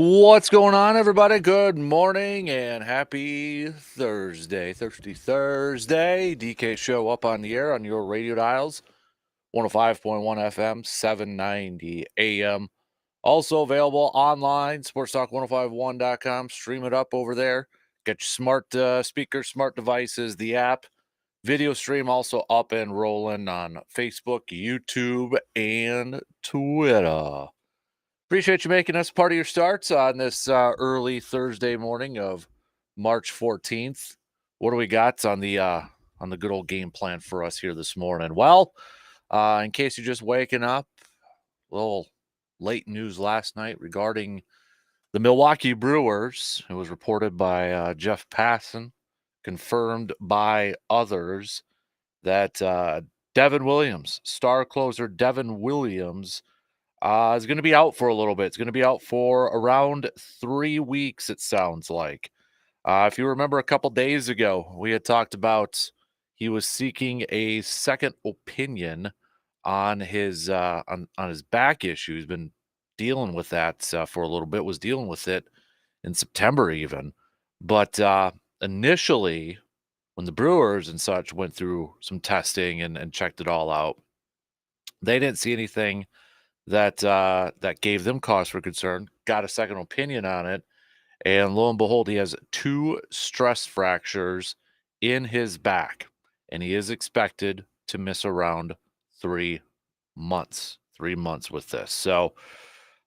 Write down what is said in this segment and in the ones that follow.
What's going on, everybody? Good morning and happy Thursday. Thirsty Thursday. DK Show up on the air on your radio dials. 105.1 FM, 790 AM. Also available online, sportstalk1051.com. Stream it up over there. Get your smart speakers, smart devices, the app. Video stream also up and rolling on Facebook, YouTube, and Twitter. Appreciate you making us part of your starts on this early Thursday morning of March 14th. What do we got on the good old game plan for us here this morning? Well, in case you're just waking up, a little late news last night regarding the Milwaukee Brewers. It was reported by Jeff Passan, confirmed by others, that Devin Williams, star closer Devin Williams, is going to be out for a little bit. It's going to be out for around 3 weeks, it sounds like. If you remember a couple days ago, we had talked about he was seeking a second opinion on his on his back issue. He's been dealing with that for a little bit. Was dealing with it in September even, but initially, when the Brewers and such went through some testing and checked it all out, they didn't see anything that gave them cause for concern. Got a second opinion on it, and lo and behold, he has 2 stress fractures in his back, and he is expected to miss around 3 months. 3 months with this. So,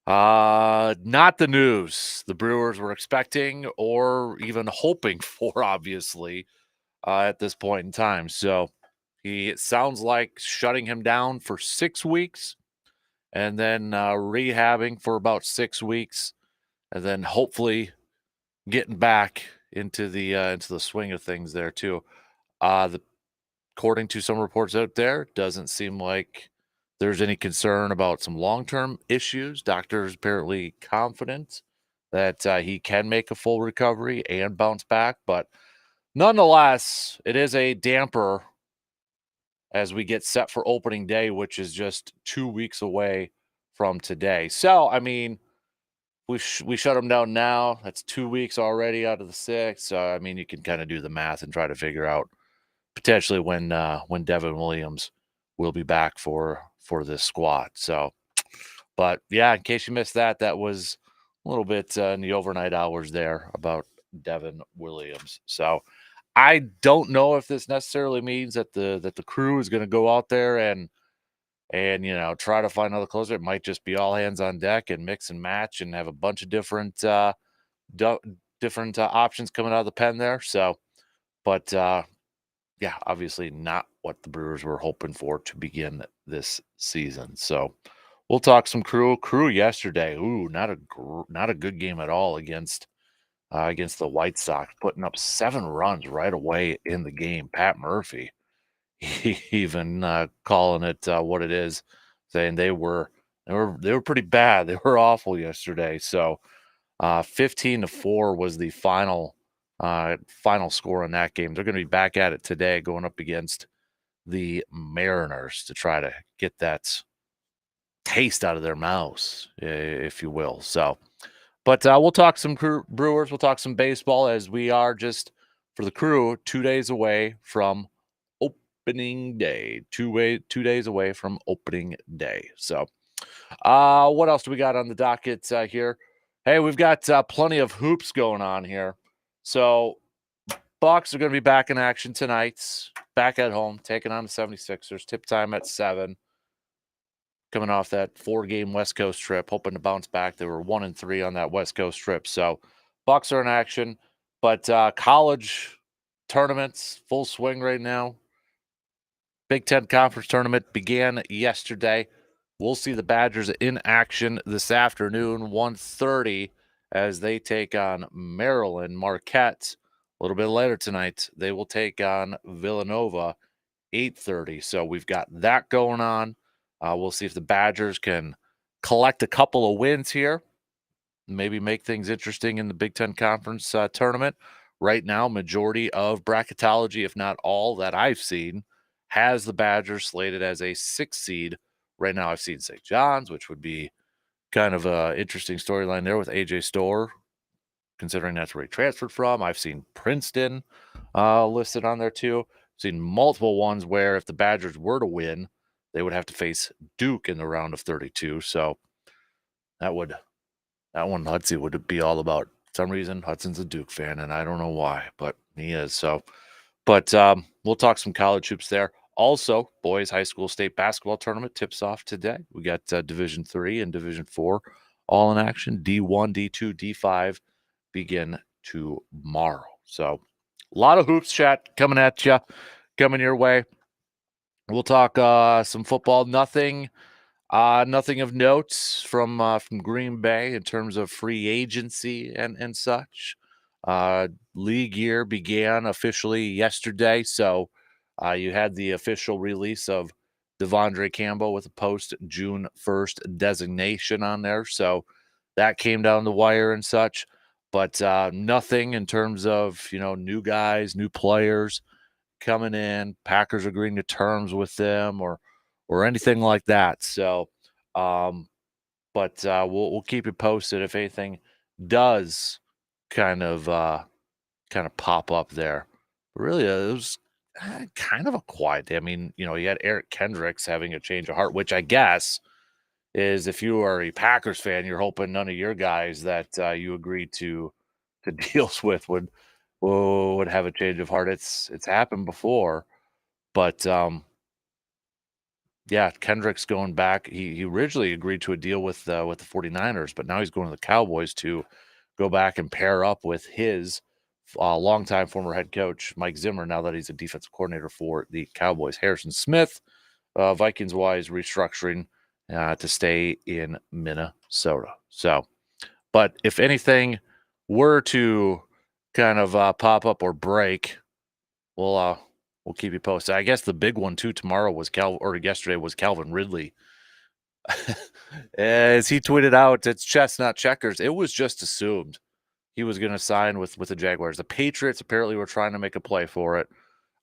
not the news the Brewers were expecting or even hoping for, obviously, at this point in time. So, it sounds like shutting him down for 6 weeks and then rehabbing for about 6 weeks, and then hopefully getting back into the swing of things there too. According to some reports out there, doesn't seem like there's any concern about some long-term issues. Doctors apparently confident that he can make a full recovery and bounce back, but nonetheless, it is a damper as we get set for opening day, which is just 2 weeks away from today. So, I mean, we shut them down now. That's 2 weeks already out of the 6. So, I mean, you can kind of do the math and try to figure out potentially when Devin Williams will be back for this squad. So, but yeah, in case you missed that, that was a little bit in the overnight hours there about Devin Williams. So, I don't know if this necessarily means that the crew is going to go out there and try to find another closer. It might just be all hands on deck and mix and match and have a bunch of different different options coming out of the pen there. So, but yeah, obviously not what the Brewers were hoping for to begin this season. So, we'll talk some crew yesterday. Ooh, not a good game at all against the White Sox, putting up 7 runs right away in the game. Pat Murphy, he even calling it what it is, saying they were pretty bad. They were awful yesterday. So 15-4 was the final score in that game. They're going to be back at it today, going up against the Mariners to try to get that taste out of their mouths, if you will. So, but we'll talk some Brewers. We'll talk some baseball as we are just for the crew 2 days away from opening day. 2 days away from opening day. So, what else do we got on the docket here? Hey, we've got plenty of hoops going on here. So, Bucks are going to be back in action tonight, back at home, taking on the 76ers. Tip time at 7. Coming off that 4-game West Coast trip, hoping to bounce back. They were 1-3 on that West Coast trip. So, Bucks are in action, but college tournaments full swing right now. Big Ten Conference tournament began yesterday. We'll see the Badgers in action this afternoon, 1:30, as they take on Maryland. Marquette, a little bit later tonight, they will take on Villanova, 8:30. So we've got that going on. We'll see if the Badgers can collect a couple of wins here, maybe make things interesting in the Big Ten Conference tournament. Right now, majority of bracketology, if not all that I've seen, has the Badgers slated as a 6 seed. Right now, I've seen St. John's, which would be kind of a interesting storyline there with AJ Storr, considering that's where he transferred from. I've seen Princeton listed on there too. Seen multiple ones where if the Badgers were to win, they would have to face Duke in the round of 32. So that one Hudson would be all about. For some reason, Hudson's a Duke fan, and I don't know why, but he is. So, but we'll talk some college hoops there. Also, boys high school state basketball tournament tips off today. We got Division 3 and Division 4 all in action. D1, D2, D5 begin tomorrow. So, a lot of hoops chat coming at you, coming your way. We'll talk some football. Nothing of notes from Green Bay in terms of free agency and such. League year began officially yesterday, so you had the official release of Devondre Campbell with a post June 1st designation on there. So that came down the wire and such, but nothing in terms of new guys, new players coming in, Packers agreeing to terms with them or anything like that. So, but we'll keep you posted if anything does kind of pop up there. But really, it was kind of a quiet day. I mean, you had Eric Kendricks having a change of heart, which I guess is if you are a Packers fan, you're hoping none of your guys that you agreed to deals with would have a change of heart. It's happened before, but yeah, Kendrick's going back. He originally agreed to a deal with the 49ers, but now he's going to the Cowboys to go back and pair up with his longtime former head coach Mike Zimmer. Now that he's a defensive coordinator for the Cowboys, Harrison Smith, Vikings wise restructuring to stay in Minnesota. So, but if anything were to kind of pop up or break, we'll keep you posted. I guess the big one too tomorrow was yesterday was Calvin Ridley. As he tweeted out, it's chess, not checkers. It was just assumed he was going to sign with the Jaguars. The Patriots apparently were trying to make a play for it.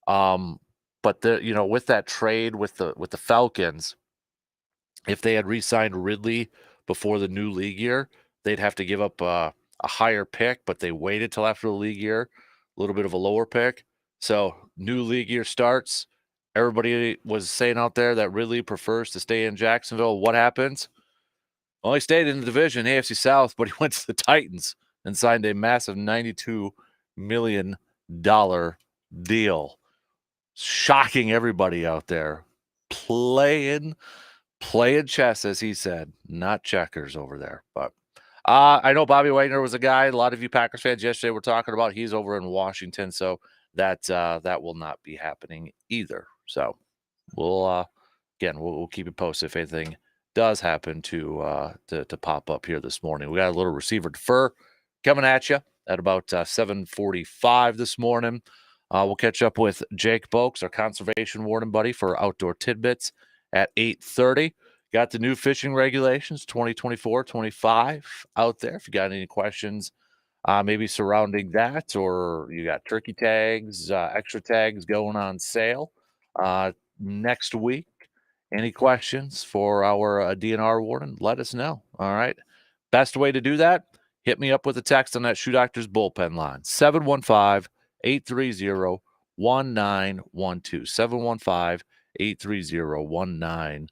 But with that trade with the Falcons, if they had re-signed Ridley before the new league year, they'd have to give up a higher pick, but they waited till after the league year, a little bit of a lower pick. So new league year starts. Everybody was saying out there that Ridley prefers to stay in Jacksonville. What happens? Well, he stayed in the division, AFC South, but he went to the Titans and signed a massive $92 million deal. Shocking everybody out there. Playing chess, as he said, not checkers over there. But I know Bobby Wagner was a guy a lot of you Packers fans yesterday were talking about. He's over in Washington, so that will not be happening either. So we'll keep it posted if anything does happen to pop up here this morning. We got a little receiver defer coming at you at about 7:45 this morning. We'll catch up with Jake Boakes, our conservation warden buddy, for outdoor tidbits at 8:30. Got the new fishing regulations 2024-25 out there. If you got any questions, maybe surrounding that, or you got turkey tags, extra tags going on sale next week. Any questions for our DNR warden? Let us know. All right. Best way to do that, hit me up with a text on that Shoe Doctors bullpen line, 715-830-1912, 715-830-1912.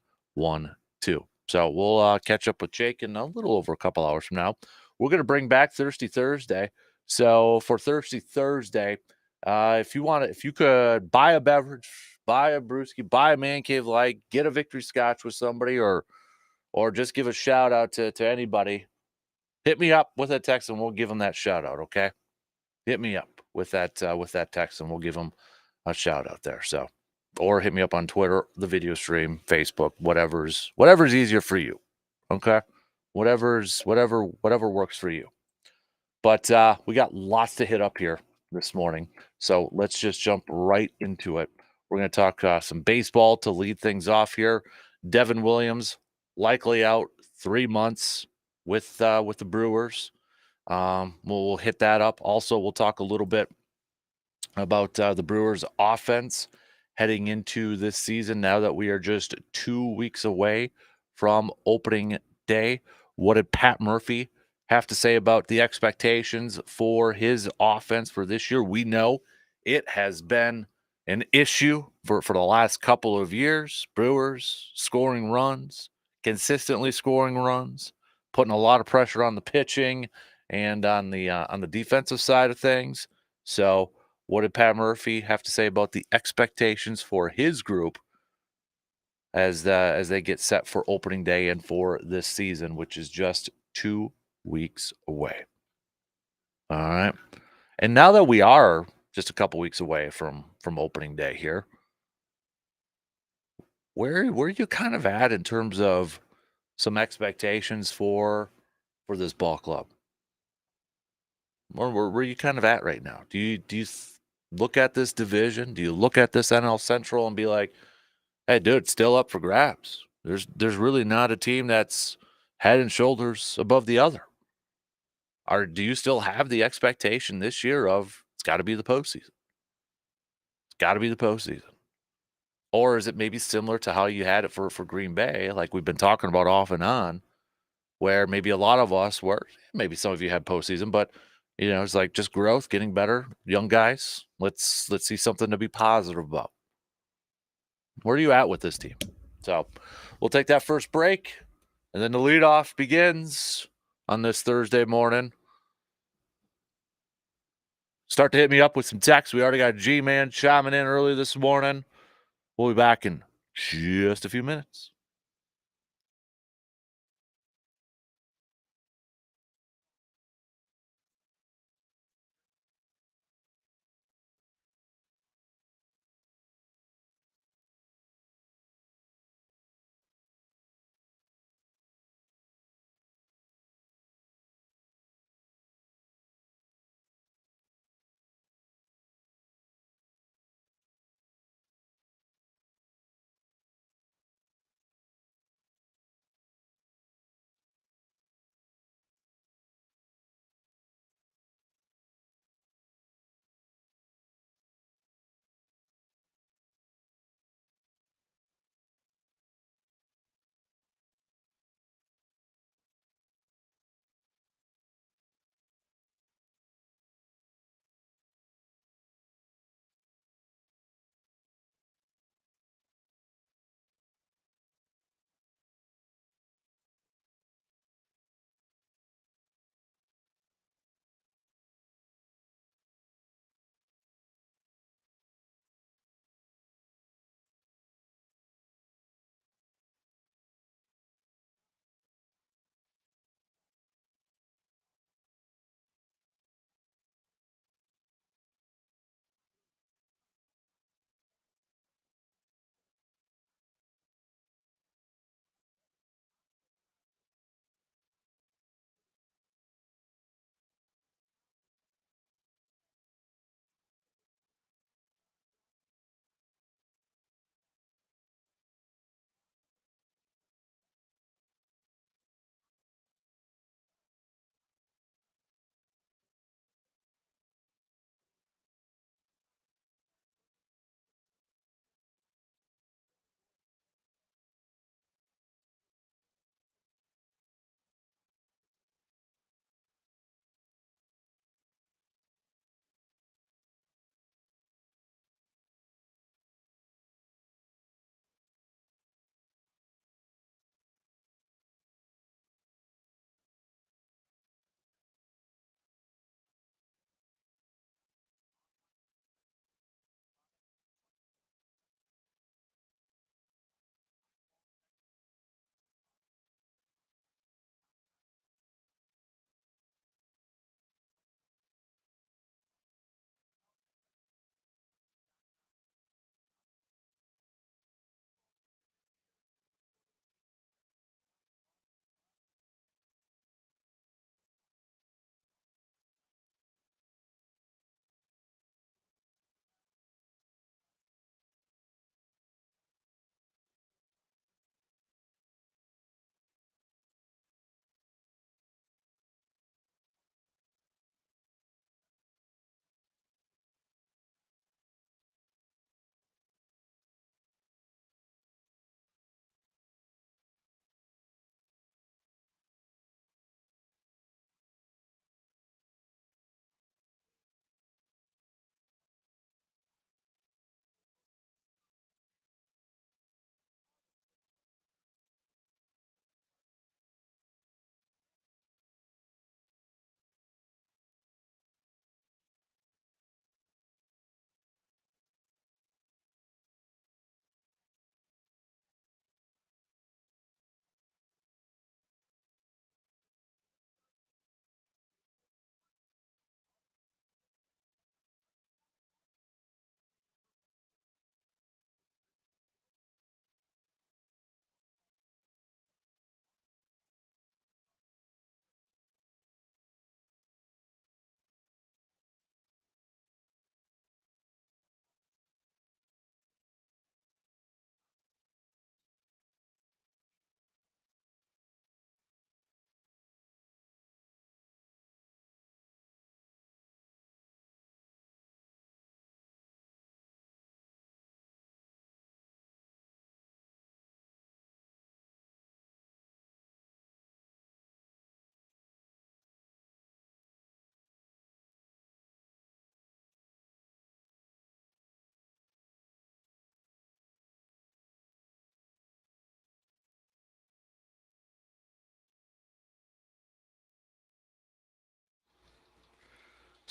So we'll catch up with Jake in a little over a couple hours from now. We're going to bring back Thirsty Thursday. So for Thirsty Thursday, if you could buy a beverage, buy a brewski, buy a man cave light, get a victory scotch with somebody, or just give a shout out to anybody, hit me up with a text and we'll give them that shout out. Okay, hit me up with that text and we'll give them a shout out there. So, or hit me up on Twitter, the video stream, Facebook, whatever's easier for you. Okay, whatever works for you. But we got lots to hit up here this morning, so let's just jump right into it. We're going to talk some baseball to lead things off here. Devin Williams likely out 3 months with the Brewers. We'll hit that up. Also, we'll talk a little bit about the Brewers offense heading into this season now that we are just 2 weeks away from opening day. What did Pat Murphy have to say about the expectations for his offense for this year? We know it has been an issue for the last couple of years. Brewers scoring runs, consistently scoring runs, putting a lot of pressure on the pitching and on the defensive side of things. So, what did Pat Murphy have to say about the expectations for his group as they get set for opening day and for this season, which is just 2 weeks away? All right. And now that we are just a couple weeks away from opening day here, where are you kind of at in terms of some expectations for this ball club? Where are you kind of at right now? Look at this division? Do you look at this NL Central and be like, "Hey, dude, it's still up for grabs. There's really not a team that's head and shoulders above the other." Or do you still have the expectation this year of it's got to be the postseason? It's got to be the postseason. Or is it maybe similar to how you had it for Green Bay, like we've been talking about off and on, where maybe a lot of us were, maybe some of you had postseason, but it's like just growth, getting better, young guys. Let's see something to be positive about. Where are you at with this team? So we'll take that first break, and then the leadoff begins on this Thursday morning. Start to hit me up with some texts. We already got G-Man chiming in early this morning. We'll be back in just a few minutes.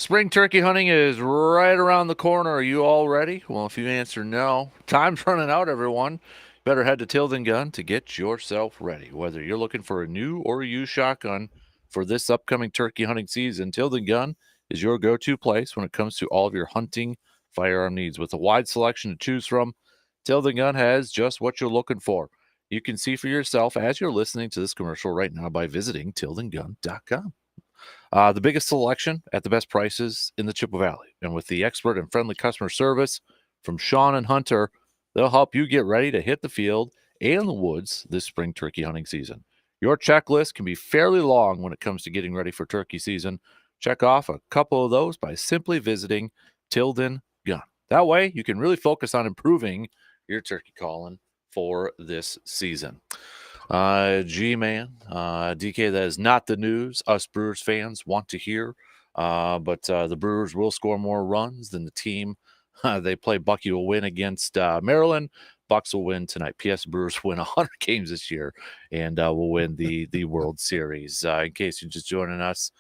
Spring turkey hunting is right around the corner. Are you all ready? Well, if you answer no, time's running out, everyone. Better head to Tilden Gun to get yourself ready. Whether you're looking for a new or used shotgun for this upcoming turkey hunting season, Tilden Gun is your go-to place when it comes to all of your hunting firearm needs. With a wide selection to choose from, Tilden Gun has just what you're looking for. You can see for yourself as you're listening to this commercial right now by visiting tildengun.com. The biggest selection at the best prices in the Chippewa Valley. And with the expert and friendly customer service from Sean and Hunter, they'll help you get ready to hit the field and the woods this spring turkey hunting season. Your checklist can be fairly long when it comes to getting ready for turkey season. Check off a couple of those by simply visiting Tilden Gun. That way, you can really focus on improving your turkey calling for this season. G-Man, DK, that is not the news us Brewers fans want to hear, but the Brewers will score more runs than the team they play. Bucky will win against Maryland. Bucks will win tonight. P.S. Brewers win 100 games this year and will win the World Series. In case you're just joining us,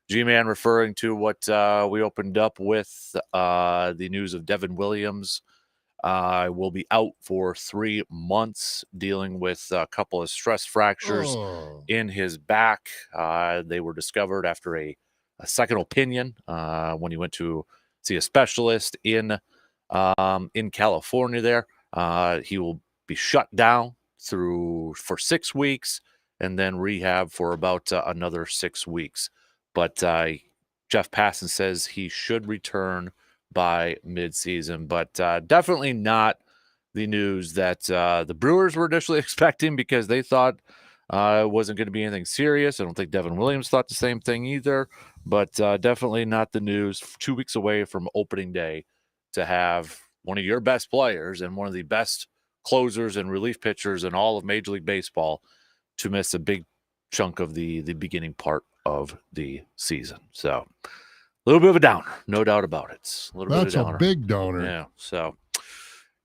G-Man referring to what we opened up with, the news of Devin Williams. Will be out for 3 months dealing with a couple of stress fractures in his back. They were discovered after a second opinion when he went to see a specialist in California there. He will be shut down for 6 weeks and then rehab for about another 6 weeks. But Jeff Passan says he should return by midseason, but definitely not the news that the Brewers were initially expecting, because they thought it wasn't going to be anything serious. I don't think Devin Williams thought the same thing either, but definitely not the news 2 weeks away from opening day to have one of your best players and one of the best closers and relief pitchers in all of Major League Baseball to miss a big chunk of the beginning part of the season. So a little bit of a downer, no doubt about it. That's a big downer. Yeah. So,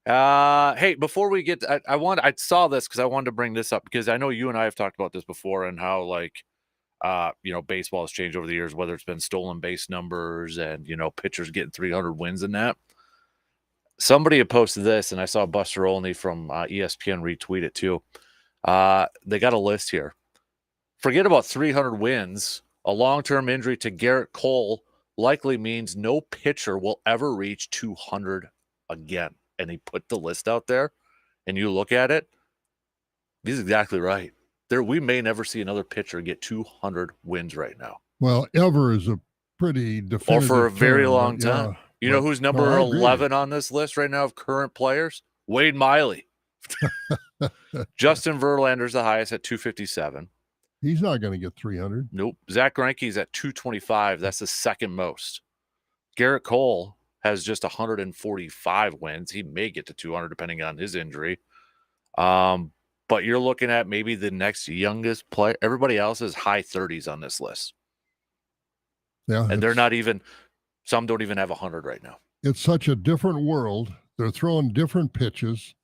hey, before we get, I saw this because I wanted to bring this up, because I know you and I have talked about this before and how, like, baseball has changed over the years, whether it's been stolen base numbers and, pitchers getting 300 wins and that. Somebody had posted this, and I saw Buster Olney from ESPN retweet it too. They got a list here. Forget about 300 wins. A long-term injury to Garrett Cole likely means no pitcher will ever reach 200 again. And he put the list out there, and you look at it, he's exactly right. We may never see another pitcher get 200 wins right now. Well, ever is a pretty definitive or for a very term, long time. Yeah. You know who's number 11 on this list right now of current players? Wade Miley. Justin Verlander's the highest at 257. He's not going to get 300. Nope. Zach Greinke's at 225. That's the second most. Garrett Cole has just 145 wins. He may get to 200 depending on his injury. But you're looking at maybe the next youngest player. Everybody else is high 30s on this list. Yeah. And they're not even, some don't even have 100 right now. It's such a different world. They're throwing different pitches.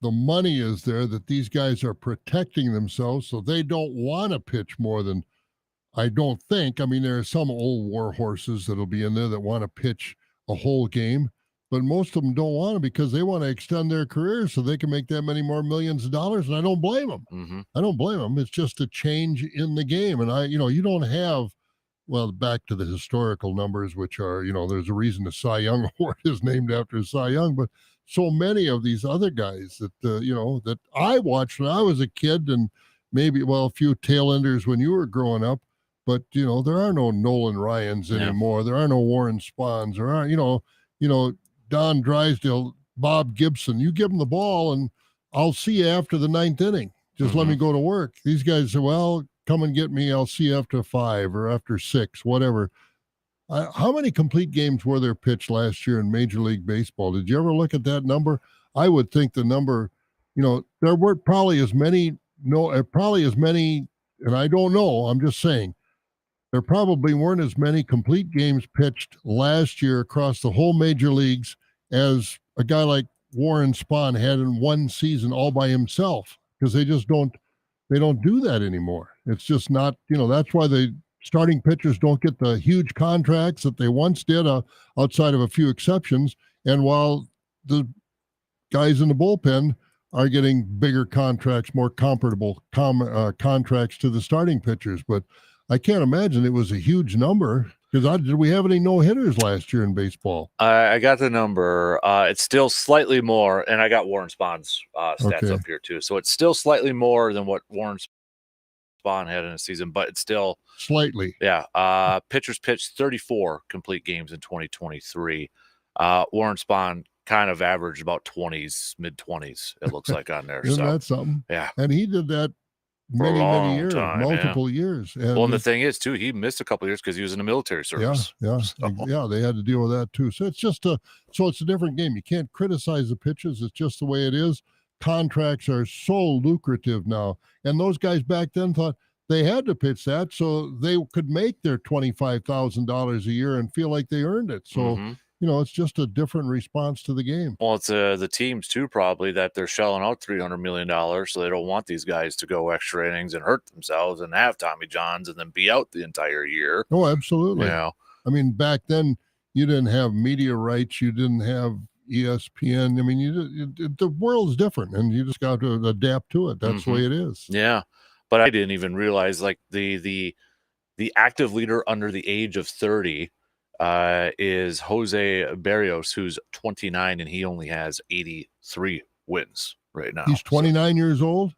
The money is there that these guys are protecting themselves, so they don't want to pitch more than, I don't think. I mean, there are some old war horses that'll be in there that want to pitch a whole game, but most of them don't want to because they want to extend their careers so they can make that many more millions of dollars, and I don't blame them. Mm-hmm. I don't blame them. It's just a change in the game, and you don't have, well, back to the historical numbers, which are, there's a reason the Cy Young Award is named after Cy Young, but so many of these other guys that, that I watched when I was a kid, and maybe, a few tail enders when you were growing up, but, there are no Nolan Ryans anymore. There are no Warren Spahns. There are, Don Drysdale, Bob Gibson. You give them the ball, and I'll see you after the ninth inning. Just let me go to work. These guys say, well, come and get me. I'll see you after 5 or after 6, whatever. How many complete games were there pitched last year in Major League Baseball? Did you ever look at that number? I would think the number, there were probably as many, and I don't know, I'm just saying, there probably weren't as many complete games pitched last year across the whole major leagues as a guy like Warren Spahn had in one season all by himself, because they just don't do that anymore. It's just not, that's why they starting pitchers don't get the huge contracts that they once did, outside of a few exceptions. And while the guys in the bullpen are getting bigger contracts, more comparable contracts to the starting pitchers. But I can't imagine it was a huge number, because did we have any no-hitters last year in baseball? I got the number. It's still slightly more, and I got Warren Spahn's stats Okay. up here too. So it's still slightly more than what Warren Spahn had in a season, but it's still Slightly. Yeah. Pitchers pitched 34 complete games in 2023. Warren Spahn kind of averaged about 20s, mid-20s, it looks like on there. Isn't So that something? yeah, And he did that for a many long years, time, multiple years. Well, and the thing is too, he missed a couple of years because he was in the military service. Yeah, So, yeah, they had to deal with that too. So it's a different game. You can't criticize the pitchers. It's just the way it is. Contracts are so lucrative now, and those guys back then thought they had to pitch that so they could make their $25,000 a year and feel like they earned it. So mhm. it's just a different response to the game. Well, it's the teams too, probably, that they're shelling out $300 million, so they don't want these guys to go extra innings and hurt themselves and have Tommy Johns and then be out the entire year. Oh, absolutely. Yeah. I mean, back then you didn't have media rights. You didn't have ESPN. I mean, the world's different, and you just got to adapt to it. That's the way it is. Yeah, but I didn't even realize, like, the active leader under the age of 30 is Jose Barrios, who's 29, and he only has 83 wins right now. He's 29 years old.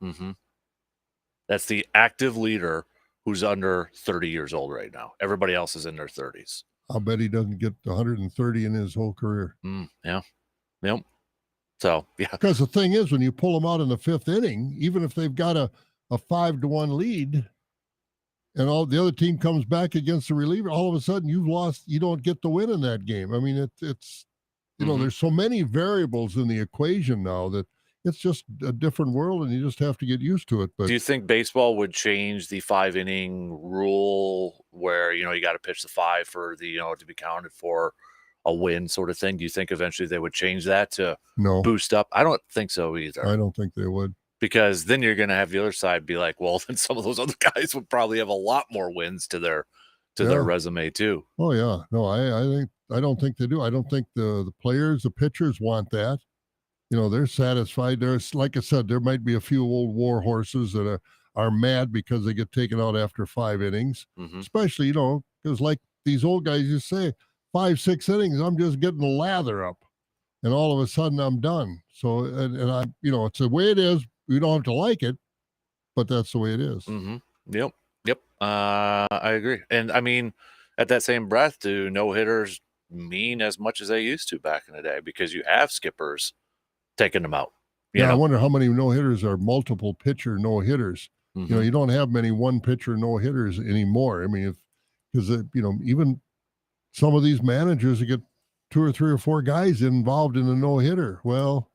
That's the active leader who's under 30 years old right now. Everybody else is in their 30s. I'll bet he doesn't get 130 in his whole career. Yeah. Yep. So, yeah. Because the thing is, when you pull them out in the fifth inning, even if they've got a 5-1 lead, and all the other team comes back against the reliever, all of a sudden you've lost. You don't get the win in that game. I mean, it's there's so many variables in the equation now that it's just a different world, and you just have to get used to it. But do you think baseball would change the 5-inning rule where, you got to pitch the 5 for the, to be counted for a win sort of thing? Do you think eventually they would change that to boost up? I don't think so either. I don't think they would. Because then you're going to have the other side be like, well, then some of those other guys would probably have a lot more wins to their resume too. Oh yeah, no, I don't think they do. I don't think the players, the pitchers want that. They're satisfied. There's, like I said, there might be a few old war horses that are mad because they get taken out after 5 innings, especially because like these old guys just say 5-6 innings, I'm just getting the lather up, and all of a sudden I'm done. So and I it's the way it is. We don't have to like it, but that's the way it is. Yep. I agree. And I mean, at that same breath, do no-hitters mean as much as they used to back in the day? Because you have skippers taking them out. I wonder how many no-hitters are multiple pitcher no-hitters. You don't have many one pitcher no-hitters anymore. I mean, because even some of these managers get 2 or 3 or 4 guys involved in a no-hitter. Well,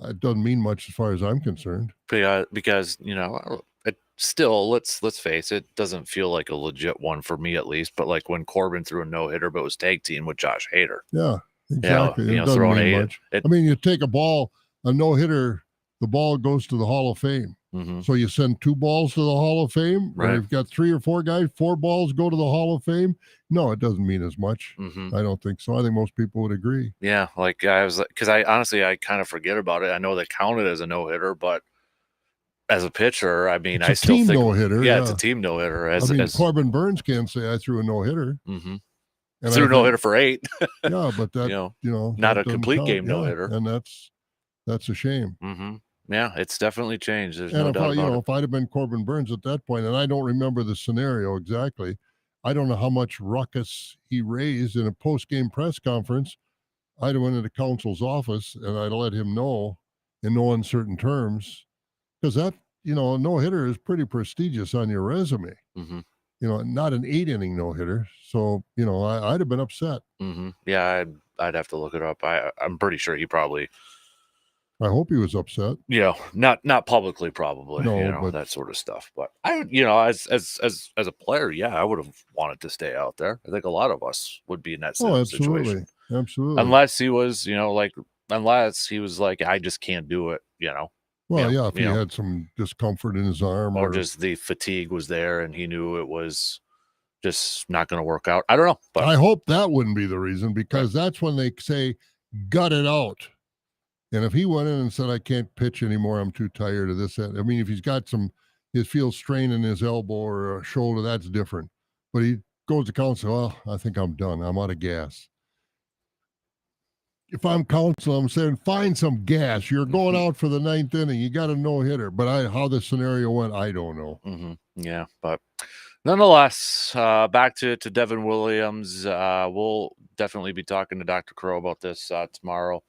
it doesn't mean much as far as I'm concerned. Because it still, let's face it, doesn't feel like a legit one for me, at least. But like when Corbin threw a no-hitter but was tag team with Josh Hader. Yeah, exactly. It doesn't throwing mean much. I mean, you take a no-hitter, the ball goes to the Hall of Fame. So you send 2 balls to the Hall of Fame, right? Or you've got 3 or 4 guys, 4 balls go to the Hall of Fame. No, it doesn't mean as much. I don't think so. I think most people would agree. Yeah, like I was, because I honestly kind of forget about it. I know they count it as a no-hitter, but as a pitcher, I mean, I still think no-hitter. Yeah, it's a team no-hitter. I mean, Corbin Burns can't say I threw a no-hitter. And threw a no-hitter for 8. Yeah, but that not a complete game no-hitter, and that's a shame. Yeah, it's definitely changed. There's and no doubt about it. If I'd have been Corbin Burns at that point, and I don't remember the scenario exactly, I don't know how much ruckus he raised in a post-game press conference. I'd have went into counsel's office and I'd let him know in no uncertain terms, because that a no-hitter is pretty prestigious on your resume. Not an 8-inning no-hitter. So I'd have been upset. Yeah, I'd have to look it up. I'm pretty sure he probably. I hope he was upset. Not publicly, probably. No, but that sort of stuff. But I, as a player, I would have wanted to stay out there. I think a lot of us would be in that same situation. Absolutely. Unless he was, unless he was like, I just can't do it. Well, if he had some discomfort in his arm, or just the fatigue was there, and he knew it was just not going to work out. I don't know, but I hope that wouldn't be the reason, because that's when they say, gut it out. And if he went in and said, I can't pitch anymore, I'm too tired of this. I mean, if he's got his feels strain in his elbow or a shoulder, that's different. But he goes to counsel, well, I think I'm done. I'm out of gas. If I'm counsel, I'm saying, find some gas. You're going out for the ninth inning. You got a no-hitter. But how the scenario went, I don't know. Yeah, but nonetheless, back to Devin Williams. We'll definitely be talking to Dr. Crow about this tomorrow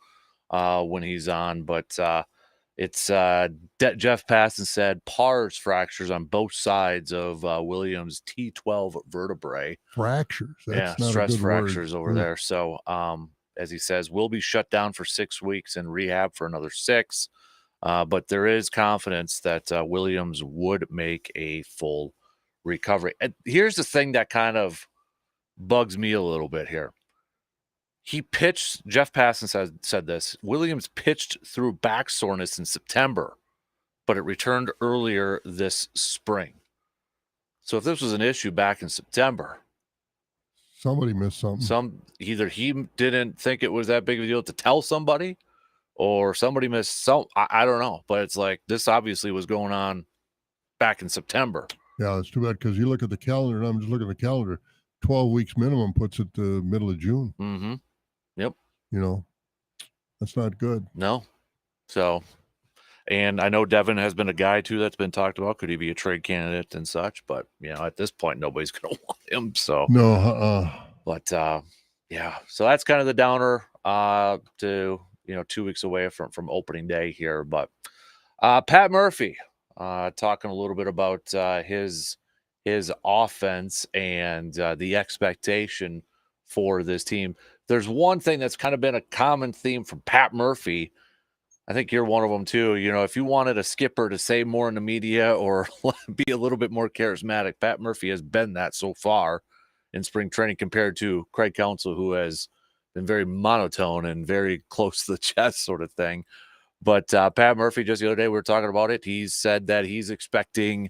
when he's on. But it's Jeff Passan said pars fractures on both sides of Williams' T12 vertebrae. Fractures. That's not stress a good fractures word. over there. So, as he says, we'll be shut down for 6 weeks and rehab for another 6. But there is confidence that Williams would make a full recovery. And here's the thing that kind of bugs me a little bit here. He pitched, Jeff Passan said this, Williams pitched through back soreness in September, but it returned earlier this spring. So if this was an issue back in September, somebody missed something. Either he didn't think it was that big of a deal to tell somebody, or somebody missed some. I don't know, but it's like this obviously was going on back in September. Yeah, it's too bad, because you look at the calendar, and I'm just looking at the calendar. 12 weeks minimum puts it the middle of June. Yep. That's not good. No. So, and I know Devin has been a guy too that's been talked about. Could he be a trade candidate and such? But at this point, nobody's going to want him. So no. But yeah, so that's kind of the downer to 2 weeks away from opening day here. But Pat Murphy talking a little bit about his offense and the expectation for this team. There's one thing that's kind of been a common theme from Pat Murphy. I think you're one of them too. If you wanted a skipper to say more in the media or be a little bit more charismatic, Pat Murphy has been that so far in spring training compared to Craig Counsell, who has been very monotone and very close to the chest sort of thing. But Pat Murphy, just the other day, we were talking about it. He said that he's expecting,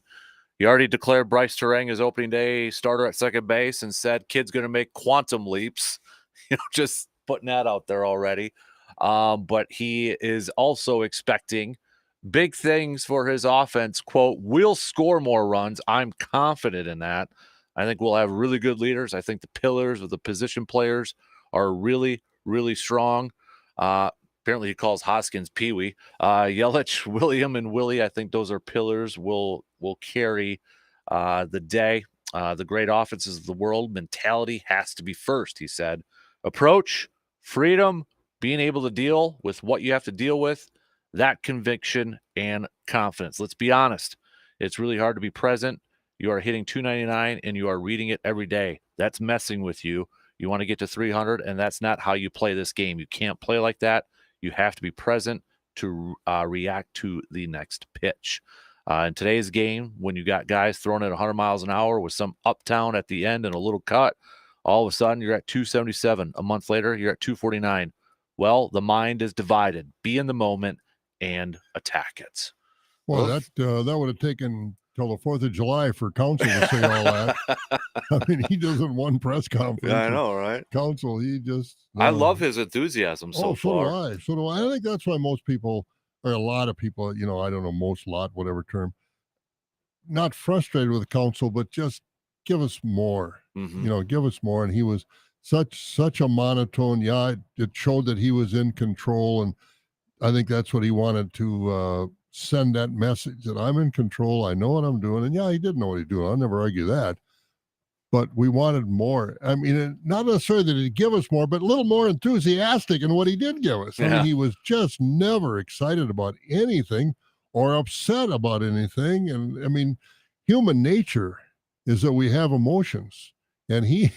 he already declared Bryce Terang his opening day starter at second base and said kid's going to make quantum leaps. Just putting that out there already. But he is also expecting big things for his offense. Quote, we'll score more runs. I'm confident in that. I think we'll have really good leaders. I think the pillars of the position players are really, really strong. Apparently he calls Hoskins Pee-wee. Yelich, William, and Willie, I think those are pillars will carry the day. The great offenses of the world, mentality has to be first, he said. Approach, freedom, being able to deal with what you have to deal with, that conviction and confidence. Let's be honest. It's really hard to be present. You are hitting 299 and you are reading it every day. That's messing with you. You want to get to 300, and that's not how you play this game. You can't play like that. You have to be present to react to the next pitch. In today's game, when you got guys throwing at 100 miles an hour with some uptown at the end and a little cut, all of a sudden you're at 277. A month later, you're at 249. Well, the mind is divided. Be in the moment and attack it. Well, that would have taken till the 4th of July for Counsell to say all that. I mean, he does it in one press conference. Yeah, I know, right? Counsell, he just... I love his enthusiasm so far. So do I. I think that's why most people, or a lot of people, I don't know, most, lot, whatever term, not frustrated with Counsell, but just give us more. Give us more. And he was such a monotone. Yeah, it showed that he was in control, and I think that's what he wanted to send, that message that I'm in control. I know what I'm doing. And yeah, he did know what he's doing. I'll never argue that. But we wanted more. I mean, not necessarily that he'd give us more, but a little more enthusiastic in what he did give us. Yeah. I mean, he was just never excited about anything or upset about anything. And I mean, human nature is that we have emotions. And he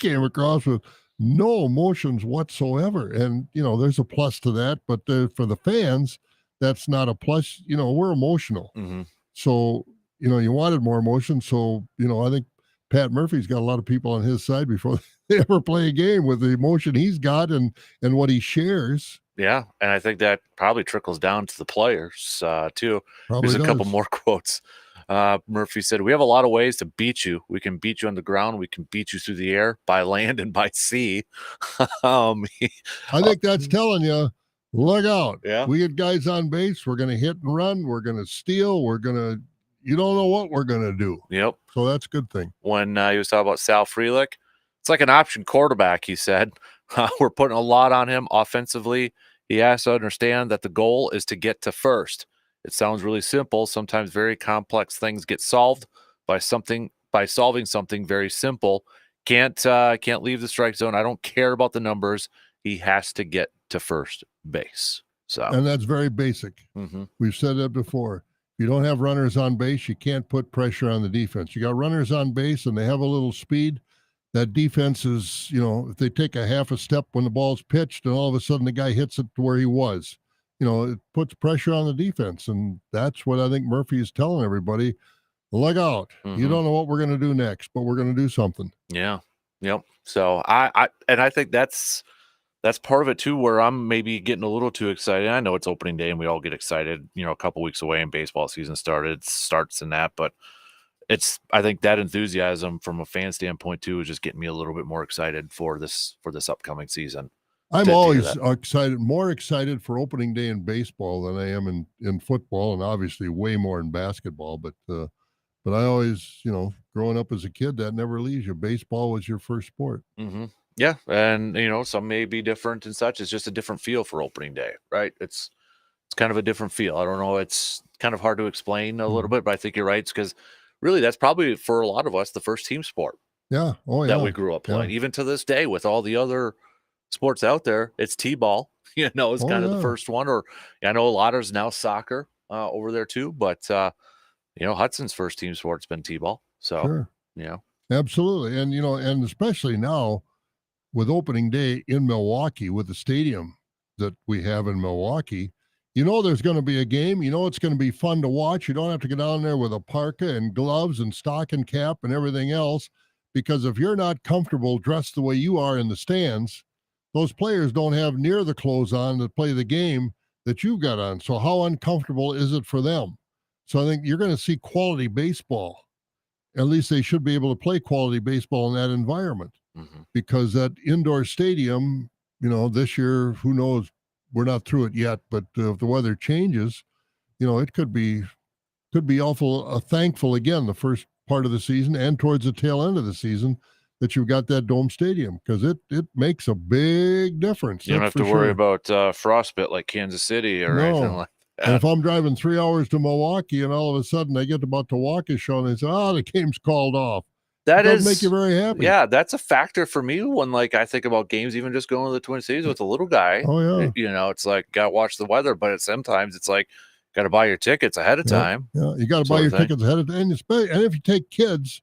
came across with no emotions whatsoever. And, there's a plus to that. But for the fans, that's not a plus. We're emotional. So, you wanted more emotion. So, I think Pat Murphy's got a lot of people on his side before they ever play a game with the emotion he's got and what he shares. Yeah, and I think that probably trickles down to the players too. Probably There's a couple does. more quotes Murphy said, "We have a lot of ways to beat you. We can beat you on the ground. We can beat you through the air, by land, and by sea." He- I think that's telling you, look out. yeah. We get guys on base. We're going to hit and run. We're going to steal. You don't know what we're going to do. Yep. So that's a good thing. When he was talking about Sal Frelick, it's like an option quarterback, he said. We're putting a lot on him offensively. He has to understand that the goal is to get to first. It sounds really simple. Sometimes very complex things get solved by solving something very simple. Can't leave the strike zone. I don't care about the numbers. He has to get to first base. So, And that's very basic. mhm. We've said that before. If you don't have runners on base, you can't put pressure on the defense. You got runners on base and they have a little speed. That defense is, if they take a half a step when the ball's pitched and all of a sudden the guy hits it to where he was, it puts pressure on the defense. And that's what I think Murphy is telling everybody. Look out. You Mhm. don't know what we're going to do next, but we're going to do something. Yeah. Yep. So I think that's part of it too, where I'm maybe getting a little too excited. I know it's opening day and we all get excited, a couple weeks away and baseball season starts in that, but I think that enthusiasm from a fan standpoint too is just getting me a little bit more excited for this upcoming season. I'm to hear always that. more excited for opening day in baseball than I am in football, and obviously way more in basketball. But I always, growing up as a kid, that never leaves you. Baseball was your first sport. Mhm. Yeah, and some may be different and such. It's just a different feel for opening day, right? It's kind of a different feel. I don't know. It's kind of hard to explain a little Mhm. bit, but I think you're right. It's because really that's probably for a lot of us the first team sport Yeah. Oh, that yeah. we grew up Yeah. playing. Even to this day, with all the other sports out there, it's t-ball. It's Oh, kind of the yeah. first one. Or I know a lot is now soccer over there too, but Hudson's first team sport's been t-ball. So Sure. you know, Absolutely. And, and especially now with opening day in Milwaukee with the stadium that we have in Milwaukee, there's going to be a game. It's going to be fun to watch. You don't have to get down there with a parka and gloves and stocking cap and everything else, because if you're not comfortable dressed the way you are in the stands, those players don't have near the clothes on to play the game that you've got on. So how uncomfortable is it for them? So I think you're going to see quality baseball. At least they should be able to play quality baseball in that environment, mhm. because that indoor stadium, this year, who knows? We're not through it yet, but if the weather changes, it could be awful thankful again the first part of the season and towards the tail end of the season that you've got that dome stadium, because it makes a big difference. You don't That's have for to worry sure. about frostbite like Kansas City or anything No. like And that. if I'm driving 3 hours to Milwaukee and all of a sudden I get about to Waukesha show and they say, "Oh, the game's called off," it That doesn't make you is, very happy. yeah, that's a factor for me when, like, I think about games, even just going to the Twin Cities with a little guy. Oh, yeah. It's like, gotta watch the weather, but sometimes it's like, gotta buy your tickets ahead of Yep. time, Yeah. You got to buy sort your of thing. tickets ahead of time. And if you take kids,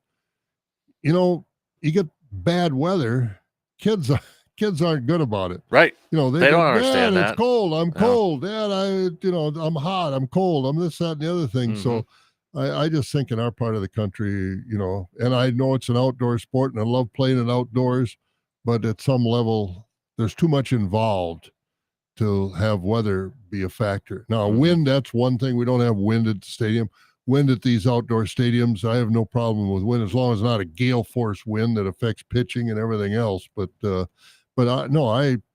you know, you get bad weather, kids kids aren't good about it. Right. They They go, don't "Dad, understand it's that. cold. I'm Yeah. cold. Dad, I'm hot. I'm cold. I'm this, that, and the other thing." Mhm. So I just think in our part of the country, and I know it's an outdoor sport and I love playing it outdoors, but at some level, there's too much involved to have weather be a factor. Now, Mhm. wind, that's one thing. We don't have wind at the stadium. Wind at these outdoor stadiums, I have no problem with wind as long as it's not a gale force wind that affects pitching and everything else. But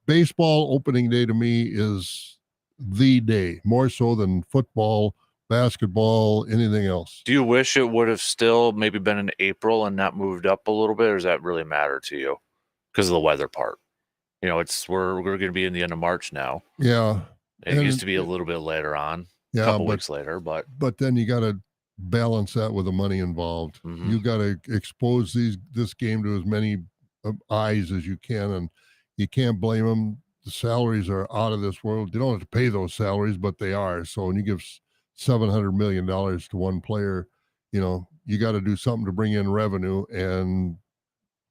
baseball opening day to me is the day, more so than football, basketball, anything else. Do you wish it would have still maybe been in April and not moved up a little bit, or does that really matter to you? Because of the weather part. We're gonna be in the end of March now. Yeah, It used and to be a little bit later on, a yeah, couple but weeks later, but then you got to balance that with the money involved. mhm. You got to expose this game to as many eyes as you can, and you can't blame them. The salaries are out of this world. You don't have to pay those salaries, but they are. So when you give $700 million to one player, you got to do something to bring in revenue. And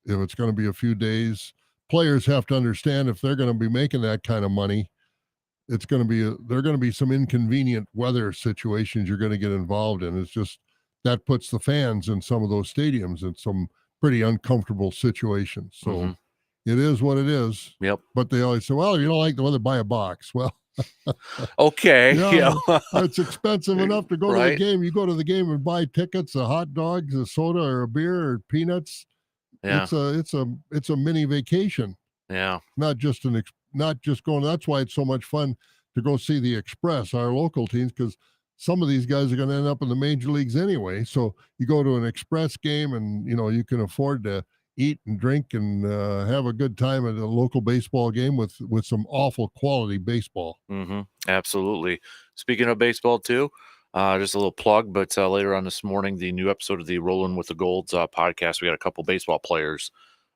if it's going to be a few days, players have to understand if they're going to be making that kind of money, there are going to be some inconvenient weather situations you're going to get involved in. It's just that puts the fans in some of those stadiums in some pretty uncomfortable situations. So Mhm. it is what it is. Yep. But they always say, "Well, if you don't like the weather, buy a box." Well, Okay, Yeah, it's expensive enough to go to the right? game. You go to the game and buy tickets, a hot dogs, a soda, or a beer, or peanuts. Yeah, It's a mini vacation, yeah. not just going. That's why it's so much fun to go see the Express, our local teams, because some of these guys are going to end up in the major leagues anyway. So you go to an Express game, and you can afford to eat and drink and have a good time at a local baseball game with some awful quality baseball. Absolutely. Speaking of baseball too, just a little plug, but later on this morning, the new episode of the Rolling with the Golds podcast, we got a couple baseball players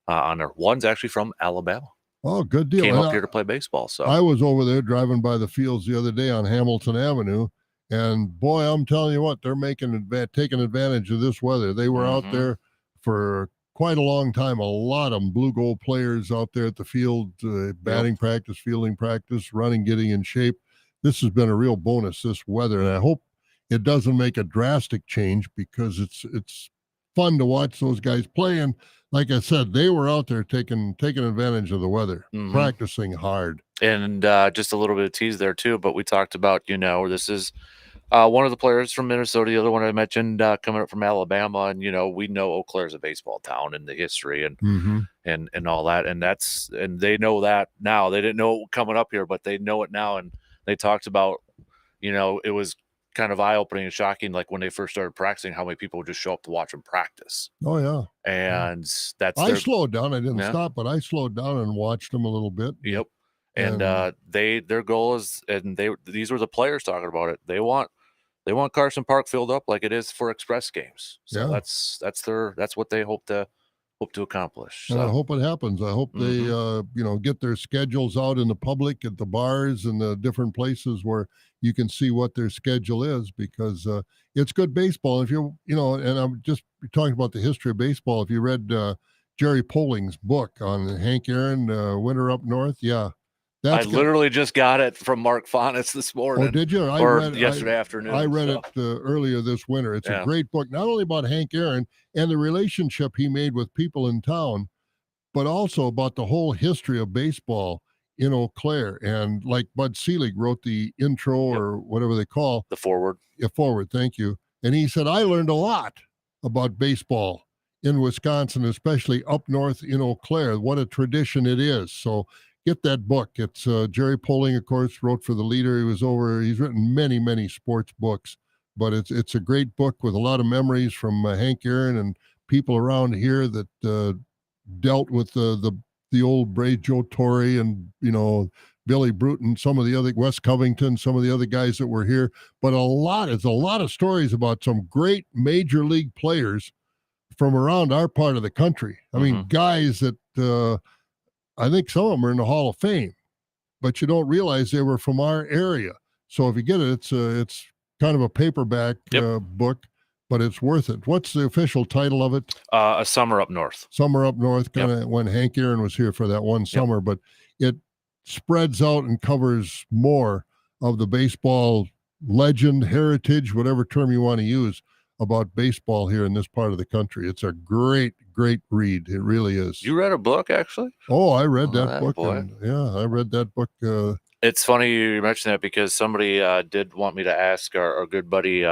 on there. One's actually from Alabama. Oh, good deal. Came And up here to play baseball. So I was over there driving by the fields the other day on Hamilton Avenue, and boy, I'm telling you what, they're taking advantage of this weather. They were out mhm. there for quite a long time. A lot of them blue gold players out there at the field, Yep. batting practice, fielding practice, running, getting in shape. This has been a real bonus, this weather, and I hope it doesn't make a drastic change because it's fun to watch those guys play. And like I said, they were out there taking advantage of the weather, Mhm. practicing hard. And just a little bit of tease there too, but we talked about, this is one of the players from Minnesota, the other one I mentioned coming up from Alabama, and we know Eau Claire's a baseball town and the history and Hmm. and all that, and they know that now. They didn't know it coming up here, but they know it now, and they talked about, it was kind of eye opening and shocking, like when they first started practicing, how many people would just show up to watch them practice, Oh yeah. Yeah. and that's I their slowed down. I didn't yeah. stop, but I slowed down and watched them a little bit. Yep. And And their goal is, and these were the players talking about it. They want Carson Park filled up like it is for express games. So yeah, that's what they hope to accomplish. and I So hope it happens. I hope they, mhm. get their schedules out in the public at the bars and the different places where you can see what their schedule is because it's good baseball. If and I'm just talking about the history of baseball. If you read Jerry Polling's book on Hank Aaron, Winter Up North, yeah, I that's got. literally just got it from Mark Fonitz this Oh, morning did you? or yesterday I afternoon. read it So earlier this winter. It's a yeah. great book, not only about Hank Aaron and the relationship he made with people in town, but also about the whole history of baseball in Eau Claire. And like Bud Selig wrote the intro Yep. or whatever they call The forward. forward. Thank you. And he said, I learned a lot about baseball in Wisconsin, especially up north in Eau Claire, what a tradition it is. So get that book. It's Jerry Poling, of course, wrote for the Leader. He's written many, many sports books, but it's a great book with a lot of memories from Hank Aaron and people around here that dealt with the old Brave Joe Torre and Billy Bruton, some of the other Wes Covington, some of the other guys that were here. But it's a lot of stories about some great major league players from around our part of the country. I Hmm. mean, guys that I think some of them are in the Hall of Fame, but you don't realize they were from our area. So if you get it, it's kind of a paperback Yep. book, but it's worth it. What's the official title of it? A summer up north. Summer Up North, kind Yep. of when Hank Aaron was here for that one Yep. summer, but it spreads out and covers more of the baseball legend, heritage, whatever term you want to use about baseball here in this part of the country. It's a great, great read. It really is. You read a book actually? Oh, I read Oh, that that book, boy. and yeah, I read that book. It's funny you mentioned that because somebody did want me to ask our good buddy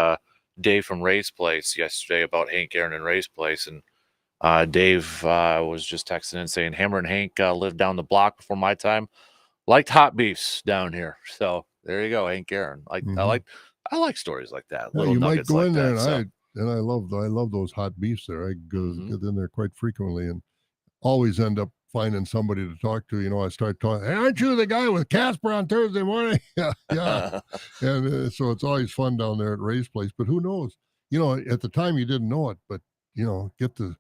Dave from Ray's Place yesterday about Hank Aaron and Ray's Place, and Dave was just texting and saying Hammer and Hank lived down the block before my time. Liked hot beefs down here, so there you go, Hank Aaron. Like Mhm. I like stories like that, Yeah, little you might nuggets go like in there, that. So and I love those hot beefs there. I go mhm. get in there quite frequently, and always end up finding somebody to talk to. I start talking, hey, aren't you the guy with Casper on Thursday morning? Yeah, yeah. And so it's always fun down there at Ray's Place. But who knows? At the time you didn't know it, but get the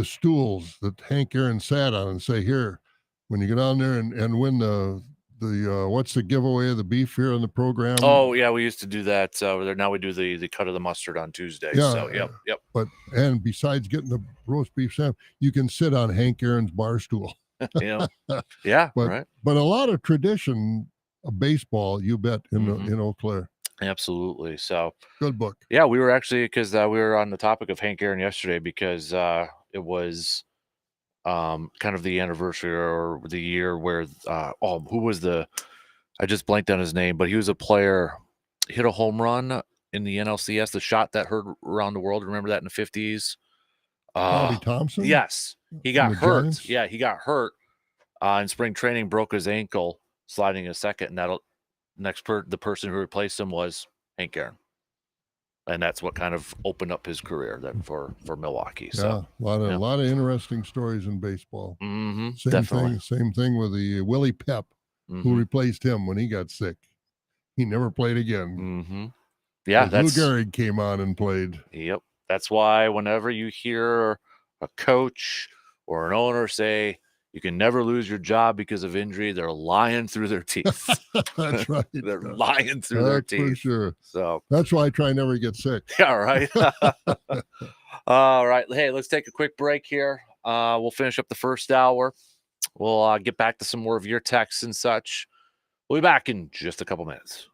stools that Hank Aaron sat on and say, here, when you go down there and win the what's the giveaway of the beef here on the program? Oh yeah, we used to do that. Now we do the cut of the mustard on Tuesdays. Yeah, So yep. but and besides getting the roast beef sandwich, you can sit on Hank Aaron's bar stool. Yeah, yeah, but right. but a lot of tradition of baseball, you bet, Hmm. in Eau Claire. Absolutely. So Good book. yeah, we were actually because we were on the topic of Hank Aaron yesterday because it was kind of the anniversary or the year where who was the I just blanked on his name, but he was a player, hit a home run in the NLCS, the shot that heard around the world. Remember that in the 50s? Bobby Thompson Yes. He from got the hurt. Giants. Yeah, he got hurt in spring training, broke his ankle sliding a second, and the person who replaced him was Hank Aaron. And that's what kind of opened up his career then for Milwaukee. So, Yeah, a yeah. lot of interesting stories in baseball. Definitely. Same thing with the Willie Pep, who replaced him when he got sick. He never played again. Yeah, Lou Gehrig came on and played. Yep. That's why whenever you hear a coach or an owner say you can never lose your job because of injury, they're lying through their teeth. That's right. They're lying through their That's for teeth. sure. So That's why I try never to get sick. yeah, right. All right. Hey, let's take a quick break here. We'll finish up the first hour. We'll get back to some more of your texts and such. We'll be back in just a couple minutes.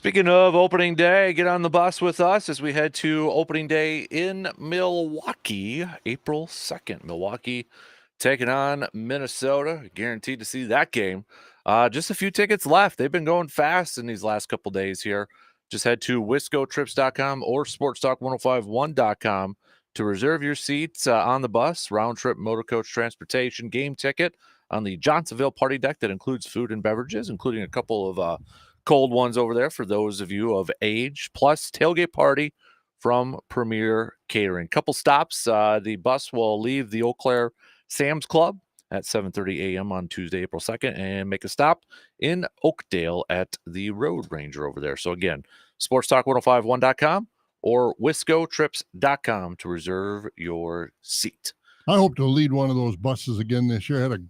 Speaking of opening day, get on the bus with us as we head to opening day in Milwaukee, April 2nd. Milwaukee taking on Minnesota. Guaranteed to see that game. Just a few tickets left. They've been going fast in these last couple days here. Just head to wiscotrips.com or sportstalk1051.com to reserve your seats on the bus, round trip motor coach transportation, game ticket on the Johnsonville party deck that includes food and beverages, including a couple of cold ones over there for those of you of age, plus tailgate party from Premier Catering. Couple stops. The bus will leave the Eau Claire Sam's Club at 7:30 a.m. on Tuesday, April 2nd, and make a stop in Oakdale at the Road Ranger over there. So again, sportstalk1051.com or wiscotrips.com to reserve your seat. I hope to lead one of those buses again this year. Had a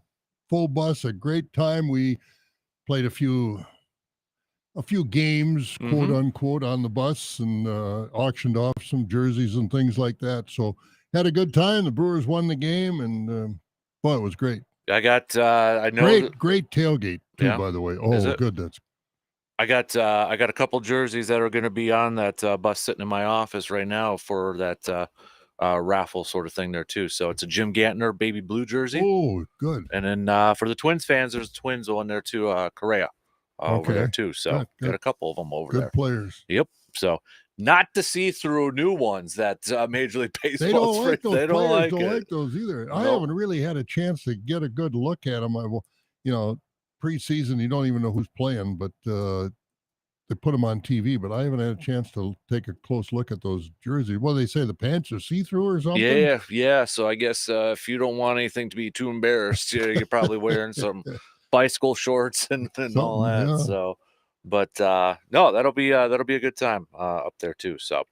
full bus, a great time. We played a few games, quote unquote, on the bus and auctioned off some jerseys and things like that. So had a good time. The Brewers won the game, and boy, it was great. I got I know great tailgate too, Yeah? by the way. Oh, good. I got a couple jerseys that are going to be on that bus sitting in my office right now for that raffle sort of thing there too. So it's a Jim Gantner baby blue jersey. Oh, good. And then for the Twins fans, there's Twins one there too, Correa over there too. So got a couple of them over there. Good players. Yep. So not to see through new ones that Major League Baseball. They don't like those. They don't like those either. Nope. I haven't really had a chance to get a good look at them. Preseason, you don't even know who's playing, but they put them on TV. But I haven't had a chance to take a close look at those jerseys. Well, they say the pants are see-through or something. Yeah. So I guess if you don't want anything to be too embarrassed, you're probably wearing some bicycle shorts and all that. Yeah. So, but no, that'll be a good time up there too. So.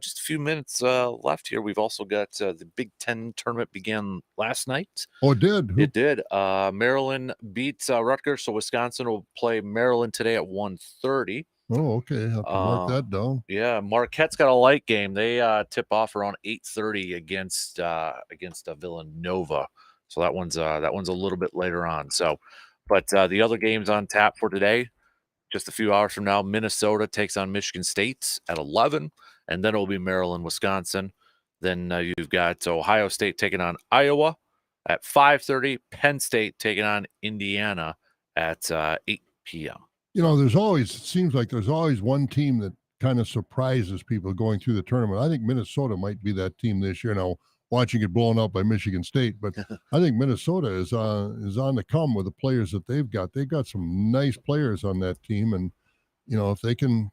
Just a few minutes left here. We've also got the Big Ten tournament began last night. Oh, it did? It did. Maryland beats Rutgers, so Wisconsin will play Maryland today at 1:30. Oh, okay. I have to mark that down. Yeah, Marquette's got a light game. They tip off around 8:30 against Villanova. So that one's a little bit later on. So, but the other games on tap for today. Just a few hours from now, Minnesota takes on Michigan State at 11, and then it'll be Maryland, Wisconsin. Then you've got Ohio State taking on Iowa at 5:30, Penn State taking on Indiana at 8 p.m. It seems like there's always one team that kind of surprises people going through the tournament. I think Minnesota might be that team this year. Now, watching it blown up by Michigan State, but I think Minnesota is on the come with the players that they've got. They've got some nice players on that team, and if they can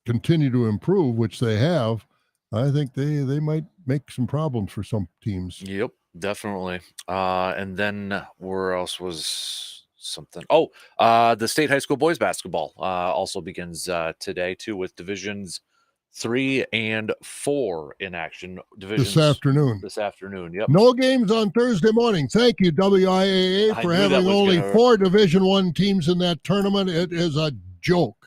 continue to improve, which they have, I think they might make some problems for some teams. Yep, definitely. And then where else was something? The state high school boys basketball also begins today too, with divisions 3 and 4 in action. This afternoon. Yep. No games on Thursday morning. Thank you, WIAA, for having only 4 Division I teams in that tournament. It is a joke.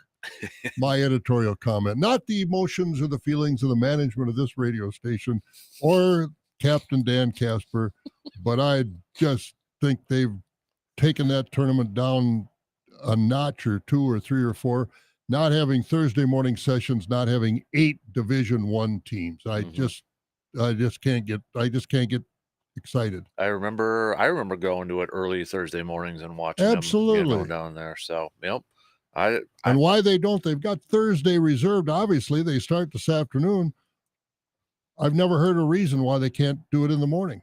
My editorial comment. Not the emotions or the feelings of the management of this radio station or Captain Dan Kasper, but I just think they've taken that tournament down a notch or 2 or 3 or 4. Not having Thursday morning sessions, not having 8 Division I teams. I just can't get excited. I remember going to it early Thursday mornings and watching them down there. So, yep. And why they don't, they've got Thursday reserved. Obviously, they start this afternoon. I've never heard a reason why they can't do it in the morning.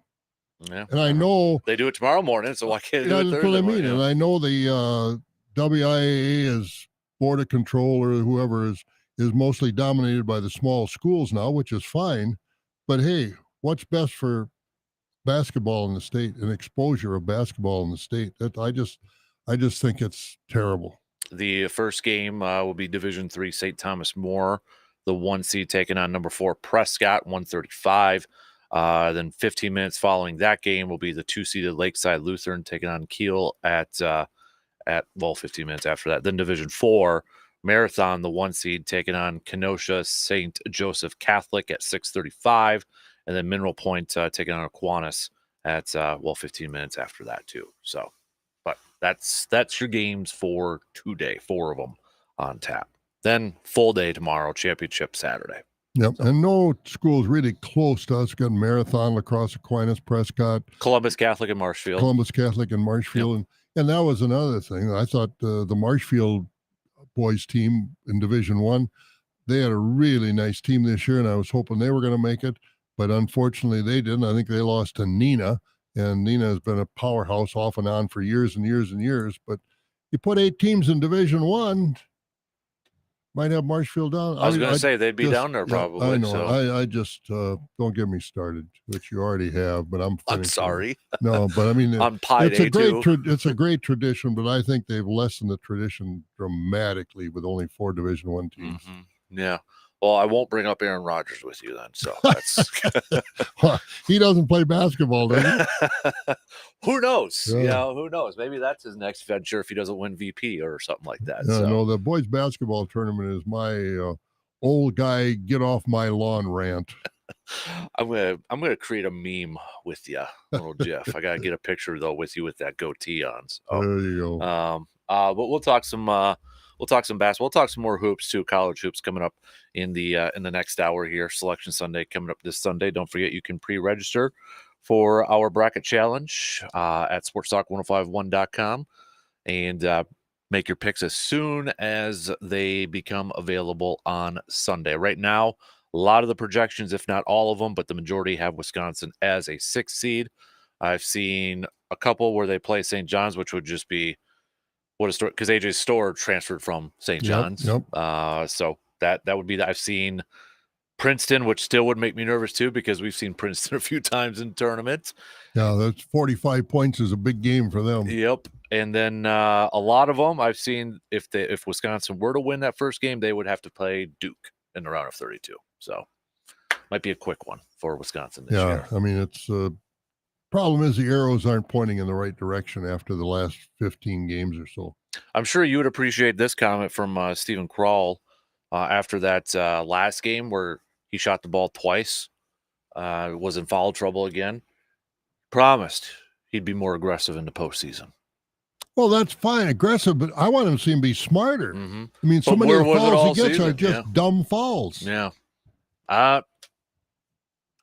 Yeah. And I know they do it tomorrow morning, so why can't they do it Thursday that's what I mean. morning? And I know the WIAA is Board of Control or whoever is mostly dominated by the small schools now, which is fine. But hey, what's best for basketball in the state and exposure of basketball in the state? That I just think it's terrible. The first game will be Division III St. Thomas More, the 1 seed taking on number 4 Prescott, 1:35. Then 15 minutes following that game will be the 2-seeded Lakeside Lutheran taking on Kiel at 15 minutes after that. Then Division IV Marathon, the 1 seed taking on Kenosha St. Joseph Catholic at 6:35, and then Mineral Point taking on Aquinas at 15 minutes after that too. So, but that's your games for today, 4 of them on tap. Then full day tomorrow, championship Saturday. Yep, So. and no schools really close to us. Got Marathon, Lacrosse, Aquinas, Prescott, Columbus Catholic and Marshfield. Columbus Catholic, and Marshfield, and that was another thing. I thought the Marshfield boys team in Division One, they had a really nice team this year, and I was hoping they were going to make it, but unfortunately they didn't. I think they lost to Nina, and Nina has been a powerhouse off and on for years and years and years. But you put 8 teams in Division One, might have Marshfield down. I was going to say they'd be just, down there probably. I know. So. I just don't get me started, which you already have. But I'm sorry. No, but I mean, on Pi it's Day a great too. it's a great tradition. But I think they've lessened the tradition dramatically with only 4 Division One teams. Mm-hmm. Yeah. Well, I won't bring up Aaron Rodgers with you then. So that's he doesn't play basketball, does he? Who knows? Yeah. Who knows? Maybe that's his next venture if he doesn't win VP or something like that. he? So. No, the boys basketball tournament is my old guy get off my lawn rant. I'm gonna create a meme with you, little Jeff. I gotta get a picture though with you with that goatee on. So. There you go. But we'll talk some basketball. We'll talk some more hoops too, college hoops coming up in the next hour here. Selection Sunday coming up this Sunday. Don't forget you can pre-register for our bracket challenge at sportstalk1051.com and make your picks as soon as they become available on Sunday. Right now, a lot of the projections, if not all of them, but the majority have Wisconsin as a 6th seed. I've seen a couple where they play St. John's, which would just be what a story, because AJ Storr transferred from St. John's. Yep. So that would be that. I've seen Princeton, which still would make me nervous too, because we've seen Princeton a few times in tournaments. Yeah, that's 45 points is a big game for them. Yep. And then a lot of them I've seen if Wisconsin were to win that first game, they would have to play Duke in the round of 32. So might be a quick one for Wisconsin this year. I mean, it's problem is the arrows aren't pointing in the right direction after the last 15 games or so. I'm sure you would appreciate this comment from Stephen Kral after that last game where he shot the ball twice, was in foul trouble again. Promised he'd be more aggressive in the postseason. Well, that's fine, aggressive, but I want him to see him be smarter. Mm-hmm. I mean, so many of the fouls he gets are just Yeah. dumb fouls. Yeah.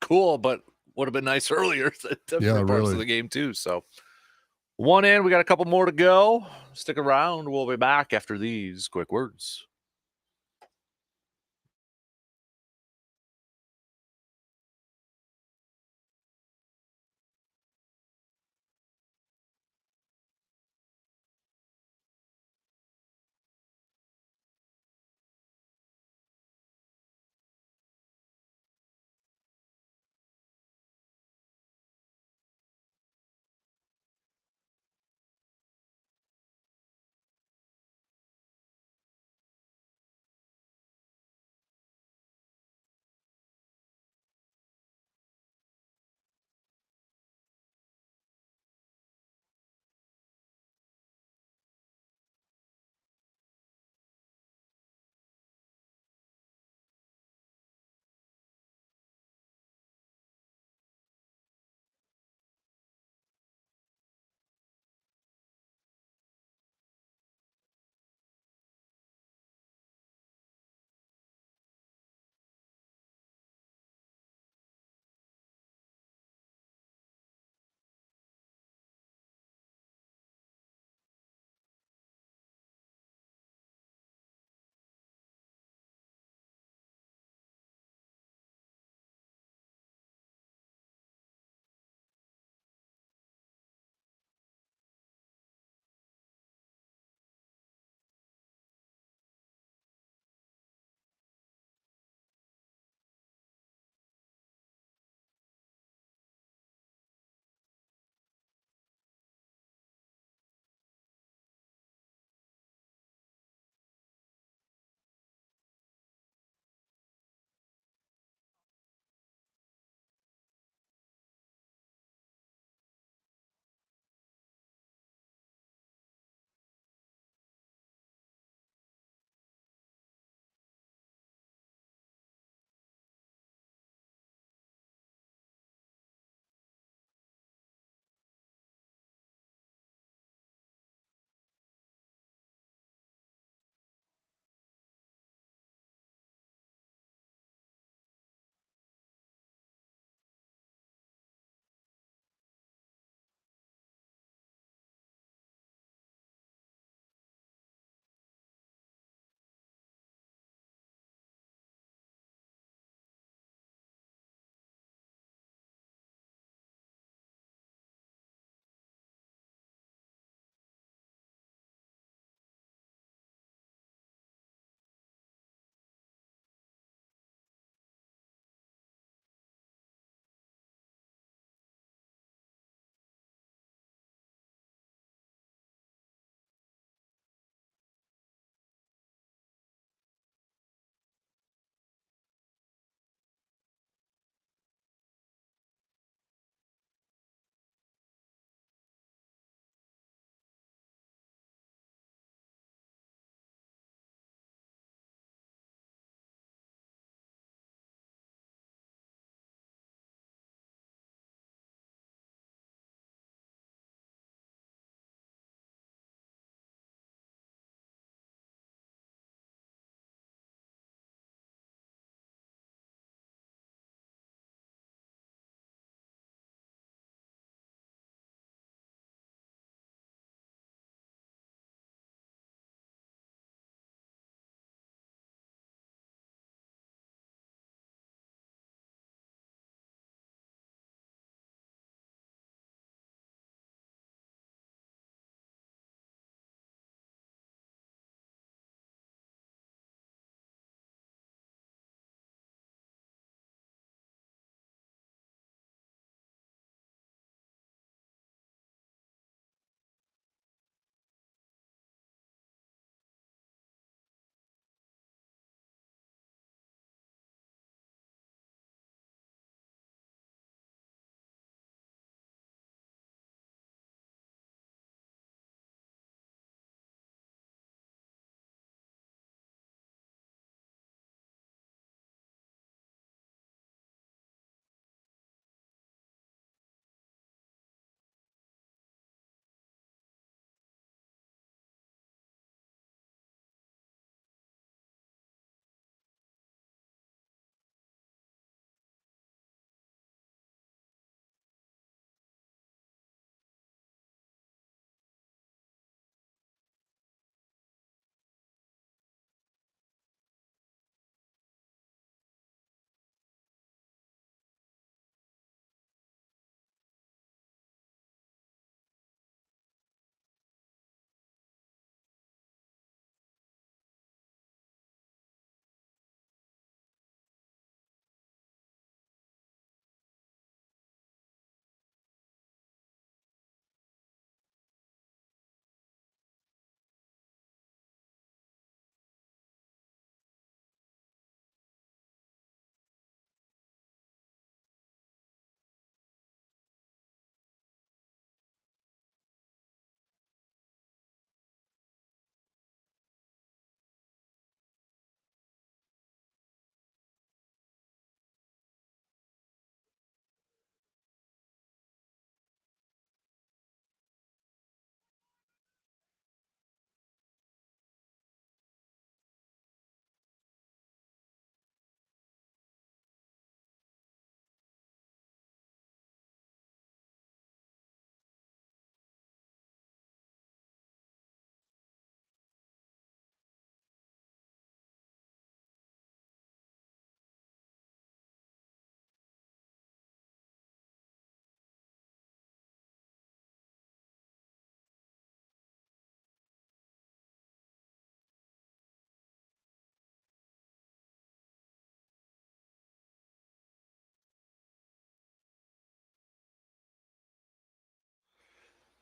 Cool, but would have been nice earlier. Different parts of the game too. So one in, we got a couple more to go. Stick around. We'll be back after these quick words.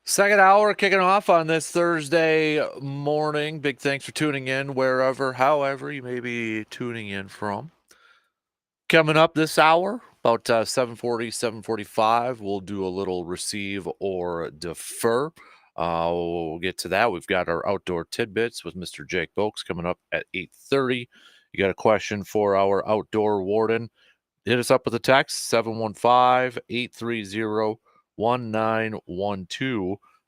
Second hour kicking off on this Thursday morning. Big thanks for tuning in wherever, however you may be tuning in from. Coming up this hour, about 7:40, 7:45, we'll do a little receive or defer. We'll get to that. We've got our outdoor tidbits with Mr. Jake Boakes coming up at 8:30. You got a question for our outdoor warden? Hit us up with a text, 715-830-1912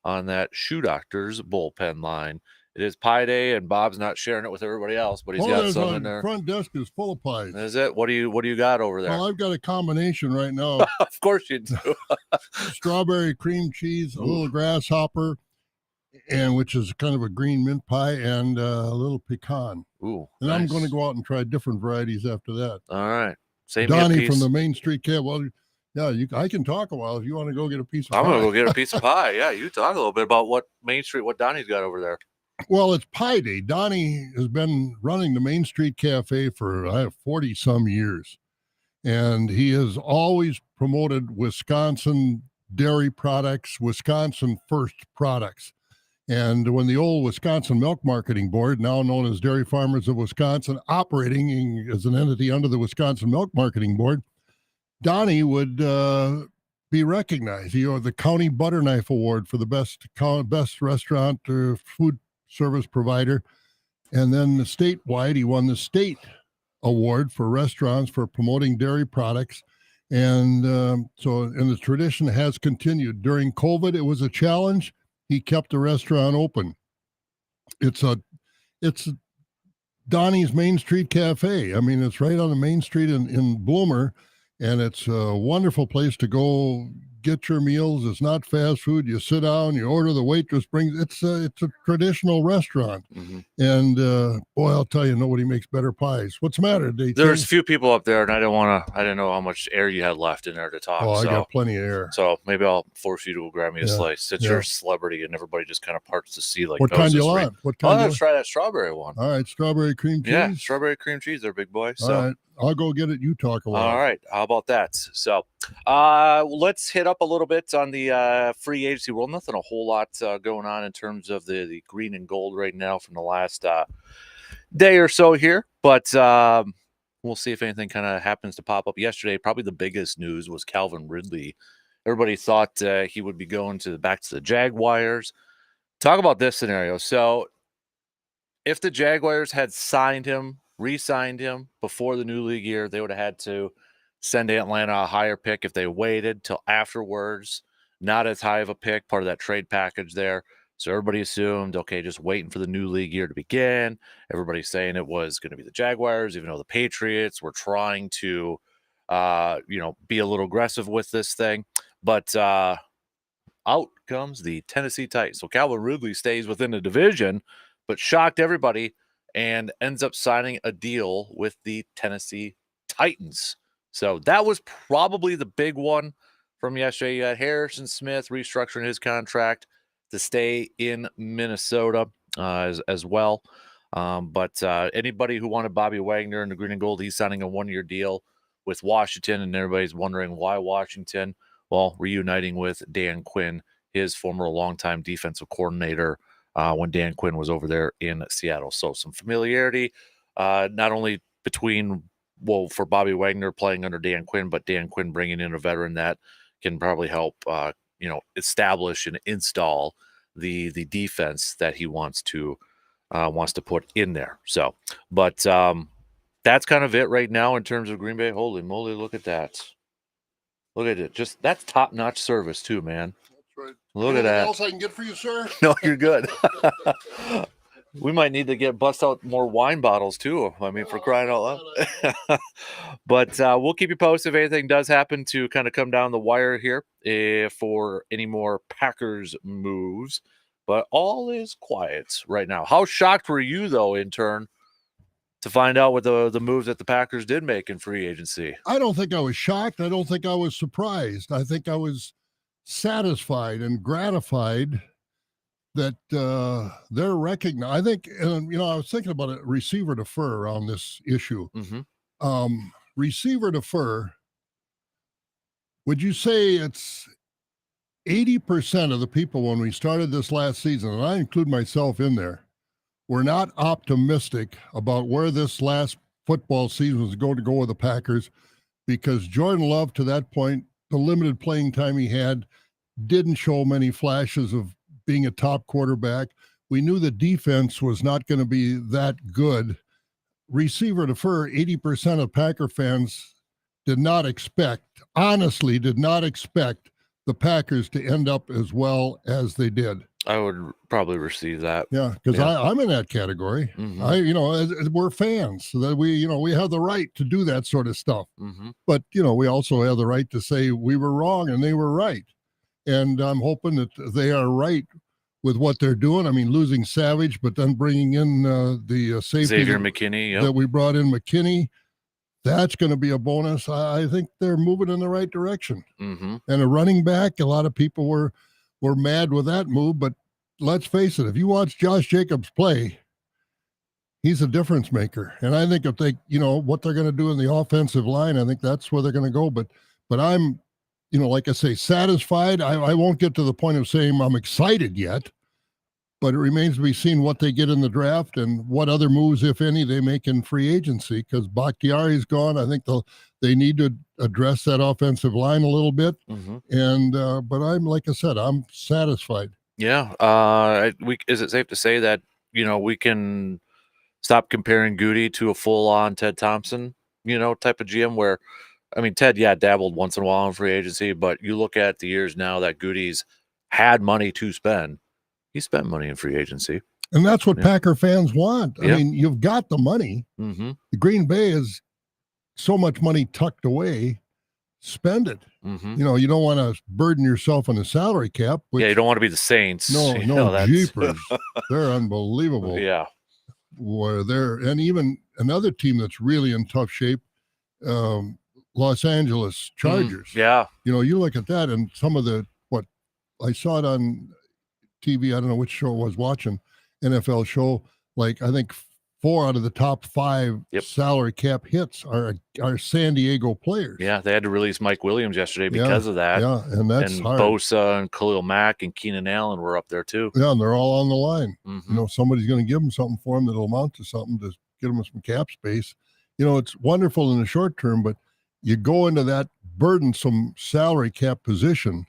on that Shoe Doctor's bullpen line. It is Pie Day, and Bob's not sharing it with everybody else, but he's got some in there. Front desk is full of pies. Is it? What do you got over there? Well, I've got a combination right now. Of course you do. Strawberry cream cheese, a little grasshopper, and which is kind of a green mint pie, and a little pecan. Ooh, and nice. I'm going to go out and try different varieties after that. All right. Same Donnie from the Main Street Cab. Well, yeah, I can talk a while if you want to go get a piece of pie. I'm going to go get a piece of pie. Yeah, you talk a little bit about what Donnie's got over there. Well, it's Pie Day. Donnie has been running the Main Street Cafe for 40-some years, and he has always promoted Wisconsin dairy products, Wisconsin first products. And when the old Wisconsin Milk Marketing Board, now known as Dairy Farmers of Wisconsin, operating as an entity under the Wisconsin Milk Marketing Board, Donnie would be recognized. He won the County Butter Knife Award for the best restaurant or food service provider. And then statewide, he won the state award for restaurants for promoting dairy products. And the tradition has continued. During COVID, it was a challenge. He kept the restaurant open. It's Donnie's Main Street Cafe. I mean, it's right on the Main Street in Bloomer, and it's a wonderful place to go get your meals. It's not fast food. You sit down, you order, the waitress brings. It's a traditional restaurant, and boy, I'll tell you, nobody makes better pies. What's the matter? There's a few people up there, and I didn't know how much air you had left in there to talk. Oh, I got plenty of air. So maybe I'll force you to go grab me a slice. Since you're a celebrity, and everybody just kind of parts to see like. What kind you want? Let's try that strawberry one. All right, strawberry cream cheese. Yeah, strawberry cream cheese, there, big boy. So. All right, I'll go get it. You talk a while. All right, how about that? So, let's hit up a little bit on the free agency world. Nothing a whole lot going on in terms of the green and gold right now from the last day or so here, but we'll see if anything kind of happens to pop up. Yesterday, probably the biggest news was Calvin Ridley. Everybody thought he would be going back to the Jaguars. Talk about this scenario. So, if the Jaguars had re-signed him before the new league year, they would have had to send Atlanta a higher pick. If they waited till afterwards, not as high of a pick, part of that trade package there. So everybody assumed, okay, just waiting for the new league year to begin. Everybody's saying it was going to be the Jaguars, even though the Patriots were trying to, be a little aggressive with this thing. But out comes the Tennessee Titans. So Calvin Ridley stays within the division, but shocked everybody and ends up signing a deal with the Tennessee Titans. So that was probably the big one from yesterday. You had Harrison Smith restructuring his contract to stay in Minnesota as well. But anybody who wanted Bobby Wagner in the green and gold, he's signing a one-year deal with Washington, and everybody's wondering why Washington. Well, reuniting with Dan Quinn, his former longtime defensive coordinator, when Dan Quinn was over there in Seattle. So some familiarity, not only for Bobby Wagner playing under Dan Quinn, but Dan Quinn bringing in a veteran that can probably help, establish and install the defense that he wants to put in there. So, but that's kind of it right now in terms of Green Bay. Holy moly, look at that. Look at it. Just that's top-notch service too, man. Right. Look at that. Anything else I can get for you, sir? No, you're good. We might need to bust out more wine bottles too. I mean, for crying out loud. But we'll keep you posted if anything does happen to kind of come down the wire here for any more Packers moves. But all is quiet right now. How shocked were you, though, in turn, to find out what the moves that the Packers did make in free agency? I don't think I was shocked. I don't think I was surprised. I think I was satisfied and gratified that they're recognized. I think, I was thinking about a receiver defer on this issue. Receiver defer, would you say 80% of the people when we started this last season, and I include myself in there, were not optimistic about where this last football season was going to go with the Packers because Jordan Love, to that point, the limited playing time he had, didn't show many flashes of being a top quarterback. We knew the defense was not going to be that good. Receiver to fur, 80% of Packer fans did not expect, honestly, did not expect the Packers to end up as well as they did. I would probably receive that. Yeah, because I'm in that category. We're fans, so that we have the right to do that sort of stuff. But we also have the right to say we were wrong and they were right. And I'm hoping that they are right with what they're doing. I mean, losing Savage, but then bringing in the safety Xavier McKinney, that we brought in McKinney. That's going to be a bonus. I think they're moving in the right direction. And a running back, a lot of people were mad with that move, but let's face it, if you watch Josh Jacobs play, he's a difference maker. And I think if they, what they're going to do in the offensive line, I think that's where they're going to go. But I'm, like I say, satisfied. I won't get to the point of saying I'm excited yet, but it remains to be seen what they get in the draft and what other moves, if any, they make in free agency, because Bakhtiari's gone. I think they need to address that offensive line a little bit. And but I'm, like I said, I'm satisfied. Yeah. Is it safe to say that, we can stop comparing Goody to a full-on Ted Thompson, type of GM where, I mean, Ted, dabbled once in a while in free agency, but you look at the years now that Goody's had money to spend. He spent money in free agency. And that's what Packer fans want. I mean, you've got the money. The Green Bay is so much money tucked away. Spend it. You don't want to burden yourself on the salary cap. You don't want to be the Saints. No, jeepers. They're unbelievable. Yeah. Where they're, and even another team that's really in tough shape, Los Angeles Chargers. Yeah. You look at that and some of what I saw it on TV, I don't know which show I was watching, NFL show, like I think 4 out of the top 5 salary cap hits are San Diego players. Yeah, they had to release Mike Williams yesterday because of that. Yeah, and that's hard. Bosa and Khalil Mack and Keenan Allen were up there too. Yeah, and they're all on the line. Somebody's going to give them something for them that'll amount to something to get them some cap space. It's wonderful in the short term, but you go into that burdensome salary cap position,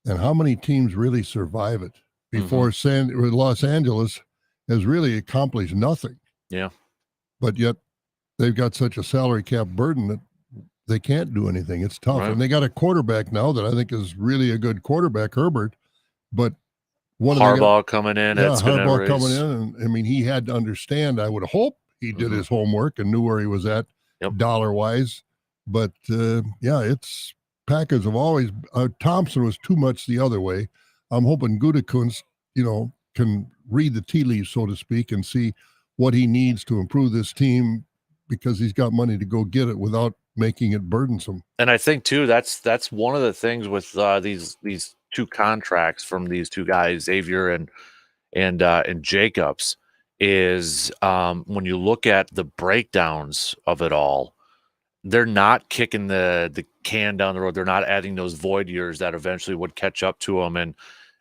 and how many teams really survive it before Los Angeles has really accomplished nothing. Yeah. But yet they've got such a salary cap burden that they can't do anything. It's tough. Right. And they got a quarterback now that I think is really a good quarterback, Herbert. But Harbaugh coming in. Harbaugh coming in. And I mean, he had to understand, I would hope he did his homework and knew where he was at dollar-wise. But, it's Packers have always Thompson was too much the other way. I'm hoping Gutekunst, can read the tea leaves, so to speak, and see what he needs to improve this team because he's got money to go get it without making it burdensome. And I think too, that's one of the things with these 2 contracts from these 2 guys, Xavier and Jacobs, is when you look at the breakdowns of it all, they're not kicking the can down the road. They're not adding those void years that eventually would catch up to them.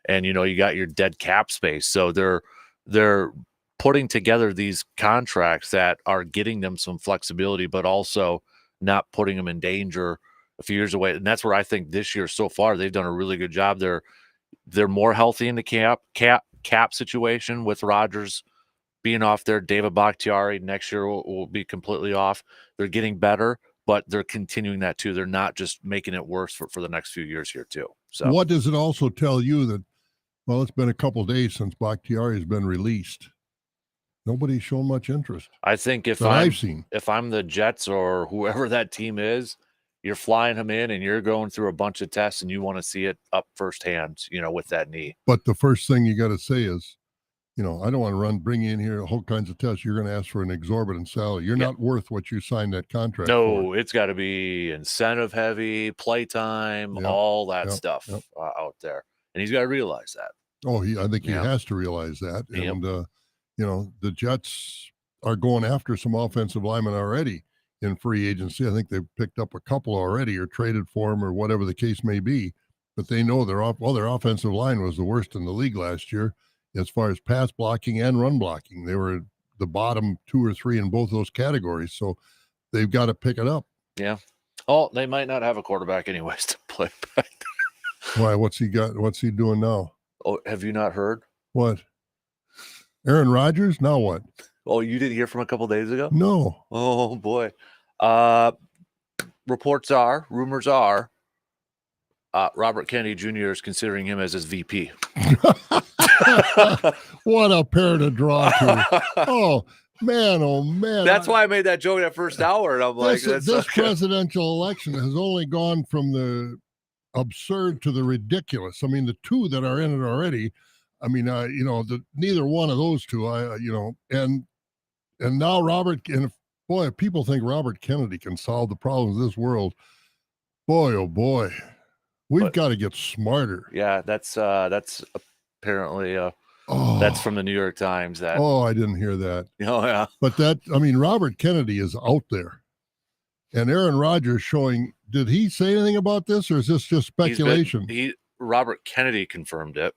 And you got your dead cap space. So they're putting together these contracts that are getting them some flexibility, but also not putting them in danger a few years away. And that's where I think this year so far, they've done a really good job. They're more healthy in the cap situation with Rodgers being off there. David Bakhtiari next year will be completely off. They're getting better, but they're continuing that too. They're not just making it worse for the next few years here too. So what does it also tell you that, well, it's been a couple of days since Bakhtiari has been released. Nobody's shown much interest. I think if I'm the Jets or whoever that team is, you're flying him in and you're going through a bunch of tests and you want to see it up firsthand, with that knee. But the first thing you got to say is, I don't want to bring you in here whole kinds of tests. You're going to ask for an exorbitant salary. You're not worth what you signed that contract for. No, it's got to be incentive heavy, playtime, all that stuff out there. And he's got to realize that. Oh, I think he has to realize that. And, the Jets are going after some offensive linemen already in free agency. I think they've picked up a couple already or traded for them or whatever the case may be. but they know their offensive line was the worst in the league last year as far as pass blocking and run blocking. They were the bottom 2 or 3 in both those categories, so they've got to pick it up. Yeah. Oh, they might not have a quarterback anyways to play back. Why? What's he got? What's he doing now? Oh, have you not heard? What? Aaron Rodgers? Now what? Oh, you didn't hear from a couple days ago? No. Oh boy. Rumors are, Robert Kennedy Jr. is considering him as his VP. What a pair to draw to. Oh man. That's why I made that joke that first hour. And I'm like, this presidential election has only gone from the absurd to the ridiculous. I mean, the two that are in it already, I mean, neither one of those two, and now if people think Robert Kennedy can solve the problems of this world, boy, oh boy, we've got to get smarter. Yeah, that's apparently that's from the New York Times. I didn't hear that. Oh yeah, but Robert Kennedy is out there, and Aaron Rodgers showing. Did he say anything about this, or is this just speculation? Robert Kennedy confirmed it.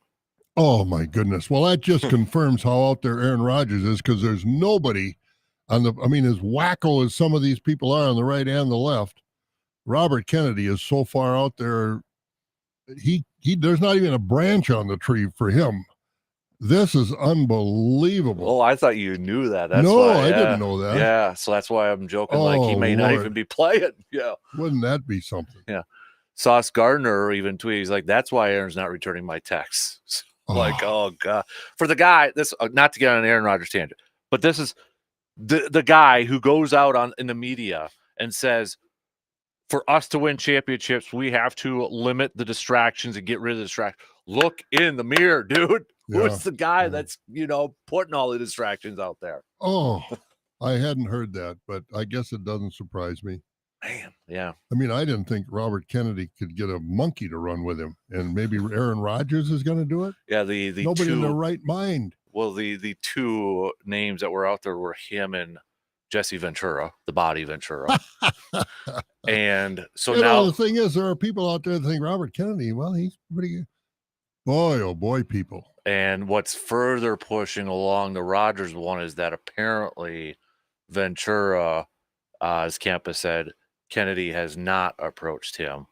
Oh my goodness! Well, that just confirms how out there Aaron Rodgers is, because there's nobody as wacko as some of these people are on the right and the left. Robert Kennedy is so far out there. He there's not even a branch on the tree for him. This is unbelievable. Oh, I thought you knew that. I didn't know that. Yeah, so that's why I'm joking. Like he may not even be playing. Yeah, wouldn't that be something? Yeah, Sauce Gardner even tweeted, he's like, "That's why Aaron's not returning my texts." Like, oh god, for the guy. This not to get on an Aaron Rodgers tangent, but this is the guy who goes out in the media and says, for us to win championships, we have to limit the distractions and get rid of the distractions. Look in the mirror, dude. Yeah. Who's the guy that's, putting all the distractions out there? Oh, I hadn't heard that, but I guess it doesn't surprise me. Man, yeah. I mean, I didn't think Robert Kennedy could get a monkey to run with him, and maybe Aaron Rodgers is going to do it. Yeah, the nobody in their right mind. Well, the two names that were out there were him and Jesse Ventura, the body Ventura. And so now the thing is, there are people out there that think Robert Kennedy, well, he's pretty good. Boy, oh boy, people. And what's further pushing along the Rodgers one is that apparently Ventura, as Campus said, Kennedy has not approached him.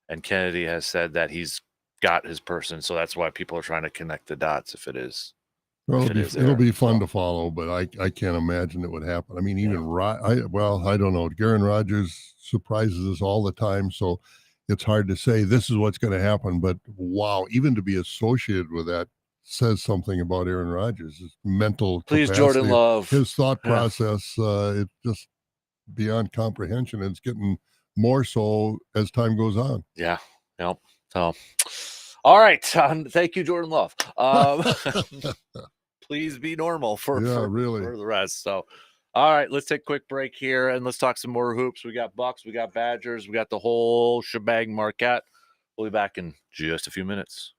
And Kennedy has said that he's got his person. So that's why people are trying to connect the dots if it is. Well, it'll be fun to follow, but I can't imagine it would happen. I mean, even I don't know. Aaron Rodgers surprises us all the time, so it's hard to say this is what's going to happen. But wow, even to be associated with that says something about Aaron Rodgers' mental Please, capacity, Jordan Love, his thought process. It's just beyond comprehension. It's getting more so as time goes on. Yeah. Yep. So, all right. Thank you, Jordan Love. Please be normal for the rest. So, all right, let's take a quick break here and let's talk some more hoops. We got Bucks, we got Badgers, we got the whole shebang. Marquette. We'll be back in just a few minutes.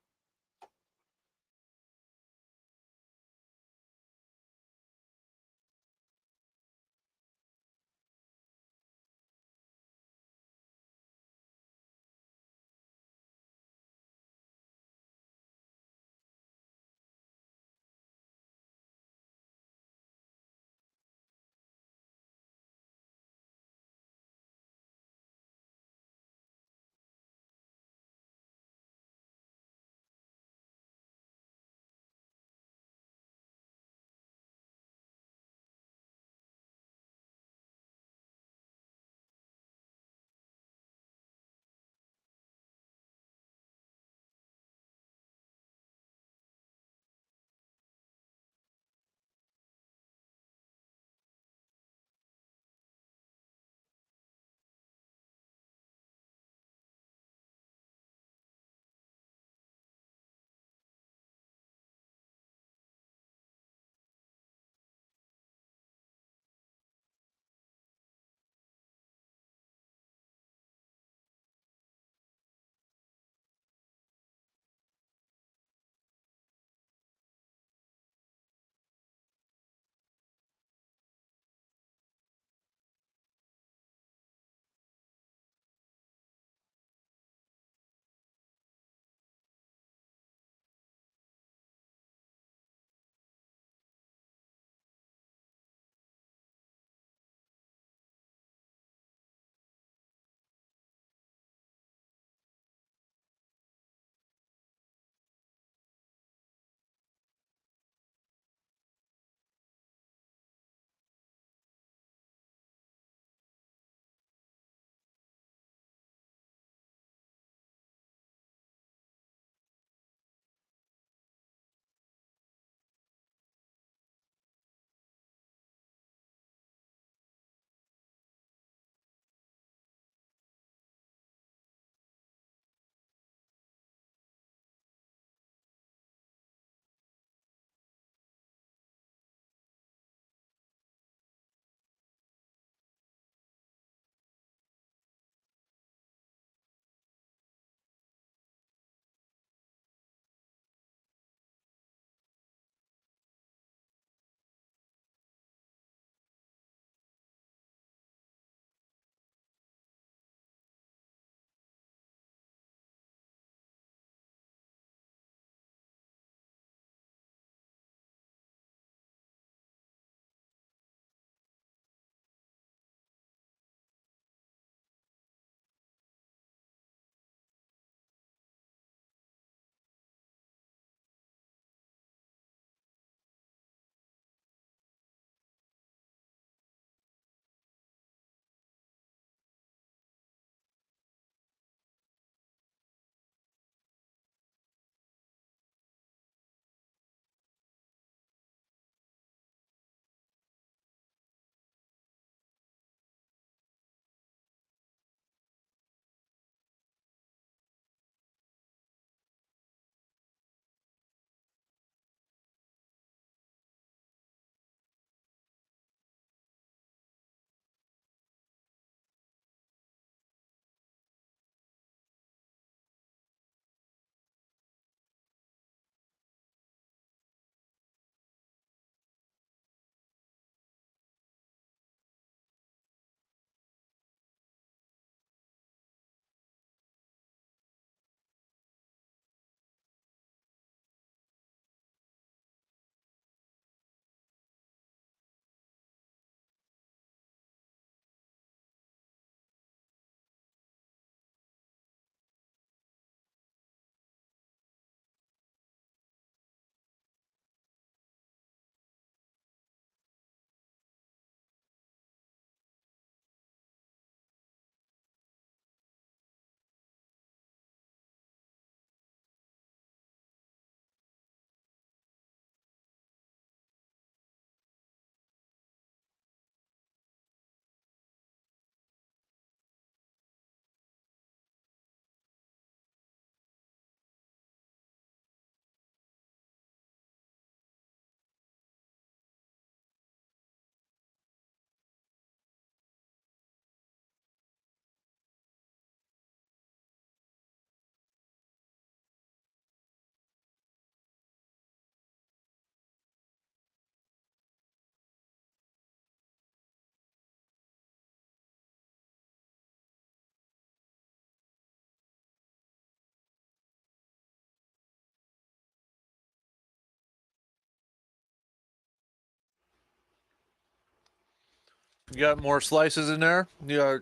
You got more slices in there? Yeah.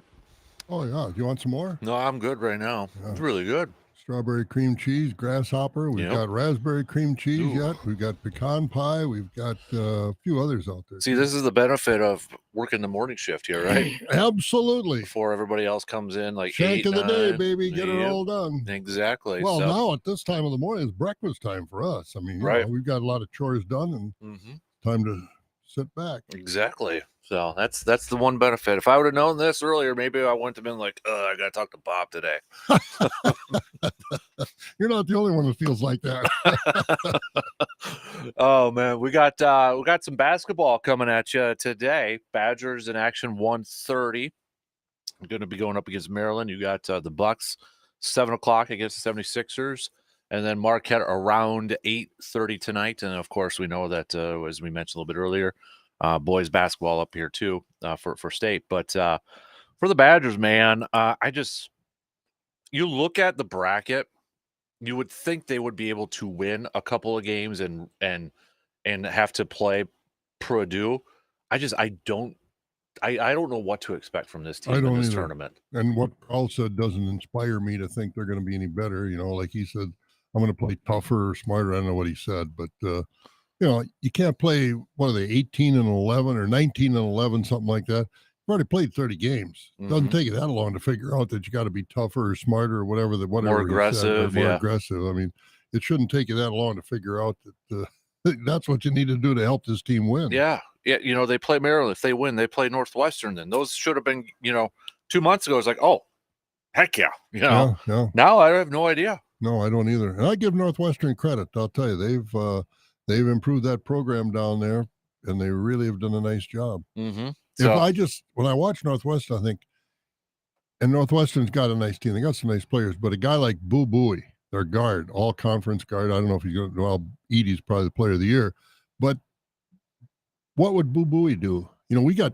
Oh yeah, do you want some more? No, I'm good right now. Yeah. It's really good. Strawberry cream cheese, grasshopper. We've Yep. got raspberry cream cheese Ooh. yet. We've got pecan pie. We've got a few others out there. See, this is the benefit of working the morning shift here, right? Absolutely. Before everybody else comes in, like Shank 8, of the day, 9. baby. Get it Yep. all done. Exactly. Well, So, now at this time of the morning, it's breakfast time for us. I mean, right. we've got a lot of chores done and time to sit back. Exactly. So that's the one benefit. If I would have known this earlier, maybe I wouldn't have been like, I got to talk to Bob today. You're not the only one that feels like that. Oh man, we got some basketball coming at you today. Badgers in action 1:30. Going to be going up against Maryland. You got the Bucks 7 o'clock against the 76ers, and then Marquette around 8:30 tonight. And of course, we know that as we mentioned a little bit earlier, boys basketball up here too for state. But for the Badgers, man, you look at the bracket, you would think they would be able to win a couple of games and have to play Purdue. I don't know what to expect from this team in this tournament. And what Carl said doesn't inspire me to think they're going to be any better. Like he said, I'm going to play tougher or smarter. I don't know what he said, but you can't play, what are they, 18 and 11 or 19 and 11, something like that. You've already played 30 games. It doesn't take you that long to figure out that you got to be tougher or smarter or whatever. More aggressive, more aggressive. I mean, it shouldn't take you that long to figure out that that's what you need to do to help this team win. Yeah. Yeah. They play Maryland. If they win, they play Northwestern. Then those should have been, 2 months ago. It's like, oh, heck yeah. Yeah. Now I have no idea. No, I don't either. And I give Northwestern credit. I'll tell you, they've improved that program down there, and they really have done a nice job. So, When I watch Northwestern, I think, and Northwestern's got a nice team. They got some nice players, but a guy like Boo Buie, their guard, all conference guard. I don't know if he's going to. Well, Edie's probably the player of the year, but what would Boo Buie do? We got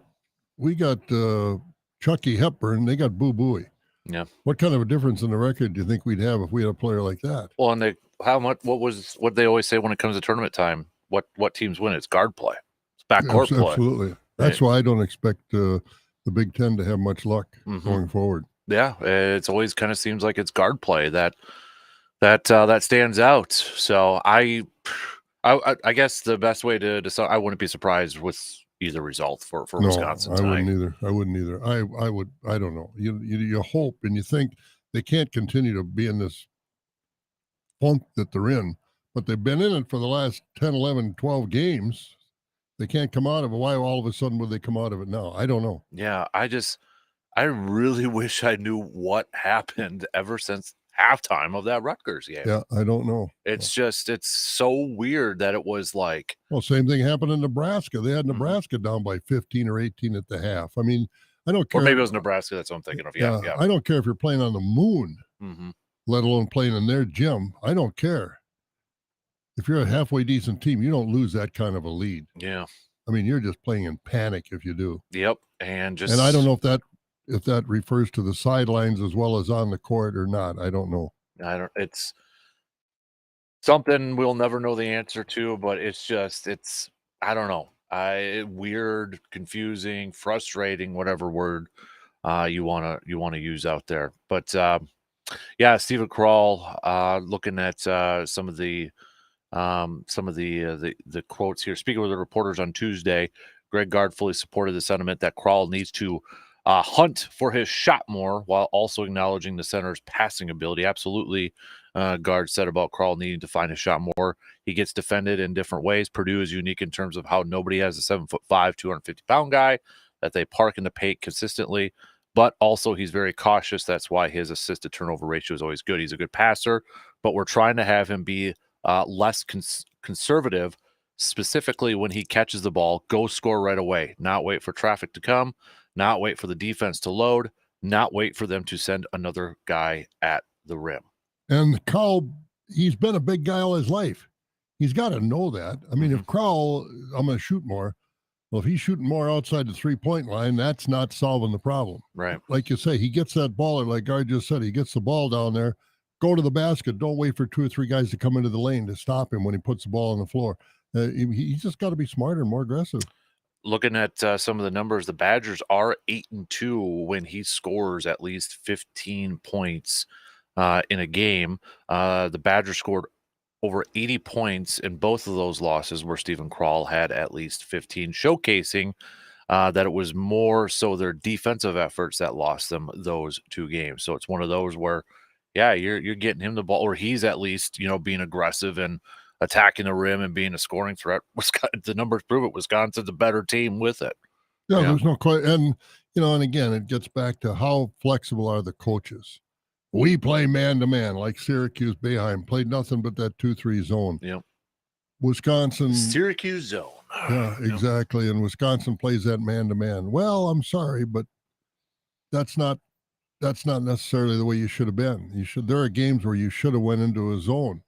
Chucky Hepburn. They got Boo Buie. Yeah. What kind of a difference in the record do you think we'd have if we had a player like that? Well, and what they always say when it comes to tournament time? What teams win? It's guard play. It's backcourt play. Absolutely. That's why I don't expect the Big Ten to have much luck going forward. Yeah, it's always kind of seems like it's guard play that stands out. So I guess the best way to decide, I wouldn't be surprised with either result for Wisconsin tonight. I wouldn't either. I don't know. You hope and you think they can't continue to be in this funk that they're in, but they've been in it for the last 10, 11, 12 games. They can't come out of it. Why all of a sudden would they come out of it now? I don't know. Yeah, I really wish I knew what happened ever since halftime of that Rutgers game. Yeah, I don't know. It's so weird that it was like. Well, same thing happened in Nebraska. They had Nebraska down by 15 or 18 at the half. I mean, I don't care. Or maybe it was Nebraska. That's what I'm thinking of. Yeah. I don't care if you're playing on the moon, let alone playing in their gym. I don't care. If you're a halfway decent team, you don't lose that kind of a lead. Yeah. I mean, you're just playing in panic if you do. Yep. And I don't know if that refers to the sidelines as well as on the court or not. I don't know. It's something we'll never know the answer to, but I don't know. Weird, confusing, frustrating, whatever word you want to use out there. But yeah, Stephen Krall looking at some of the quotes here. Speaking with the reporters on Tuesday, Greg Gard fully supported the sentiment that Krall needs to hunt for his shot more while also acknowledging the center's passing ability. Absolutely, Gard said about Krall needing to find his shot more. He gets defended in different ways. Purdue is unique in terms of how nobody has a 7'5", 250-pound guy that they park in the paint consistently, but also he's very cautious. That's why his assist to turnover ratio is always good. He's a good passer, but we're trying to have him be less conservative, specifically when he catches the ball, go score right away, not wait for traffic to come, not wait for the defense to load, not wait for them to send another guy at the rim. And Carl, he's been a big guy all his life. He's got to know that. I mean, if Krall, I'm going to shoot more. Well, if he's shooting more outside the three-point line, that's not solving the problem. Right. Like you say, he gets that ball, like Gard just said, he gets the ball down there, go to the basket. Don't wait for 2 or 3 guys to come into the lane to stop him when he puts the ball on the floor. He's just got to be smarter and more aggressive. looking at some of the numbers, the Badgers are 8-2 when he scores at least 15 points in a game. The Badgers scored over 80 points in both of those losses where Stephen Krall had at least 15, showcasing that it was more so their defensive efforts that lost them those two games. So it's one of those where, yeah, you're getting him the ball, or he's at least, being aggressive and attacking the rim and being a scoring threat. The numbers prove it. Wisconsin's a better team with it. Yeah, Yeah. there's no question. And, and again, it gets back to how flexible are the coaches. We play man to man, like Syracuse Boeheim played nothing but that 2-3 zone. Yep. Wisconsin, Syracuse zone. yeah, exactly. And Wisconsin plays that man to man. Well, I'm sorry, but that's not necessarily the way you should have been. There are games where you should have went into a zone,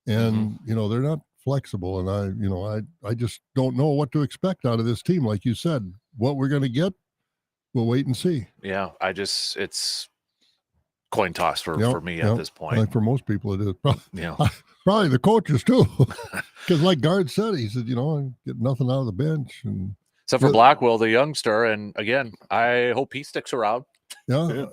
and they're not flexible. And I just don't know what to expect out of this team. Like you said, what we're going to get, we'll wait and see. Yeah, it's coin toss for me at this point. Like for most people, it is. Yeah. Probably the coaches too, because like Guard said, he said, I get nothing out of the bench, and except for Blackwell, the youngster. And again, I hope he sticks around. Yeah.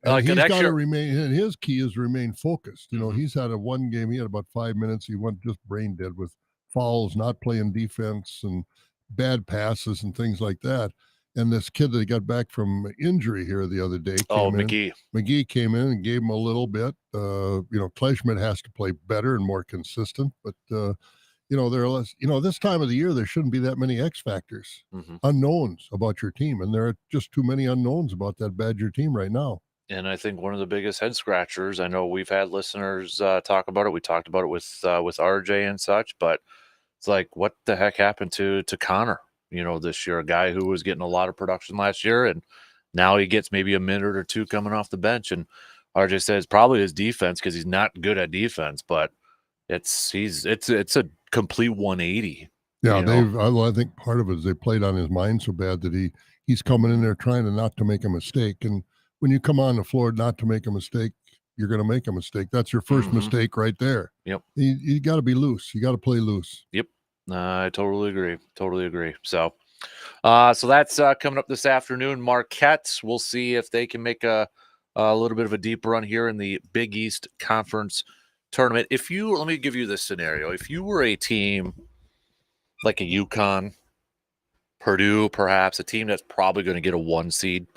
Like he's got to remain, and his key is to remain focused. He's had one game, he had about 5 minutes. He went just brain dead with fouls, not playing defense, and bad passes and things like that. And this kid that he got back from injury here the other day. McGee came in and gave him a little bit. Kleshman has to play better and more consistent, but there are less, this time of the year, there shouldn't be that many X factors, unknowns about your team. And there are just too many unknowns about that Badger team right now. And I think one of the biggest head scratchers, I know we've had listeners talk about it. We talked about it with RJ and such, but it's like, what the heck happened to Connor, this year, a guy who was getting a lot of production last year, and now he gets maybe a minute or two coming off the bench. And RJ says probably his defense, because he's not good at defense, but it's a complete 180. Yeah, I think part of it is they played on his mind so bad that he's coming in there trying not to make a mistake. And when you come on the floor not to make a mistake, you're going to make a mistake. That's your first mistake right there. Yep. You got to be loose. You got to play loose. Yep. I totally agree. So that's coming up this afternoon. Marquette, we'll see if they can make a little bit of a deep run here in the Big East Conference tournament. Let me give you this scenario. If you were a team like a UConn, Purdue, perhaps a team that's probably going to get a 1 seed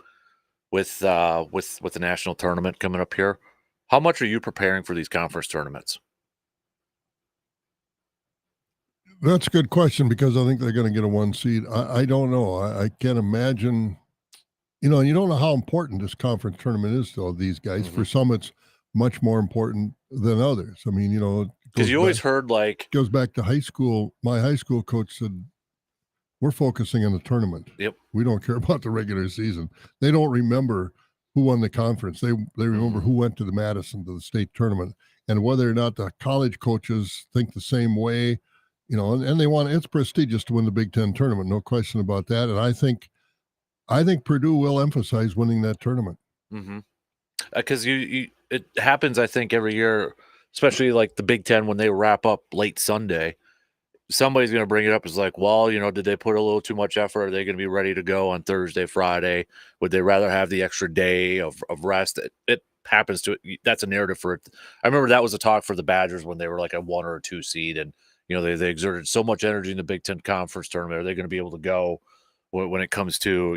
with the national tournament coming up here, how much are you preparing for these conference tournaments? That's a good question, because I think they're going to get a 1 seed. I don't know. I can't imagine. You don't know how important this conference tournament is to these guys. For some, it's much more important than others. I mean, because you always heard goes back to high school. My high school coach said, we're focusing on the tournament. Yep. We don't care about the regular season. They don't remember who won the conference. They remember who went to the Madison, to the state tournament, and whether or not the college coaches think the same way, and they want, it's prestigious to win the Big Ten tournament. No question about that. And I think Purdue will emphasize winning that tournament. Because it happens, I think, every year, especially like the Big Ten, when they wrap up late Sunday, somebody's going to bring it up as like, well, did they put a little too much effort? Are they going to be ready to go on Thursday, Friday? Would they rather have the extra day of rest? It happens to it. That's a narrative for it. I remember that was a talk for the Badgers when they were like a 1 or a 2 seed, and they exerted so much energy in the Big Ten Conference tournament. Are they going to be able to go when it comes to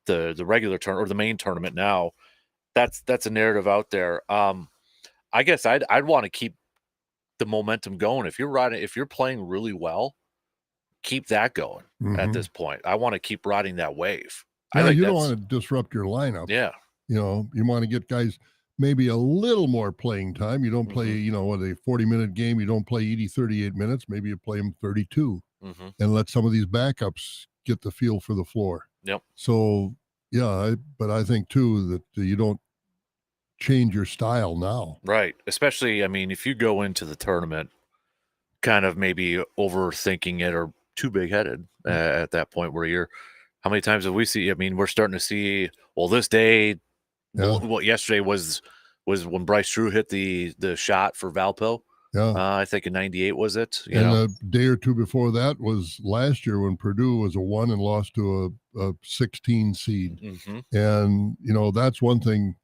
the regular tournament or the main tournament now? That's a narrative out there. I guess I'd want to keep the momentum going. If you're playing really well, keep that going at this point. I want to keep riding that wave. Yeah, you don't want to disrupt your lineup. Yeah. You want to get guys maybe a little more playing time. You don't play, a 40-minute game. You don't play 38 minutes. Maybe you play them 32 and let some of these backups get the feel for the floor. Yep. So, yeah, but I think, too, that you don't change your style now. Right. Especially, if you go into the tournament kind of maybe overthinking it or too big-headed at that point where how many times have we seen, we're starting to see, well, this day, well, yesterday was when Bryce Drew hit the shot for Valpo. Yeah. I think in '98 was it? You And know. a day or two before that was last year when Purdue was a 1 and lost to a 16 seed. Hmm. And, that's one thing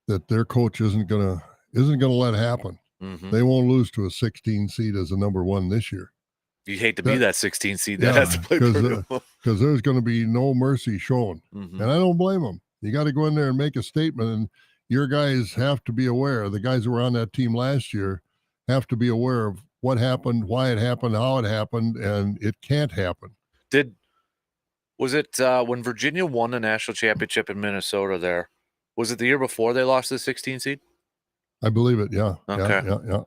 that their coach isn't gonna let happen. Hmm. They won't lose to a 16 seed as a number 1 this year. You hate to be That that 16 seed that has to Yeah, play because Purdue. there's gonna be no mercy shown, Hmm. and I don't blame them. You gotta go in there and make a statement, and your guys have to be aware, the guys who were on that team last year have to be aware of what happened, why it happened, how it happened, and it can't happen. Did Was it when Virginia won the national championship in Minnesota? There was it the year before they lost the 16 seed? I believe it, yeah, yeah, Okay, yeah, yeah.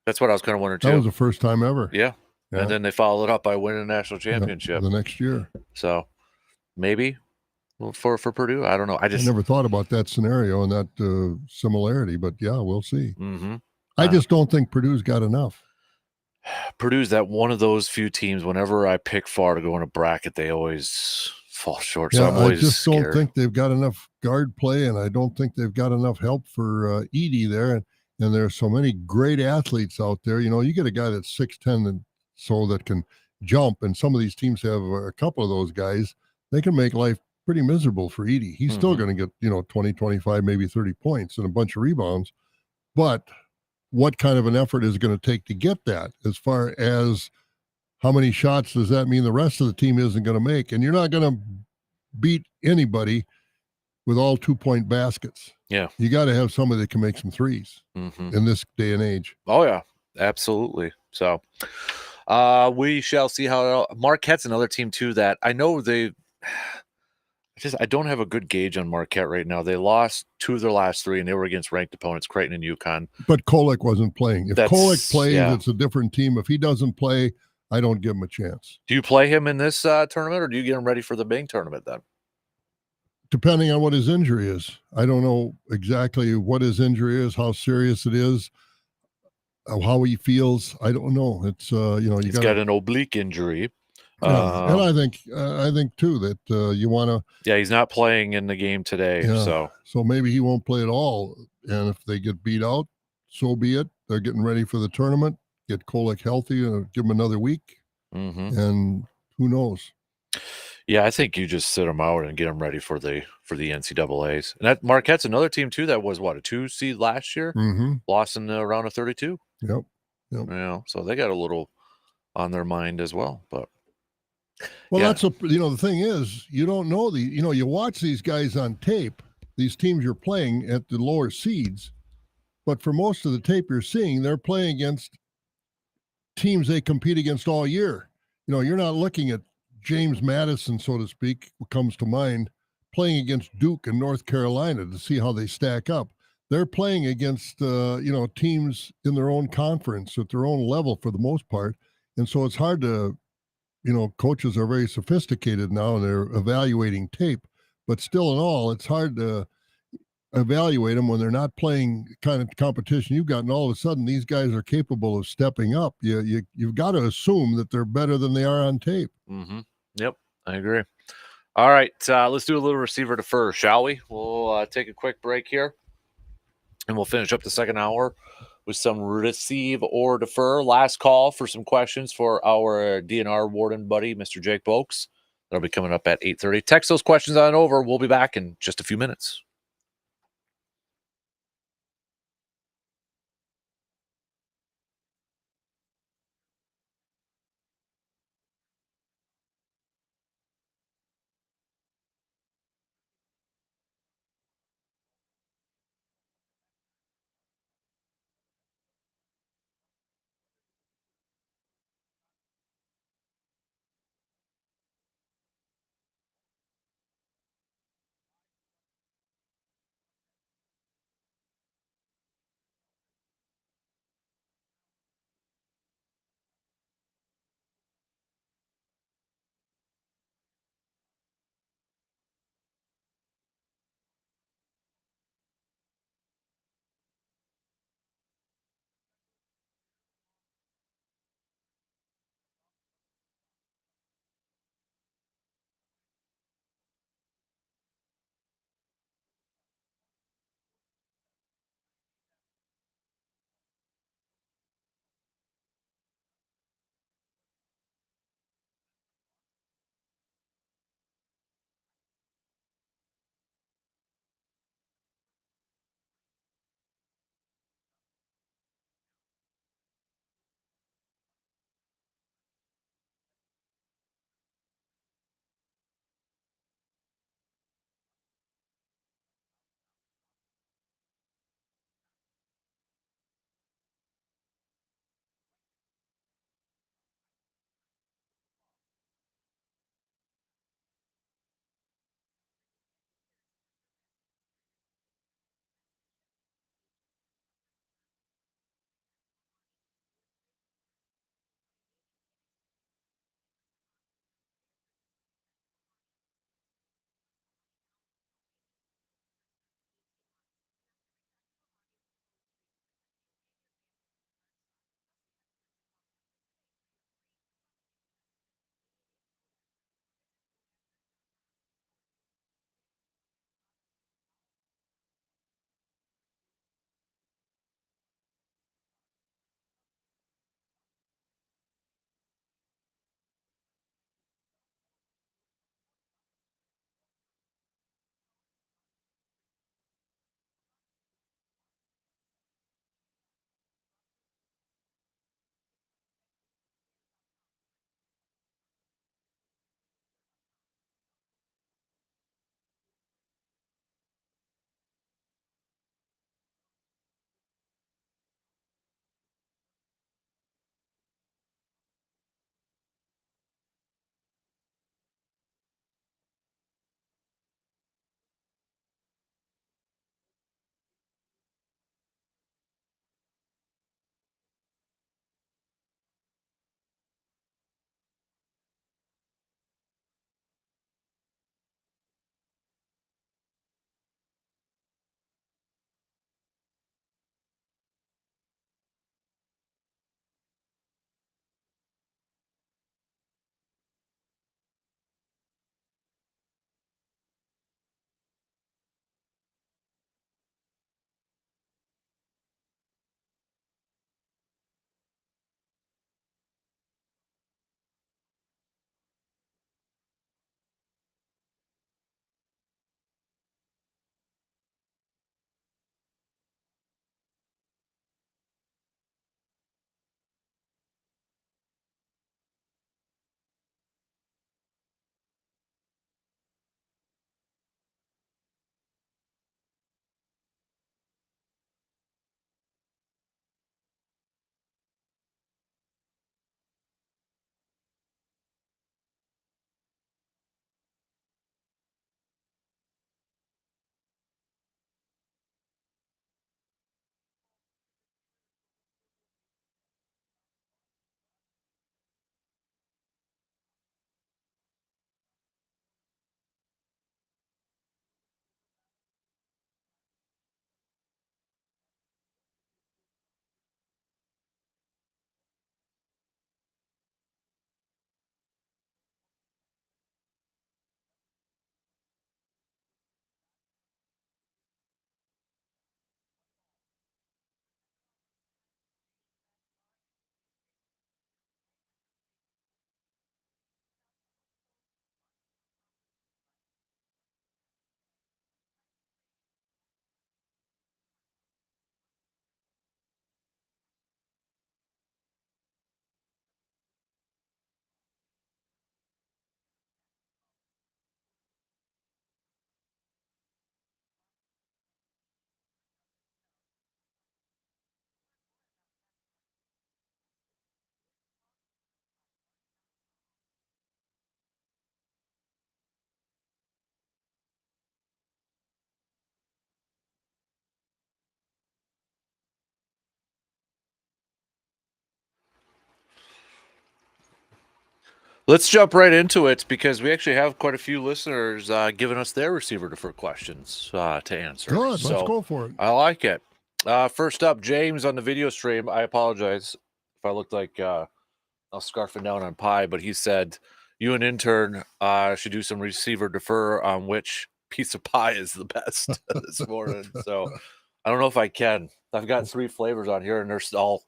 that's what I was kind of wondering That too. was the first time ever. Yeah, and Yeah, then they followed it up by winning the national yeah, championship. the next year. So maybe for Purdue, I don't know. I I just never thought about that scenario and that, similarity, but yeah, we'll see. hmm I uh, just don't think Purdue's got enough. Purdue's that one of those few teams. Whenever I pick far to go in a bracket, they always fall short. So Yeah, I'm I always just don't scared. think they've got enough guard play, and I don't think they've got enough help for Edie there. And there's so many great athletes out there. You get a guy that's 6'10" and so that can jump, and some of these teams have a couple of those guys. They can make life pretty miserable for Edie. He's still Hmm. going to get 20, 25, maybe 30 points and a bunch of rebounds. But what kind of an effort is it going to take to get that? As far as how many shots does that mean the rest of the team isn't going to make? And you're not going to beat anybody with all 2-point baskets. Yeah. You got to have somebody that can make some threes Hmm. in this day and age. Oh yeah, absolutely. So we shall see how Marquette's another team too that I know they I don't have a good gauge on Marquette right now. They lost 2 of their last 3 and they were against ranked opponents, Creighton and UConn. But Kolek wasn't playing. If Kolek That's plays, yeah. it's a different team. If he doesn't play, I don't give him a chance. Do you play him in this tournament or do you get him ready for the main tournament then? Depending on what his injury is, I don't know exactly what his injury is, how serious it is, how he feels. I don't know. It's you He's got got to. an oblique injury. Yeah, and Um, I think too that you want to. yeah, he's not playing in the game today. Yeah, So so maybe he won't play at all. And if they get beat out, so be it. They're getting ready for the tournament. Get Kolek healthy and give him another week, hmm. and who knows? Yeah, I think you just sit him out and get him ready for the NCAA's. And that Marquette's another team too that was what a 2 seed last year, Mm-hmm. lost in the round of 32. Yep. Yep. So they got a little on their mind as well. But Well, yeah, the thing is, you don't know you watch these guys on tape, these teams you're playing at the lower seeds, but for most of the tape you're seeing, they're playing against teams they compete against all year. You're not looking at James Madison, so to speak, what comes to mind, playing against Duke and North Carolina to see how they stack up. They're playing against teams in their own conference at their own level for the most part, and so it's hard to coaches are very sophisticated now and they're evaluating tape, but still in all, it's hard to evaluate them when they're not playing kind of competition you've got, and all of a sudden these guys are capable of stepping up. You've got to assume that they're better than they are on tape. hmm, yep, I agree. All right, let's do a little receiver defer, shall we? We'll take a quick break here, and we'll finish up the second hour with some receive or defer. Last call for some questions for our DNR warden buddy, Mr. Jake Bolks. That'll be coming up at 8:30. Text those questions on over. We'll be back in just a few minutes. Let's jump right into it because we actually have quite a few listeners giving us their receiver defer questions to answer. Good. Let's So go for it. I like it. First up, James on the video stream. I apologize if I looked like I was scarfing down on pie, but he said you and intern should do some receiver defer on which piece of pie is the best this morning. So I don't know if I can. I've got 3 flavors on here, and they're all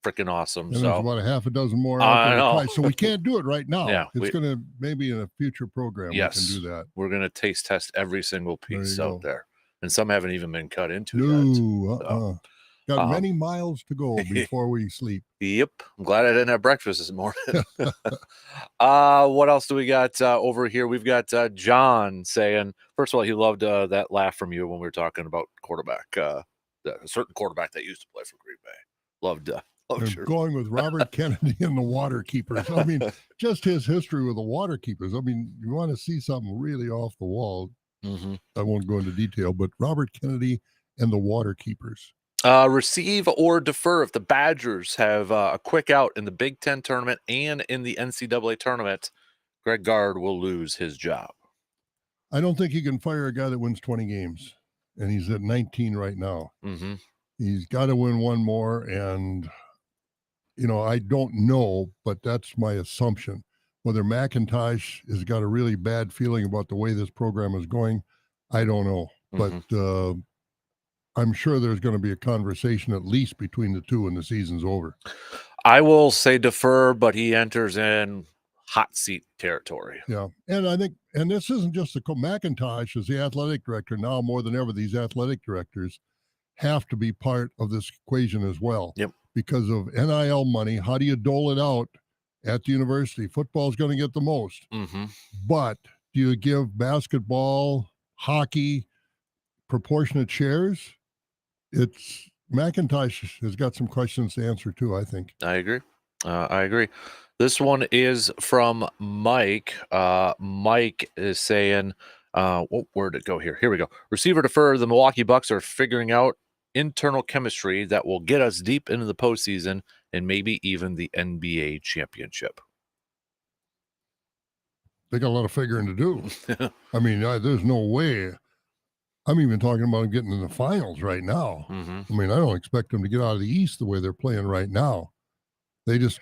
freaking awesome. And there's So about a half a dozen more out I there to know. try. So we can't do it right now. Yeah, It's going to maybe in a future program we can do that. we're gonna taste test every single piece you out go. there, and some haven't even been cut into yet. No, So, got many miles to go before we sleep. yep, I'm glad I didn't have breakfast this morning. What else do we got over here? We've got John saying, first of all, he loved that laugh from you when we were talking about quarterback, a certain quarterback that used to play for Green Bay. Loved your Going with Robert Kennedy and the Water Keepers. I mean, just his history with the Water Keepers. I mean, you want to see something really off the wall. I won't go into detail, but Robert Kennedy and the Water Keepers. Receive or defer if the Badgers have a quick out in the Big Ten tournament and in the NCAA tournament, Greg Gard will lose his job. I don't think he can fire a guy that wins 20 games, and he's at 19 right now. He's got to win one more, and I don't know, but that's my assumption. Whether McIntosh has got a really bad feeling about the way this program is going, I don't know. But I'm sure there's going to be a conversation at least between the two when the season's over. I will say defer, but he enters in hot seat territory. Yeah. And I think, and this isn't just the McIntosh as the athletic director now more than ever, these athletic directors have to be part of this equation as well. Yep. Because of NIL money, how do you dole it out at the university? Football is going to get the most. But do you give basketball, hockey proportionate shares? It's McIntosh has got some questions to answer too, I think. I agree. This one is from Mike. Mike is saying, where'd it go here? Here we go. Receiver defer. The Milwaukee Bucks are figuring out internal chemistry that will get us deep into the postseason and maybe even the NBA championship. They got a lot of figuring to do. I mean, there's no way. I'm even talking about getting in the finals right now. I mean, I don't expect them to get out of the East the way they're playing right now. They just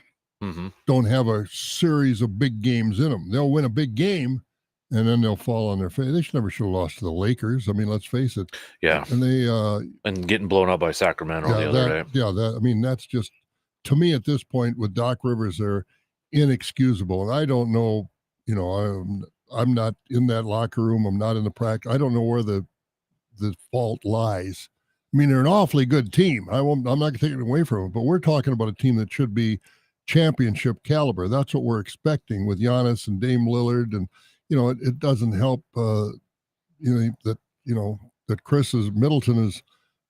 don't have a series of big games in them. They'll win a big game, and then they'll fall on their face. They should never lost to the Lakers. I mean, let's face it. Yeah. And they and getting blown up by Sacramento the other day. Yeah, I mean, that's just, to me at this point with Doc Rivers, they're inexcusable. And I don't know, I'm not in that locker room. I'm not in the practice. I don't know where the fault lies. I mean, they're an awfully good team. I'm not taking it away from them, but we're talking about a team that should be championship caliber. That's what we're expecting with Giannis and Dame Lillard. And, it doesn't help, that Middleton is,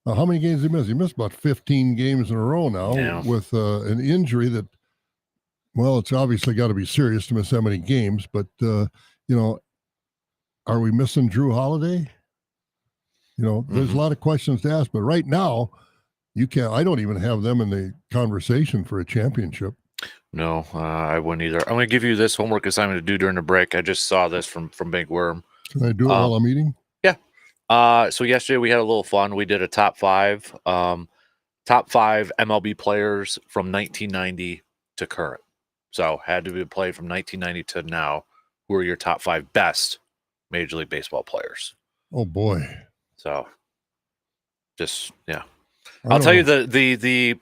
how many games did he miss? He missed about 15 games in a row now with an injury that, well, it's obviously got to be serious to miss that many games, but, are we missing Drew Holiday? There's a lot of questions to ask, but right now I don't even have them in the conversation for a championship. No, I wouldn't either. I'm going to give you this homework assignment to do during the break. I just saw this from Big Worm. Can I do it while I'm eating? Yeah. So yesterday we had a little fun. We did a top five MLB players from 1990 to current. So had to be played from 1990 to now. Who are your top 5 best Major League Baseball players? Oh boy. So just, yeah. I'll tell you the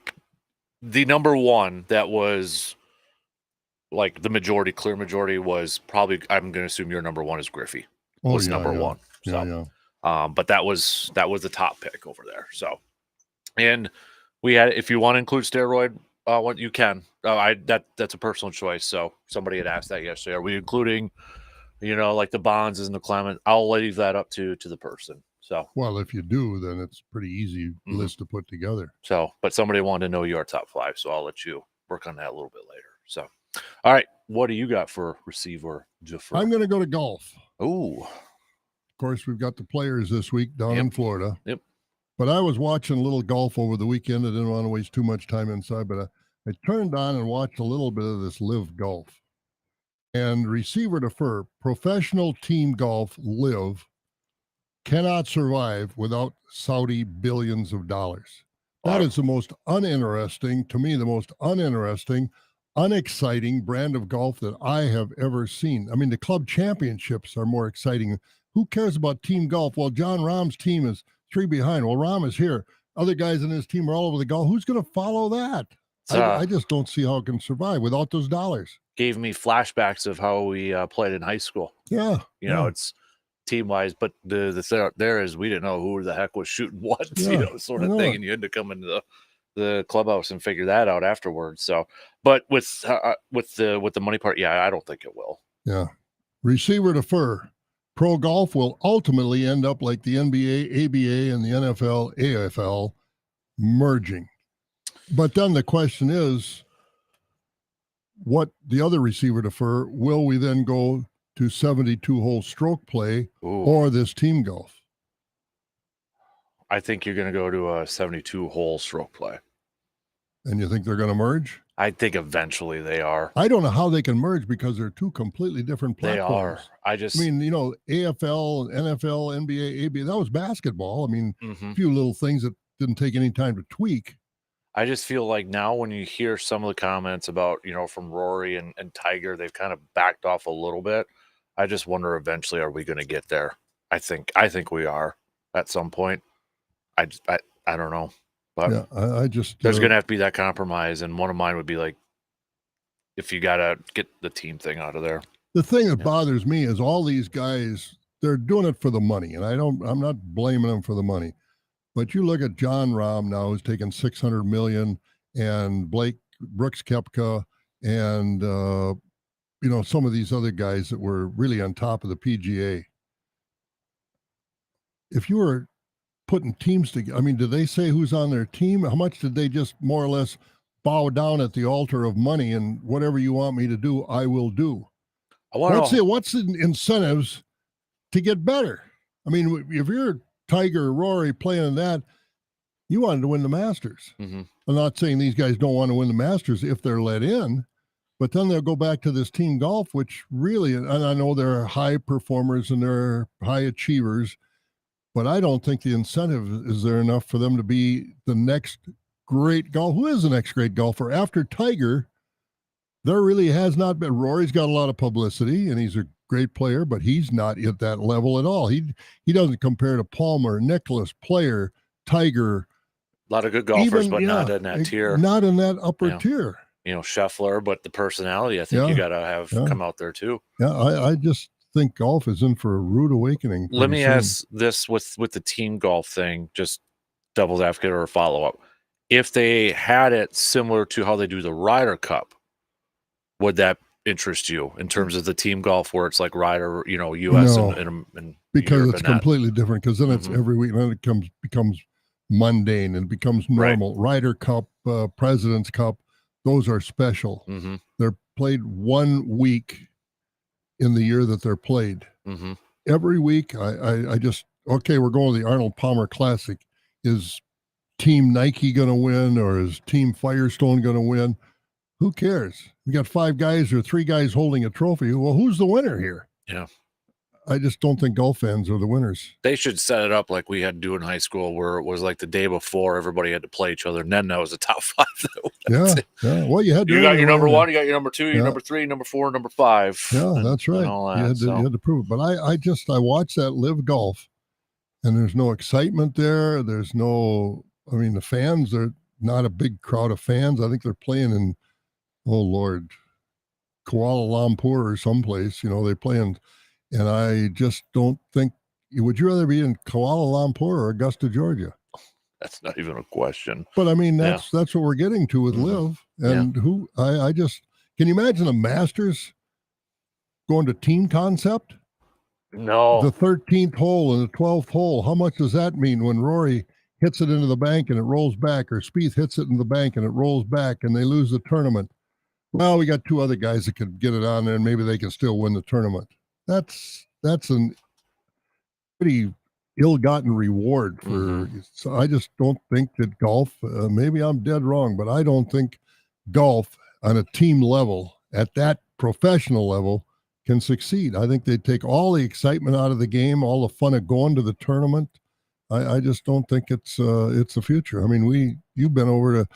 number one that was like the clear majority was probably, I'm going to assume your number one is Griffey. Was number one. So, but that was the top pick over there. So, and we had, if you want to include steroid, what you can, that's a personal choice. So somebody had asked that yesterday. Are we including, like the Bonds and the Clement? I'll leave that up to the person. So, well, if you do, then it's a pretty easy list to put together. So, but somebody wanted to know your top 5, so I'll let you work on that a little bit later. So, all right, what do you got for receiver defer? I'm going to go to golf. Oh, of course, we've got the Players this week down in Florida. Yep. But I was watching a little golf over the weekend. I didn't want to waste too much time inside, but I turned on and watched a little bit of this live golf. And receiver to fur, professional team golf live cannot survive without Saudi billions of dollars. That is the most uninteresting, to me, the most uninteresting, unexciting brand of golf that I have ever seen. I mean, the club championships are more exciting. Who cares about team golf? Well, John Rahm's team is 3 behind. Well, Rahm is here. Other guys in his team are all over the golf. Who's going to follow that? I just don't see how it can survive without those dollars. Gave me flashbacks of how we played in high school. Yeah. You know, it's team-wise, but the thing there is we didn't know who the heck was shooting what, you know, sort of thing, and you had to come into the clubhouse and figure that out afterwards. So, but with the money part, I don't think it will. Yeah. Receiver to fur. Pro golf will ultimately end up like the NBA, ABA, and the NFL, AFL merging. But then the question is, what the other receiver to fur, will we then go to 72-hole stroke play or this team golf? I think you're going to go to a 72-hole stroke play. And you think they're going to merge? I think eventually they are. I don't know how they can merge because they're two completely different platforms. They are. I mean, you know, AFL, NFL, NBA, ABA, that was basketball. I mean, a few little things that didn't take any time to tweak. I just feel like now when you hear some of the comments about, you know, from Rory and Tiger, they've kind of backed off a little bit. I just wonder eventually, are we going to get there? I think we are at some point. I don't know. But yeah, I just there's going to have to be that compromise, and one of mine would be like, if you got to get the team thing out of there. The thing that bothers me is all these guys, they're doing it for the money, and I'm not blaming them for the money. But you look at John Rahm now, who's taking $600 million, and Brooks Koepka, and you know, some of these other guys that were really on top of the PGA. If you were putting teams together, I mean, did they say who's on their team? How much did they just more or less bow down at the altar of money and whatever you want me to do, I will do? What's the incentives to get better? I mean, if you're Tiger or Rory playing that, you wanted to win the Masters. I'm not saying these guys don't want to win the Masters if they're let in, but then they'll go back to this team golf, which really, and I know they're high performers and they're high achievers, but I don't think the incentive is there enough for them to be the next great golf. Who is the next great golfer? After Tiger, there really has not been. Rory's got a lot of publicity, and he's a great player, but he's not at that level at all. He doesn't compare to Palmer, Nicklaus, Player, Tiger. A lot of good golfers, but not in that tier. Not in that upper tier. You know, Scheffler, but the personality, I think you got to have come out there too. Yeah, I just think golf is in for a rude awakening. Let me ask this with the team golf thing, just devil's advocate or a follow-up. If they had it similar to how they do the Ryder Cup, would that interest you in terms of the team golf where it's like Ryder, you know, U.S. and because Europe it's completely different, because then it's every week, and then it becomes mundane and becomes normal. Ryder Cup, President's Cup, those are special. They're played 1 week in the year that they're played. Every week, I just, okay, we're going to the Arnold Palmer Classic. Is Team Nike going to win, or is Team Firestone going to win? Who cares? We got 5 guys or 3 guys holding a trophy. Well, who's the winner here? Yeah. I just don't think golf fans are the winners. They should set it up like we had to do in high school, where it was like the day before everybody had to play each other, and then that was the top 5. Yeah. Well, you had to. You got your number 1, you got your number 2, your number 3, number 4, number 5. Yeah, that's right. You had to prove it. But I watched that live golf, and there's no excitement there. There's no. I mean, the fans are not a big crowd of fans. I think they're playing in, oh Lord, Kuala Lumpur or someplace. You know, they play in. And I just don't think. Would you rather be in Kuala Lumpur or Augusta, Georgia? That's not even a question. But I mean, that's what we're getting to with Live. And I just, can you imagine the Masters going to team concept? No. The 13th hole and the 12th hole. How much does that mean when Rory hits it into the bank and it rolls back, or Spieth hits it in the bank and it rolls back, and they lose the tournament? Well, we got 2 other guys that could get it on there, and maybe they can still win the tournament. That's an pretty ill-gotten reward for. So I just don't think that golf. Maybe I'm dead wrong, but I don't think golf on a team level at that professional level can succeed. I think they'd take all the excitement out of the game, all the fun of going to the tournament. I just don't think it's the future. I mean, you've been over to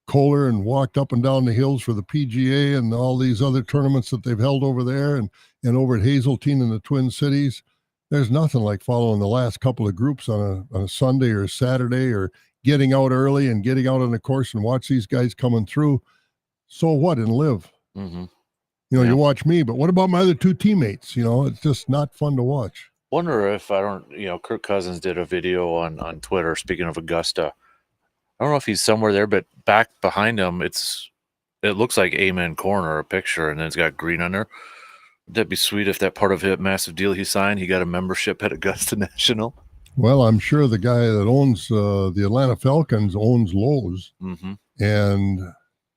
Kohler and walked up and down the hills for the PGA and all these other tournaments that they've held over there and over at Hazeltine in the Twin Cities. There's nothing like following the last couple of groups on a Sunday or a Saturday, or getting out early and getting out on the course and watch these guys coming through. So what, and live. Mm-hmm. You know, you watch me, but what about my other two teammates? You know, it's just not fun to watch. Wonder if Kirk Cousins did a video on Twitter, speaking of Augusta. I don't know if he's somewhere there, but back behind him, it looks like Amen Corner, a picture, and then it's got green on there. That'd be sweet if that part of it massive deal he signed, he got a membership at Augusta National. Well, I'm sure the guy that owns the Atlanta Falcons owns Lowe's, and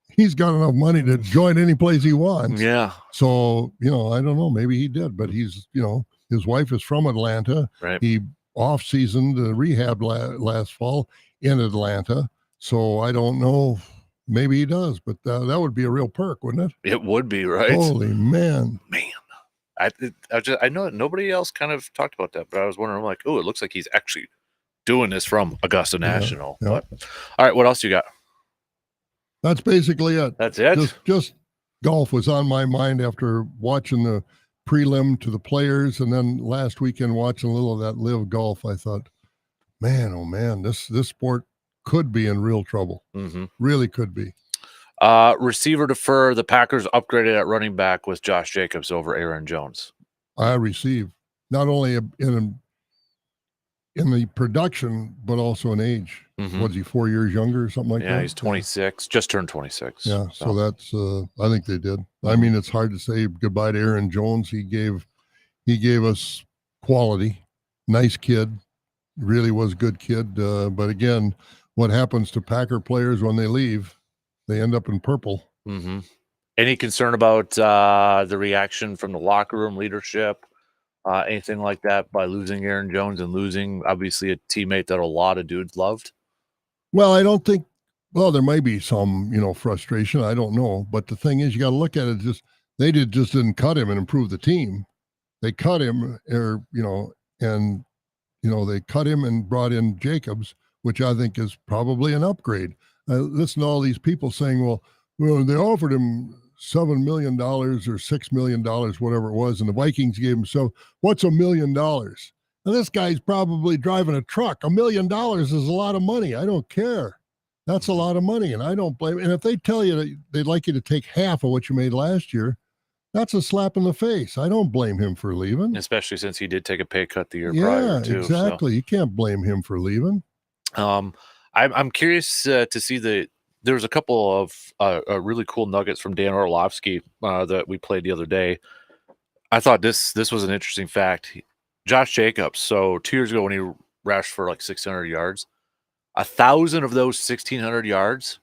he's got enough money to join any place he wants. Yeah. So, I don't know. Maybe he did, but he's, his wife is from Atlanta. Right. He off-seasoned rehab last fall in Atlanta. So I don't know. Maybe he does, but that would be a real perk, wouldn't it? It would be, right? Holy man. I know that nobody else kind of talked about that, but I was wondering, like, oh, it looks like he's actually doing this from Augusta National. Yeah. But, all right, what else you got? That's basically it. That's it? Just golf was on my mind after watching the prelim to the Players, and then last weekend watching a little of that live golf. I thought, man, oh man, this sport could be in real trouble. Really could be. Receiver defer. The Packers upgraded at running back with Josh Jacobs over Aaron Jones. I receive not only in the production, but also in age. Was he 4 years younger or something like that? Yeah, he's 26, just turned 26. Yeah, so that's I think they did. I mean, it's hard to say goodbye to Aaron Jones. He gave us quality, nice kid, really was a good kid. But again, what happens to Packer players when they leave? They end up in purple. Any concern about the reaction from the locker room leadership? Anything like that by losing Aaron Jones and losing, obviously, a teammate that a lot of dudes loved? Well, I don't think, there might be some, frustration. I don't know. But the thing is, you got to look at it they just didn't cut him and improve the team. They cut him they cut him and brought in Jacobs, which I think is probably an upgrade. Listen to all these people saying, well, they offered him $7 million or $6 million, whatever it was, and the Vikings gave him. So what's $1 million? And this guy's probably driving a truck. $1 million is a lot of money. I don't care. That's a lot of money, and I don't blame. And if they tell you that they'd like you to take half of what you made last year, that's a slap in the face. I don't blame him for leaving, especially since he did take a pay cut the year prior too. Yeah, exactly. So. You can't blame him for leaving. I'm curious to see there's a couple of really cool nuggets from Dan Orlovsky that we played the other day. I thought this was an interesting fact. Josh Jacobs, so 2 years ago when he rushed for like 600 yards, 1,000 of those 1,600 yards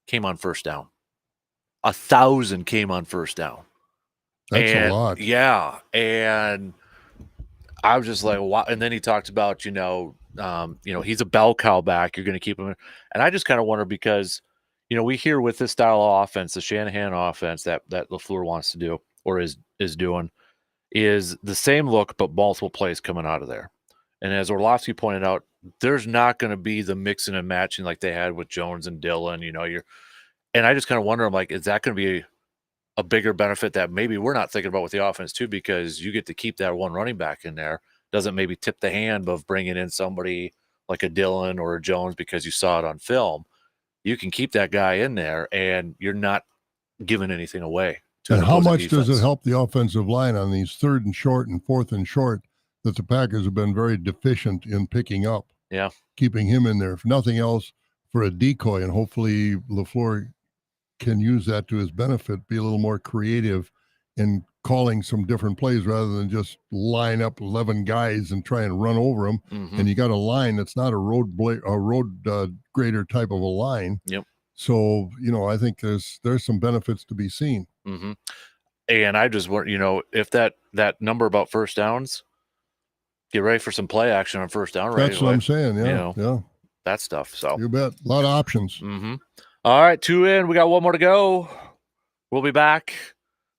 came on first down. 1,000 came on first down. That's a lot. Yeah, and I was just like, wow. And then he talked about, he's a bell cow back. You're going to keep him. And I just kind of wonder because, we hear with this style of offense, the Shanahan offense that LaFleur wants to do or is doing, is the same look, but multiple plays coming out of there. And as Orlovsky pointed out, there's not going to be the mixing and matching like they had with Jones and Dillon. And I just kind of wonder, I'm like, is that going to be a bigger benefit that maybe we're not thinking about with the offense too, because you get to keep that one running back in there. Doesn't maybe tip the hand of bringing in somebody like a Dillon or a Jones because you saw it on film. You can keep that guy in there and you're not giving anything away. And how much does it help the offensive line on these 3rd and short and 4th and short that the Packers have been very deficient in picking up? Yeah. Keeping him in there, if nothing else, for a decoy. And hopefully LaFleur can use that to his benefit, be a little more creative in calling some different plays rather than just line up 11 guys and try and run over them. And you got a line that's not a road grader type of a line. Yep. So, I think there's some benefits to be seen. And I just want, if that number about first downs, get ready for some play action on first down. That's what I'm saying. Yeah. Yeah. That stuff. So you bet. A lot of options. All right. 2 in. We got one more to go. We'll be back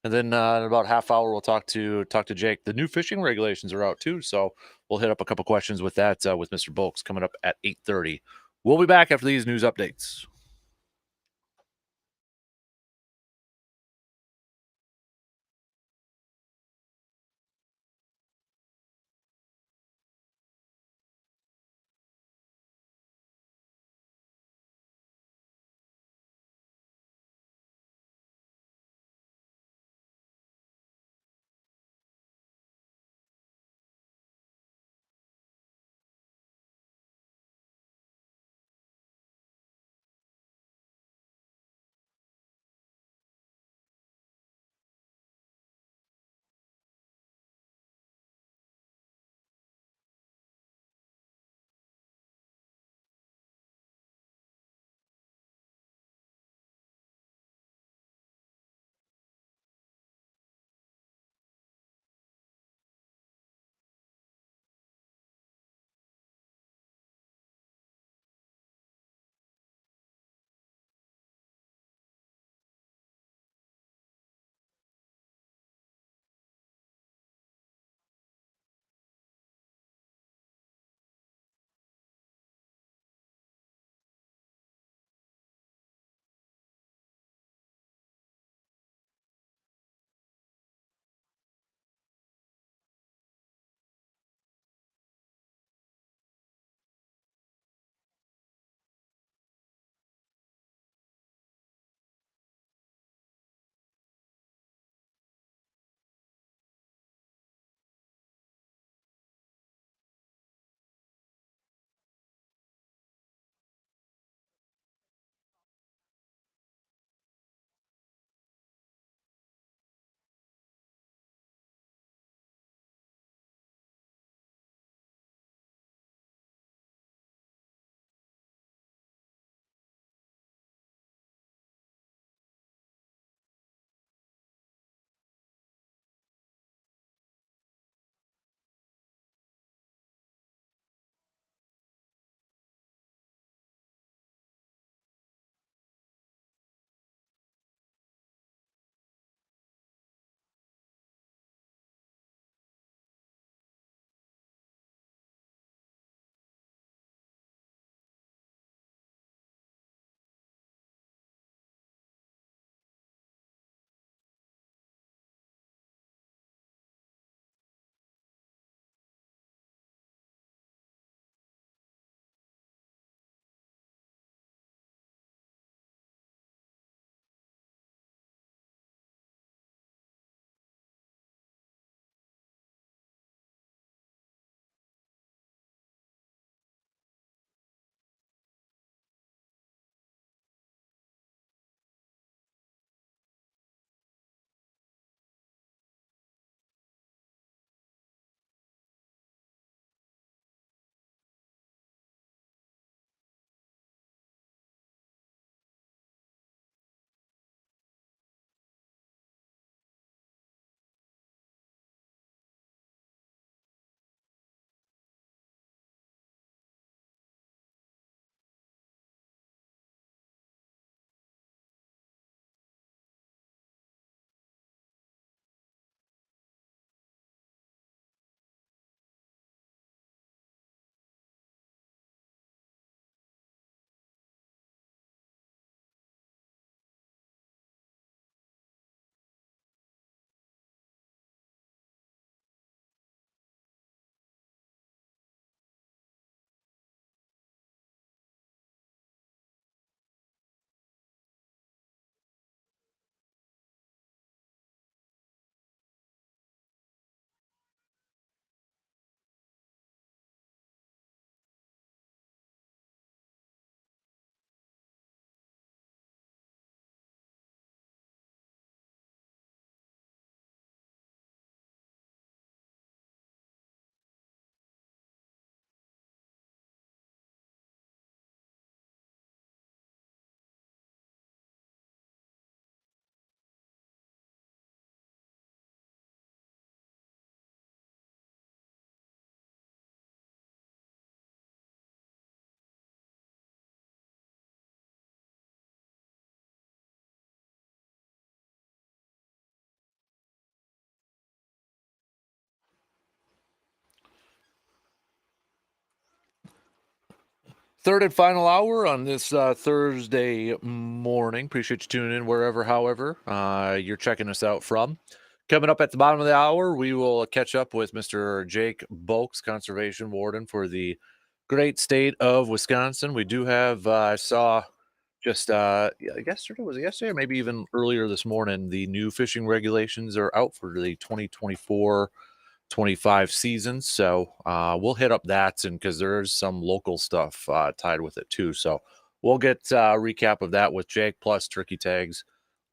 And then in about half hour, we'll talk to Jake. The new fishing regulations are out too, so we'll hit up a couple questions with that with Mr. Bulks coming up at 8:30. We'll be back after these news updates. third and final hour on this Thursday morning. Appreciate you tuning in wherever, however, you're checking us out from. Coming up at the bottom of the hour, we will catch up with Mr. Jake Bolks, Conservation Warden for the great state of Wisconsin. We do have, I saw just yesterday, was it yesterday or maybe even earlier this morning, the new fishing regulations are out for the 2024-25 season. So we'll hit up that, and because there's some local stuff tied with it too. So we'll get a recap of that with Jake, plus turkey tags,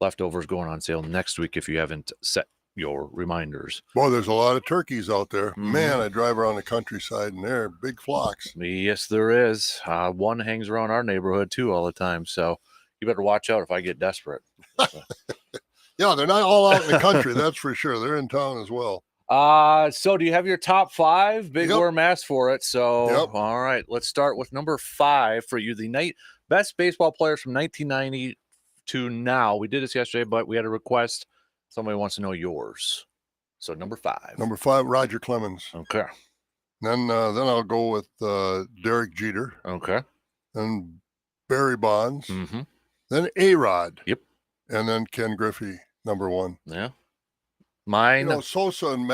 leftovers going on sale next week if you haven't set your reminders. Boy, there's a lot of turkeys out there. Man, I drive around the countryside and they're big flocks. Yes, there is. One hangs around our neighborhood too all the time. So you better watch out if I get desperate. Yeah, they're not all out in the country, that's for sure. They're in town as well. So do you have your top 5? Big worm asked for it. So all right, let's start with number 5 for you. The best baseball players from 1990 to now. We did this yesterday, but we had a request. Somebody wants to know yours. So number 5. Number 5, Roger Clemens. Okay. Then I'll go with Derek Jeter. Okay. Then Barry Bonds. Mm-hmm. Then A-Rod. Yep. And then Ken Griffey, number 1. Yeah. Mine. Sosa and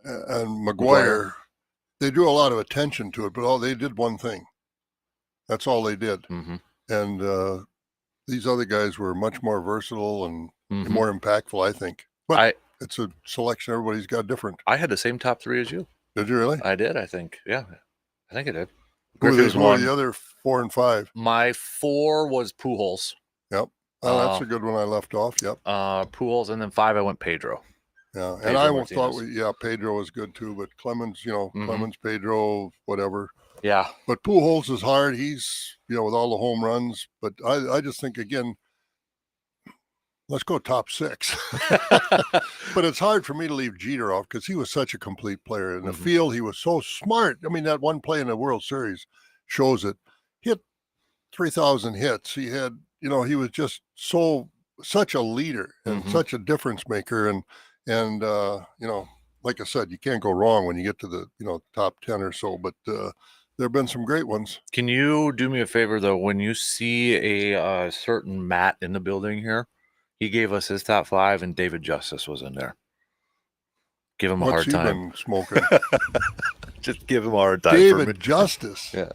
McGuire, they drew a lot of attention to it, but they did one thing. That's all they did. Mm-hmm. And these other guys were much more versatile and more impactful, I think. But it's a selection. Everybody's got different. I had the same top 3 as you. Did you really? I did, I think. Yeah. I think I did. Who were the other 4 and 5? My 4 was Pujols. Yep. Oh, that's a good one I left off. Yep. Pujols, and then 5 I went Pedro. Yeah. And I thought Pedro was good too, but Clemens, Clemens, Pedro, whatever. Yeah. But Pujols is hard. He's, with all the home runs. But I just think, again, let's go top 6. But it's hard for me to leave Jeter off because he was such a complete player. In the field, he was so smart. I mean, that one play in the World Series shows it. Hit 3,000 hits. He had, he was just such a leader and such a difference maker. And like I said, you can't go wrong when you get to the, top 10 or so. But there have been some great ones. Can you do me a favor, though? When you see a certain Matt in the building here, he gave us his top 5, and David Justice was in there. Give him a hard time. Been smoking? Just give him a hard time. David Justice. Yeah.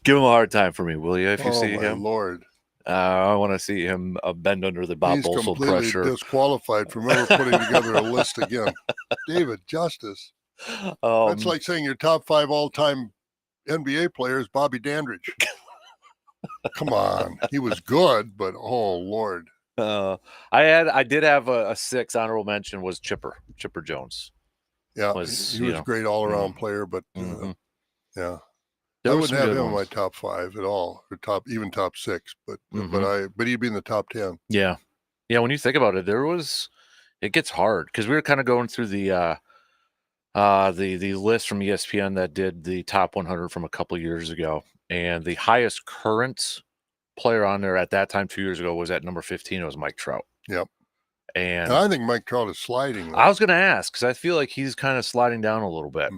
Give him a hard time for me, will you? If you see him. Oh, Lord. I want to see him bend under the Bob Bolsold pressure. He's completely disqualified from ever putting together a list again. David Justice. That's like saying your top 5 all-time NBA players, Bobby Dandridge. Come on. He was good, but oh, Lord. I did have a 6 honorable mention was Chipper Jones. Yeah, he was a great all-around player, but yeah. I wouldn't have him in my top 5 at all, or even top 6, but he'd be in the top 10. Yeah. Yeah, when you think about it, it gets hard because we were kind of going through the list from ESPN that did the top 100 from a couple of years ago, and the highest current player on there at that time 2 years ago was at number 15. It was Mike Trout. Yep. And I think Mike Trout is sliding. I was going to ask because I feel like he's kind of sliding down a little bit.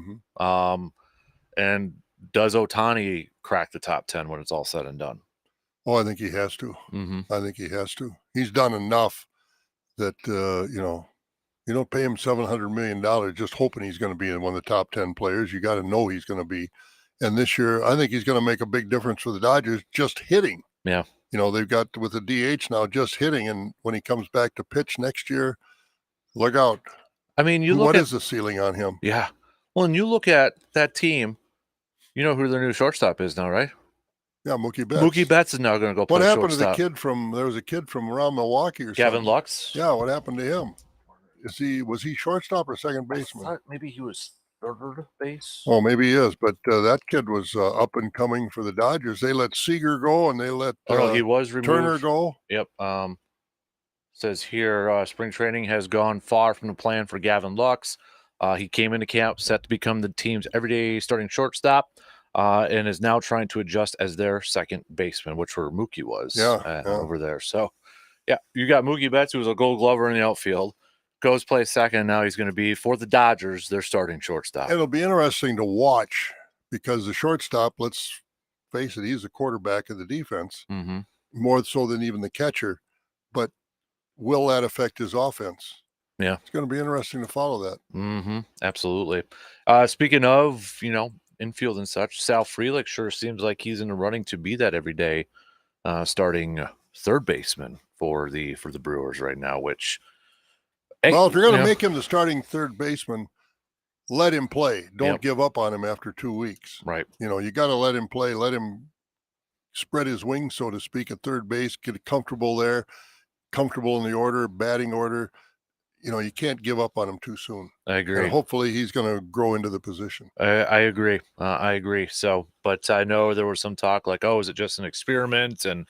And does Ohtani crack the top 10 when it's all said and done? Oh, I think he has to. I think he has to. He's done enough that, you don't pay him $700 million just hoping he's going to be in one of the top 10 players. You got to know he's going to be. And this year, I think he's going to make a big difference for the Dodgers just hitting. Yeah. They've got with the DH now just hitting. And when he comes back to pitch next year, look out. I mean, what is the ceiling on him? Yeah. Well, and you look at that team, you know who their new shortstop is now, right? Yeah, Mookie Betts. Mookie Betts is now going to go play shortstop. What happened to there was a kid from around Milwaukee or Gavin something. Lux? Yeah, what happened to him? Was he shortstop or second baseman? Maybe he was third base. Oh, maybe he is, but that kid was up and coming for the Dodgers. They let Seager go and they let he was removed. Turner go. Yep. Says here, spring training has gone far from the plan for Gavin Lux. He came into camp set to become the team's everyday starting shortstop, and is now trying to adjust as their second baseman, which where Mookie was over there. So, yeah, you got Mookie Betts, who was a Gold Glover in the outfield, goes play second, and now he's going to be, for the Dodgers, their starting shortstop. It'll be interesting to watch because the shortstop, let's face it, he's the quarterback of the defense, Mm-hmm. more so than even the catcher. But will that affect his offense? Yeah. It's going to be interesting to follow that. Mm-hmm. Absolutely. Speaking of, infield and such, Sal Frelick sure seems like he's in the running to be that everyday starting third baseman for the Brewers right now, which Well, if you're going to make him the starting third baseman, let him play. Don't Yep. give up on him after 2 weeks. Right. You got to let him play. Let him spread his wings, so to speak, at third base, get comfortable there, comfortable in the order, batting order. You can't give up on him too soon. I agree. And hopefully he's going to grow into the position. I agree. I agree. So, but I know there was some talk like, oh, is it just an experiment and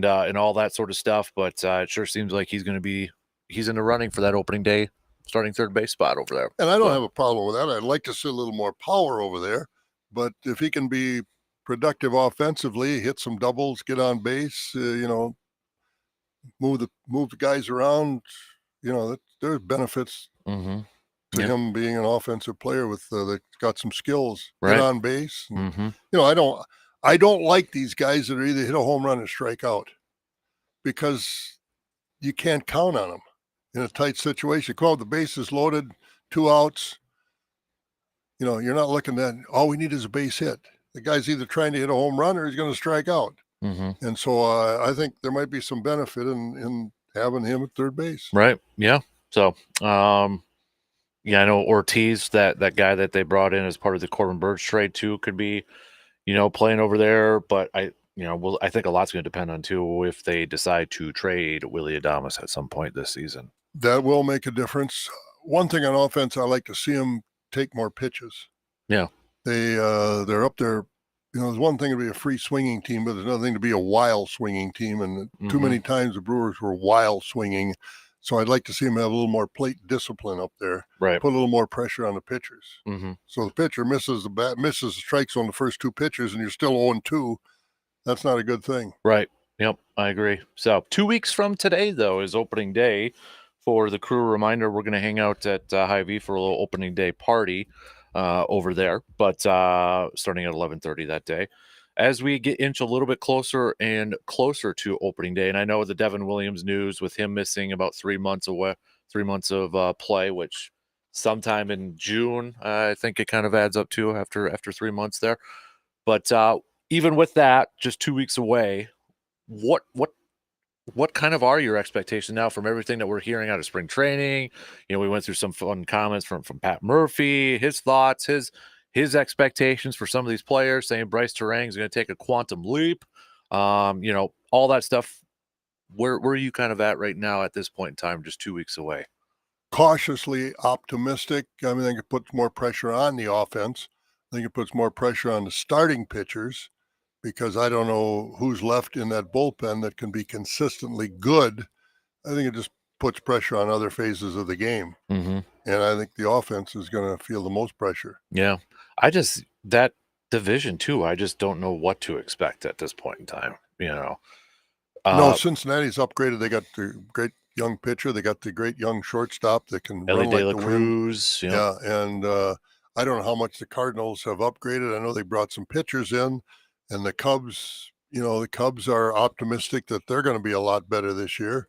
all that sort of stuff. But it sure seems like he's in the running for that opening day starting third base spot over there. And I don't have a problem with that. I'd like to see a little more power over there. But if he can be productive offensively, hit some doubles, get on base, move the guys around, there's benefits Mm-hmm. to him being an offensive player with that's got some skills, Right. get on base. And, Mm-hmm. I don't like these guys that are either hit a home run or strike out, because you can't count on them in a tight situation. Call the bases loaded, 2 outs. You're not looking at all we need is a base hit. The guy's either trying to hit a home run or he's going to strike out. Mm-hmm. And so I think there might be some benefit in having him at third base. Right. Yeah. So, yeah, I know Ortiz, that guy that they brought in as part of the Corbin Burns trade too, could be, playing over there. But I think a lot's going to depend on too if they decide to trade Willy Adames at some point this season. That will make a difference. One thing on offense, I like to see them take more pitches. Yeah. They're up there. There's one thing to be a free swinging team, but there's another thing to be a wild swinging team. And too many times the Brewers were wild swinging. So I'd like to see them have a little more plate discipline up there. Right. Put a little more pressure on the pitchers. Mm-hmm. So the pitcher misses the strikes on the first 2 pitches, and you're still 0-2. That's not a good thing. Right. Yep. I agree. So 2 weeks from today, though, is opening day for the Crew. Reminder, we're going to hang out at Hy-Vee for a little opening day party over there, but starting at 11:30 that day. As we get inch a little bit closer and closer to opening day, and I know the Devin Williams news with him missing about 3 months away, 3 months of play, which sometime in June, I think it kind of adds up to after 3 months there. But even with that, just 2 weeks away, what kind of are your expectations now from everything that we're hearing out of spring training? We went through some fun comments from Pat Murphy, his thoughts, his expectations for some of these players, saying Bryce Terang is going to take a quantum leap. All that stuff. Where are you kind of at right now at this point in time, just 2 weeks away? Cautiously optimistic. I think it puts more pressure on the offense. I think it puts more pressure on the starting pitchers, because I don't know who's left in that bullpen that can be consistently good. I think it just puts pressure on other phases of the game. Mm-hmm. And I think the offense is going to feel the most pressure. Yeah. That division too, I just don't know what to expect at this point in time, No, Cincinnati's upgraded. They got the great young pitcher. They got the great young shortstop that can Ellie run De like La the wind. Cruz. Yeah, and I don't know how much the Cardinals have upgraded. I know they brought some pitchers in, and the Cubs, the Cubs are optimistic that they're going to be a lot better this year.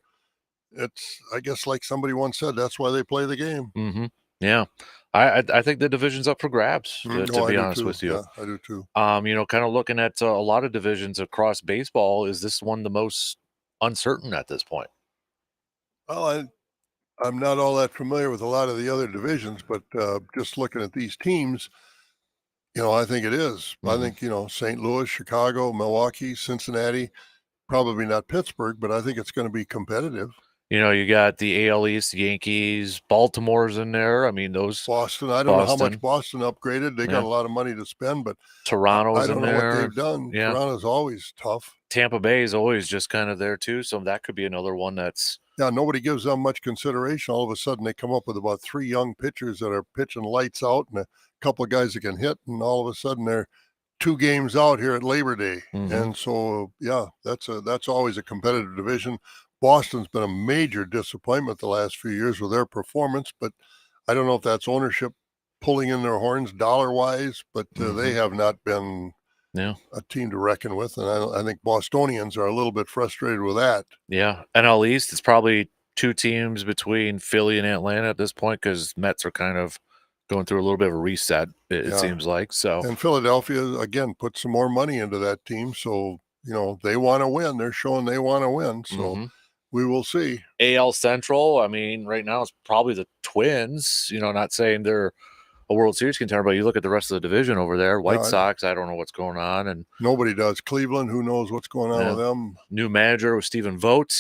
It's, I guess, like somebody once said, that's why they play the game. Mm-hmm. Yeah. I think the division's up for grabs, to be honest with you. Yeah, I do too. Kind of looking at a lot of divisions across baseball, is this one the most uncertain at this point? Well, I'm not all that familiar with a lot of the other divisions, but just looking at these teams, I think it is. I think, St. Louis, Chicago, Milwaukee, Cincinnati, probably not Pittsburgh, but I think it's going to be competitive. You got the AL East, Yankees, Baltimore's in there. I mean, those Boston. I don't know how much Boston upgraded. They got a lot of money to spend, but Toronto's I don't in know there. what they've done. Yeah. Toronto's always tough. Tampa Bay is always just kind of there too, so that could be another one that's. Yeah, nobody gives them much consideration. All of a sudden, they come up with about 3 young pitchers that are pitching lights out, and a couple of guys that can hit, and all of a sudden they're 2 games out here at Labor Day. Mm-hmm. And so, yeah, that's always a competitive division. Boston's been a major disappointment the last few years with their performance, but I don't know if that's ownership pulling in their horns dollar-wise, but they Mhm. have not been Yeah. a team to reckon with, and I think Bostonians are a little bit frustrated with that. Yeah. NL East, it's probably 2 teams between Philly and Atlanta at this point because Mets are kind of going through a little bit of a reset, it Yeah, seems like. So, and Philadelphia, again, put some more money into that team, so, they wanna win. They're showing they wanna win, so mhm. we will see. AL Central, I mean, right now it's probably the Twins, not saying they're a World Series contender, but you look at the rest of the division over there, White Yeah, Sox, I don't know what's going on, and nobody does. Cleveland, who knows what's going on with yeah. them? New manager with Stephen Vogt,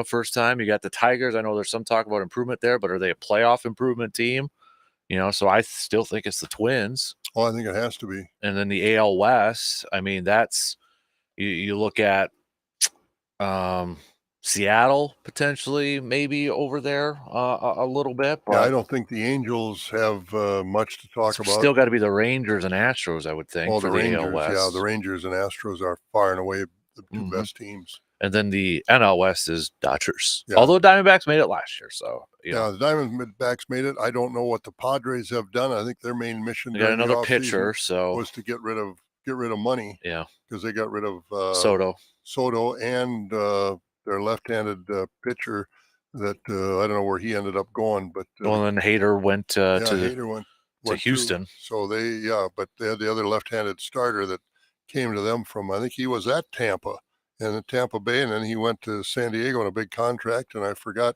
first time. You got the Tigers. I know there's some talk about improvement there, but are they a playoff improvement team? So I still think it's the Twins. Oh, I think it has to be. And then the AL West, I mean, that's you look at um Seattle potentially maybe over there a little bit, Yeah, I but don't think the Angels have, much to talk it's about. still got to be the Rangers and Astros, I would think, Oh, for the the AL Rangers, yeah, the West. Rangers and Astros are far and away the 2 Hmm. best teams. And then the NL West is Dodgers. Yeah. Although Diamondbacks made it last year, so Yeah, the Diamondbacks made it. I don't know what the Padres have done. I think their main mission they got during the another offseason pitcher, so was to get rid of money yeah, because they got rid of, Soto. Soto and, their left-handed, pitcher that, I don't know where he ended up going, but, Well, then Hader went yeah, Hader to went too. Houston. So but they had the other left-handed starter that came to them from, I think he was at Tampa and at Tampa Bay, and then he went to San Diego on a big contract, and I forgot,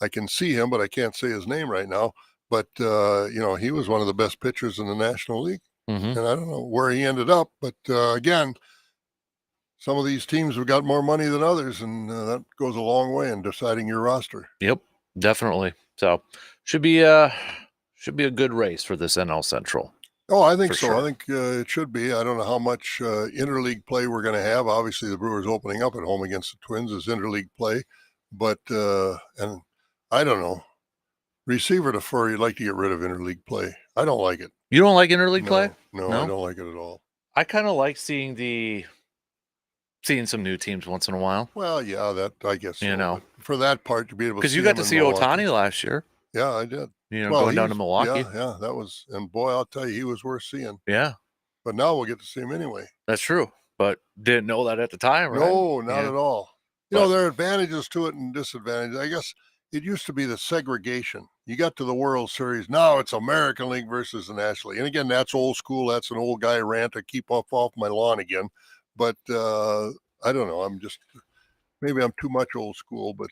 I can see him, but I can't say his name right now. But, he was one of the best pitchers in the National League, Hmm. and I don't know where he ended up, but, again, some of these teams have got more money than others, and, that goes a long way in deciding your roster. Yep, definitely. So should be a should be a good race for this NL Central Oh, I think for so. I sure. think it should be. I don't know how much interleague play we're going to have. Obviously, the Brewers opening up at home against the Twins is interleague play, but and I don't know. Receiver to fur, you'd like to get rid of interleague play. I don't like it. You don't like interleague play? No, no, I No, don't like it at all. I kind of like seeing some new teams once in a while. Well, yeah, that I guess You so. know, But for that part, to be able to because you see got him to in see Milwaukee, Otani last year. yeah, I did. Well, Going down to he's Milwaukee. yeah, that was, and boy, I'll tell you, he was worth seeing. Yeah, But now we'll get to see him anyway. that's true. But didn't know that at the time, right? No, not Yeah, at all. but There are advantages to it and disadvantages. I guess it used to be the segregation. You got to the World Series. Now it's American League versus the National League. And again, that's old school. That's an old guy rant to keep off my lawn again. But I don't know. Maybe I'm too much old school, but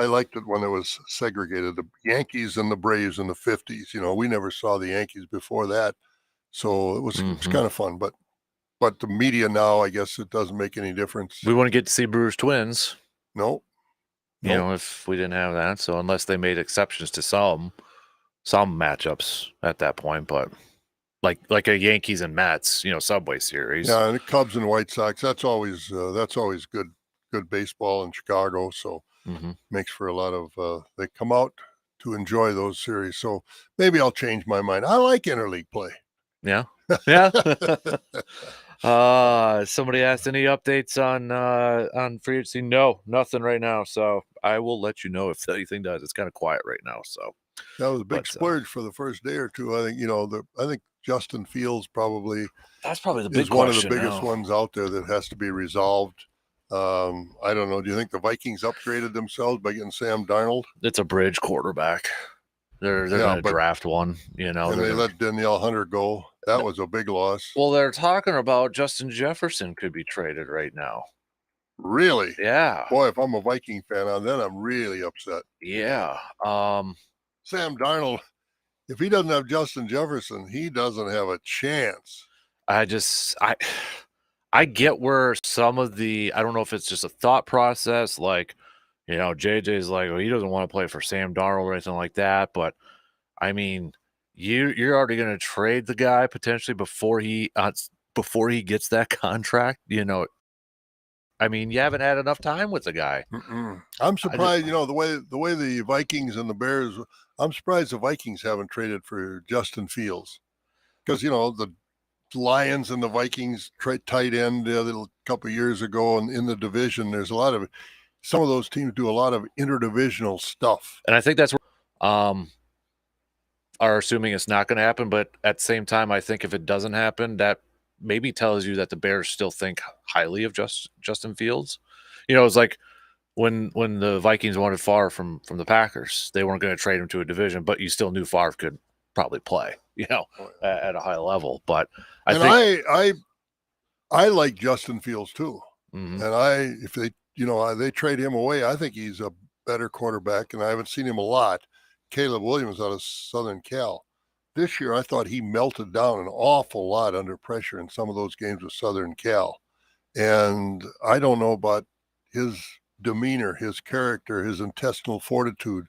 I liked it when it was segregated. The Yankees and the Braves in the 50s. We never saw the Yankees before that. So it was mhm. kind of fun. But the media now, I guess it doesn't make any difference. We wouldn't get to see Brewers Twins, No, no. if we didn't have that. So unless they made exceptions to some matchups at that point, but like a Yankees and Mets, Subway Series. Yeah, and the Cubs and White Sox, that's always good baseball in Chicago. So Hmm. makes for a lot of they come out to enjoy those series. So maybe I'll change my mind. I like interleague play. Yeah. Yeah. Somebody asked any updates on free agency? No, nothing right now. So I will let you know if anything does. It's kind of quiet right now. So, That was a big but splurge for the first day or two. I think I think Justin Fields probably that's probably the big is one of the question biggest now. ones out there that has to be resolved. I don't know. Do you think the Vikings upgraded themselves by getting Sam Darnold? It's a bridge quarterback. They're Yeah, going to but draft one. and They're they gonna, let Danielle Hunter go. That was a big loss. well, they're talking about Justin Jefferson could be traded right now. Really? Yeah, Boy, if I'm a Viking fan, then I'm really upset. yeah. Sam Darnold, if he doesn't have Justin Jefferson, he doesn't have a chance. I just I get where some of I don't know if it's just a thought process, like, JJ's like, well, he doesn't want to play for Sam Darnold or anything like that. But I mean, you're already going to trade the guy potentially before he gets that contract. I mean, you haven't had enough time with the guy. I'm I just, surprised, the way the Vikings and the Bears. I'm surprised the Vikings haven't traded for Justin Fields because the Lions and the Vikings trade tight end a couple of years ago, and in the division, there's some of those teams do a lot of interdivisional stuff. and I think that's where, are assuming it's not going to happen. But at the same time, I think if it doesn't happen, that maybe tells you that the Bears still think highly of Justin Fields. It's like when the Vikings wanted Favre from the Packers, they weren't going to trade him to a division, but you still knew Favre could probably play, at a high level. But I And think, I like Justin Fields too. mhm. And if they trade him away, I think he's a better quarterback. And I haven't seen him a lot. Caleb Williams out of Southern Cal. This year, I thought he melted down an awful lot under pressure in some of those games with Southern Cal. And I don't know about his demeanor, his character, his intestinal fortitude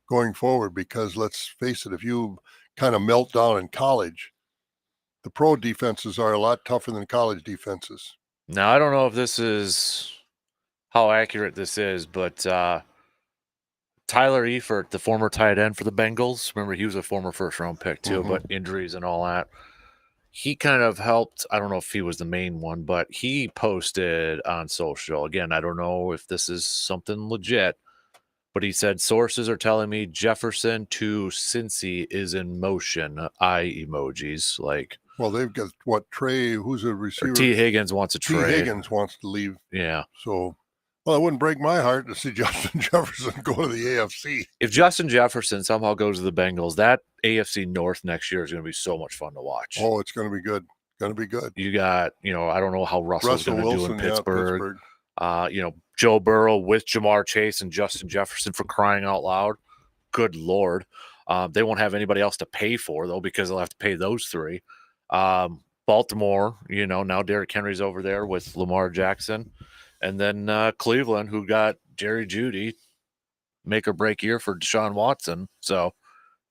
going forward, because let's face it, if you kind of melt down in college, the pro defenses are a lot tougher than college defenses. Now I don't know if this is how accurate this is, but Tyler Eifert, the former tight end for the Bengals, remember he was a former first round pick too, but injuries and all that. He kind of helped. I don't know if he was the main one, but he posted on social. Again, I don't know if this is something legit, but he said sources are telling me Jefferson to Cincy is in motion. Eye emojis like, Well, they've got Trey, who's a or receiver. T Higgins wants a T. trade. Higgins wants to leave. Yeah. So, well, it wouldn't break my heart to see Justin Jefferson go to the AFC. If Justin Jefferson somehow goes to the Bengals, that AFC North next year is going to be so much fun to watch. Oh, it's going to be good. Going to be good. You got, I don't know how Russell's Russell going to do Wilson, in yeah, Pittsburgh. Joe Burrow with Jamar Chase and Justin Jefferson, for crying out loud. Good Lord. They won't have anybody else to pay for, though, because they'll have to pay those three. Baltimore, now Derrick Henry's over there with Lamar Jackson. And then Cleveland, who got Jerry Jeudy, make or break year for Deshaun Watson. So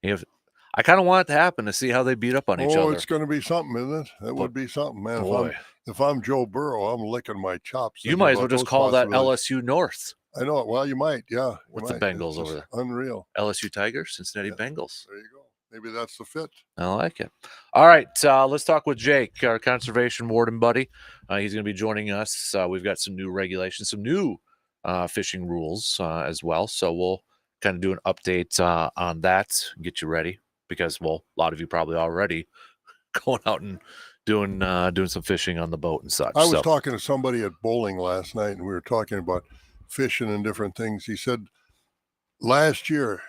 I kind of want it to happen to see how they beat up on each Oh, other. it's going to be something, isn't it? That would be something, man. If I'm Joe Burrow, I'm licking my chops. You might as well just call that LSU North. I know it. Well, you might, yeah. With the Bengals over there. Unreal. LSU Tigers, Cincinnati Bengals. There you go. Maybe that's the fit. I like it. All right, let's talk with Jake, our conservation warden buddy. He's going to be joining us. We've got some new regulations, some new fishing rules as well. So we'll kind of do an update on that, get you ready, because, well, a lot of you probably already going out and doing some fishing on the boat and such. I was talking to somebody at bowling last night, and we were talking about fishing and different things. He said last year,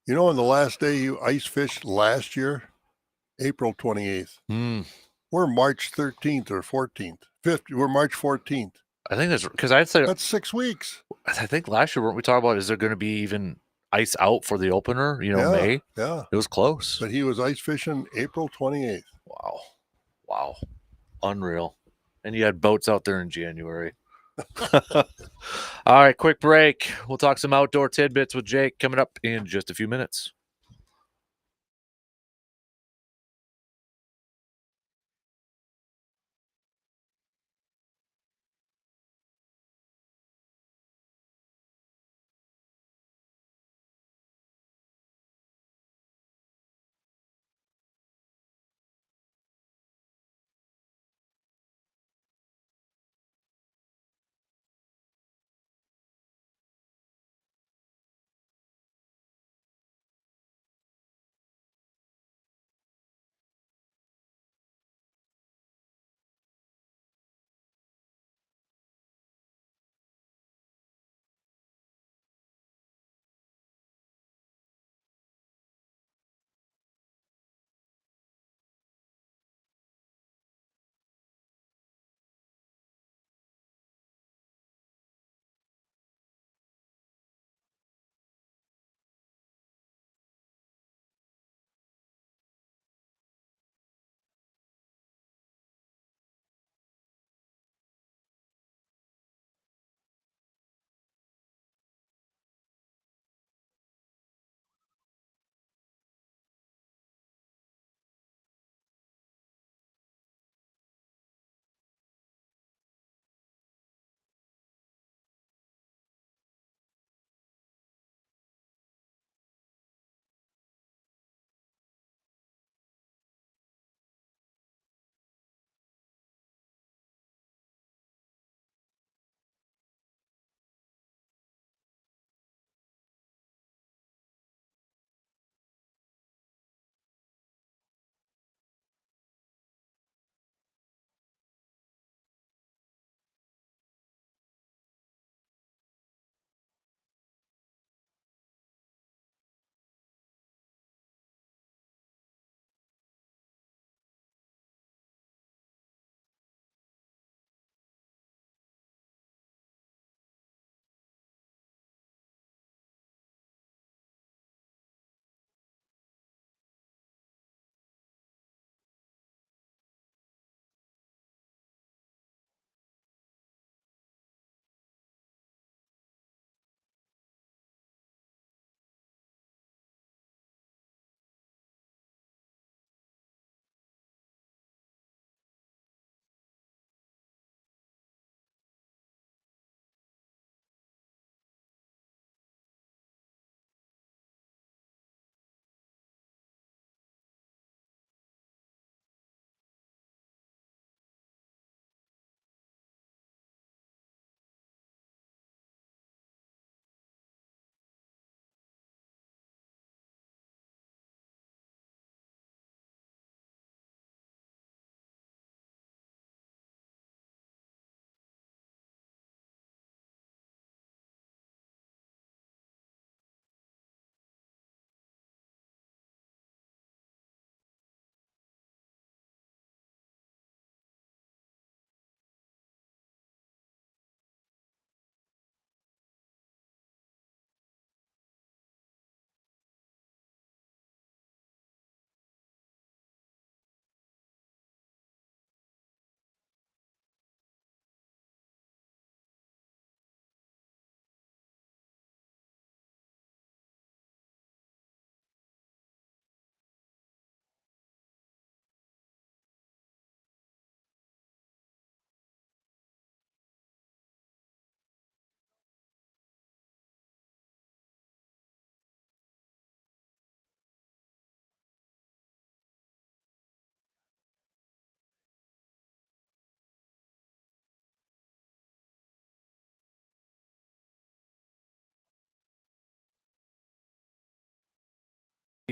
on the last day you ice fished last year, April 28th. We're March 13th or 14th. We're March 14th. I think that's because I'd say that's 6 weeks. I think last year, weren't we talking about, is there going to be even ice out for the opener, May? Yeah. It was close. But he was ice fishing April 28th. Wow. Unreal. And you had boats out there in January. All right, quick break. We'll talk some outdoor tidbits with Jake coming up in just a few minutes.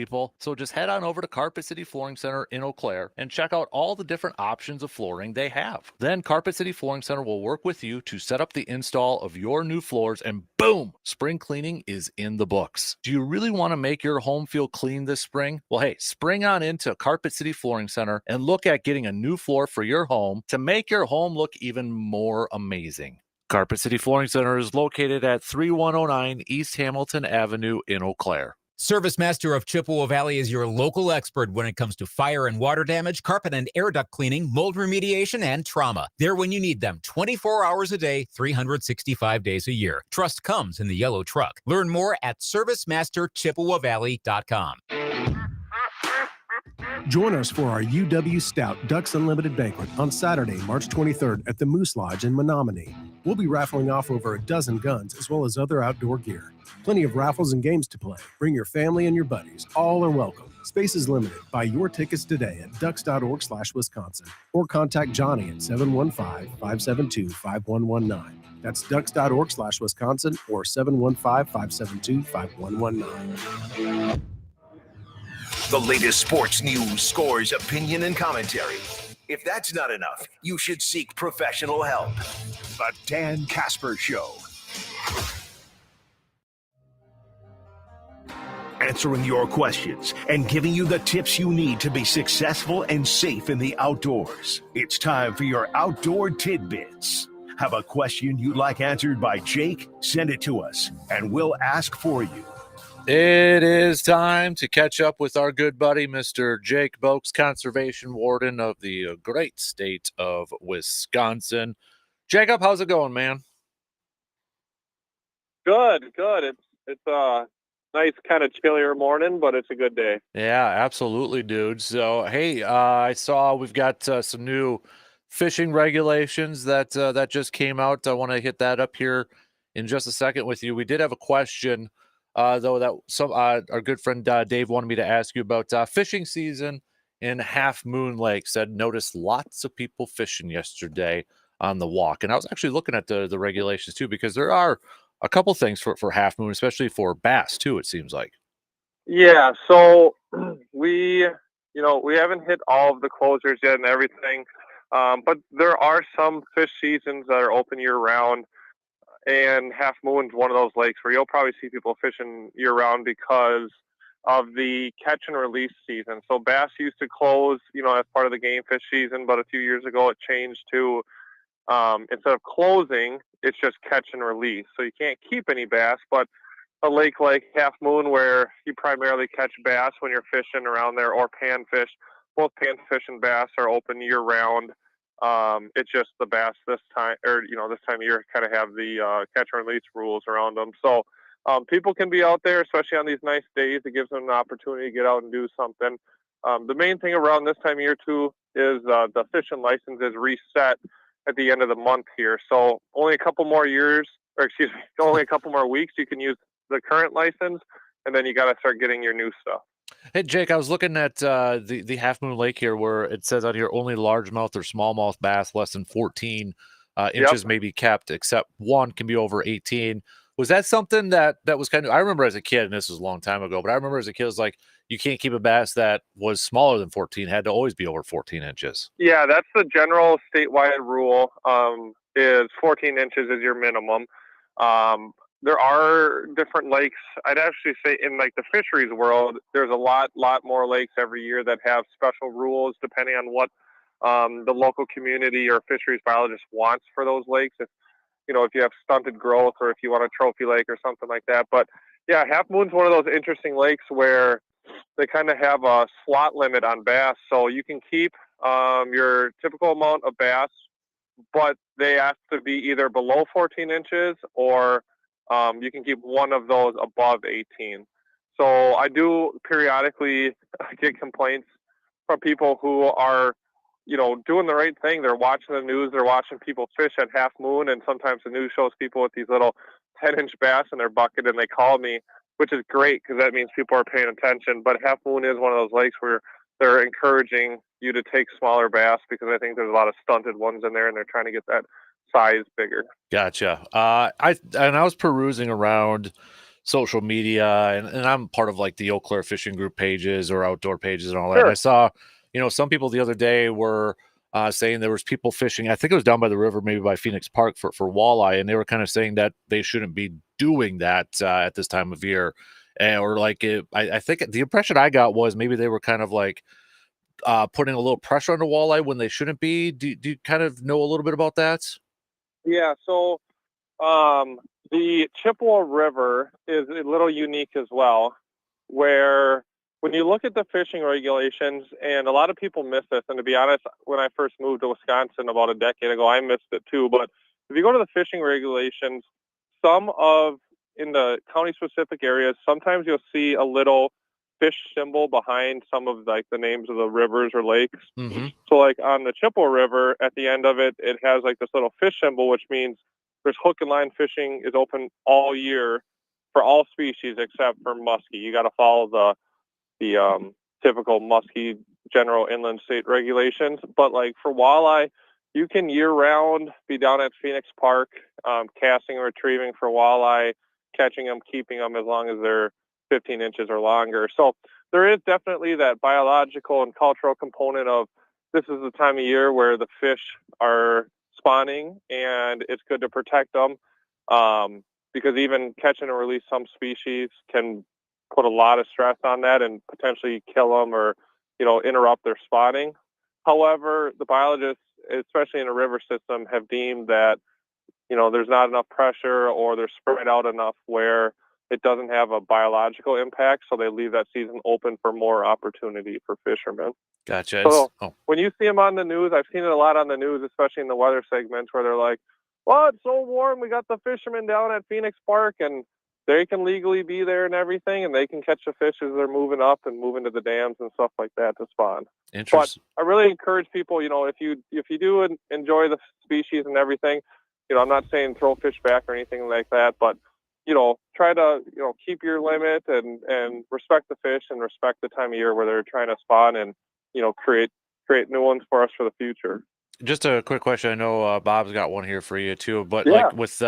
people. So just head on over to Carpet City Flooring Center in Eau Claire and check out all the different options of flooring they have. Then Carpet City Flooring Center will work with you to set up the install of your new floors, and boom, spring cleaning is in the books. Do you really want to make your home feel clean this spring? Well, hey, spring on into Carpet City Flooring Center and look at getting a new floor for your home to make your home look even more amazing. Carpet City Flooring Center is located at 3109 East Hamilton Avenue in Eau Claire. Service Master of Chippewa Valley is your local expert when it comes to fire and water damage, carpet and air duct cleaning, mold remediation, and trauma. They're when you need them 24 hours a day, 365 days a year. Trust comes in the yellow truck. Learn more at ServiceMasterChippewaValley.com. Join us for our UW Stout Ducks Unlimited Banquet on Saturday, March 23rd at the Moose Lodge in Menominee. We'll be raffling off over a dozen guns as well as other outdoor gear. Plenty of raffles and games to play. Bring your family and your buddies. All are welcome. Space is limited. Buy your tickets today at ducks.org/Wisconsin or contact Johnny at 715-572-5119. That's ducks.org/Wisconsin or 715-572-5119. The latest sports news, scores, opinion, and commentary. If that's not enough, you should seek professional help. The Dan Kasper Show. Answering your questions and giving you the tips you need to be successful and safe in the outdoors. It's time for your Outdoor Tidbits. Have a question you'd like answered by Jake? Send it to us, and we'll ask for you. It is time to catch up with our good buddy, Mr. Jake Boakes, Conservation Warden of the great state of Wisconsin. Jacob, how's it going, man? Good. It's a nice kind of chillier morning, but it's a good day. Yeah, absolutely, dude. So, hey, I saw we've got some new fishing regulations that just came out. I want to hit that up here in just a second with you. We did have a question, though, that some our good friend Dave wanted me to ask you about fishing season in Half Moon Lake. Said noticed lots of people fishing yesterday on the walk, and I was actually looking at the regulations too, because there are a couple things for Half Moon, especially for bass too. It seems like. Yeah. So we haven't hit all of the closures yet and everything, but there are some fish seasons that are open year round. And Half Moon's one of those lakes where you'll probably see people fishing year round because of the catch and release season. So bass used to close, as part of the game fish season, but a few years ago it changed to instead of closing, it's just catch and release. So you can't keep any bass, but a lake like Half Moon where you primarily catch bass when you're fishing around there, or panfish. Both panfish and bass are open year round. It's just the bass this time of year kind of have the catch and release rules around them. So people can be out there, especially on these nice days. It gives them an opportunity to get out and do something. The main thing around this time of year too is the fishing license is reset at the end of the month here. So only a couple more weeks you can use the current license, and then you got to start getting your new stuff. Hey, Jake, I was looking at the Half Moon Lake here, where it says out here only largemouth or smallmouth bass less than 14 inches may be kept, except one can be over 18. Was that something that was kind of, I remember as a kid, and this was a long time ago, but I remember as a kid, it was like, you can't keep a bass that was smaller than 14, had to always be over 14 inches. Yeah, that's the general statewide rule, is 14 inches is your minimum. There are different lakes. I'd actually say in like the fisheries world, there's a lot more lakes every year that have special rules depending on what the local community or fisheries biologist wants for those lakes. If you have stunted growth, or if you want a trophy lake or something like that. But yeah, Half Moon's one of those interesting lakes where they kind of have a slot limit on bass. So you can keep your typical amount of bass, but they have to be either below 14 inches or you can keep one of those above 18. So I do periodically get complaints from people who are, doing the right thing. They're watching the news. They're watching people fish at Half Moon. And sometimes the news shows people with these little 10-inch bass in their bucket, and they call me, which is great because that means people are paying attention. But Half Moon is one of those lakes where they're encouraging you to take smaller bass, because I think there's a lot of stunted ones in there, and they're trying to get that size bigger. Gotcha. I was perusing around social media, and I'm part of like the Eau Claire fishing group pages or outdoor pages and all that. And Sure. I saw, some people the other day were saying there was people fishing. I think it was down by the river, maybe by Phoenix Park for walleye, and they were kind of saying that they shouldn't be doing that at this time of year, or like I think the impression I got was maybe they were kind of like putting a little pressure on the walleye when they shouldn't be. Do you kind of know a little bit about that? Yeah. So the Chippewa River is a little unique as well, where when you look at the fishing regulations, and a lot of people miss this, and to be honest, when I first moved to Wisconsin about a decade ago, I missed it too. But if you go to the fishing regulations, in the county specific areas, sometimes you'll see a little fish symbol behind some of like the names of the rivers or lakes. Mm-hmm. So like on the Chippewa River, at the end of it, it has like this little fish symbol, which means there's hook and line fishing is open all year for all species except for muskie. You got to follow the typical muskie general inland state regulations. But like for walleye, you can year round be down at Phoenix Park, casting and retrieving for walleye, catching them, keeping them as long as they're 15 inches or longer. So there is definitely that biological and cultural component of this is the time of year where the fish are spawning, and it's good to protect them, because even catching and release some species can put a lot of stress on that and potentially kill them or interrupt their spawning. However, the biologists, especially in a river system, have deemed that there's not enough pressure or they're spread out enough where it doesn't have a biological impact, so they leave that season open for more opportunity for fishermen. Gotcha. So when you see them on the news, I've seen it a lot on the news, especially in the weather segments, where they're like, well, it's so warm, we got the fishermen down at Phoenix Park, and they can legally be there and everything, and they can catch the fish as they're moving up and moving to the dams and stuff like that to spawn. Interesting. But I really encourage people, if you do enjoy the species and everything, I'm not saying throw fish back or anything like that, but try to keep your limit and respect the fish and respect the time of year where they're trying to spawn and create new ones for us for the future. Just a quick question. I know Bob's got one here for you too, but Yeah. like with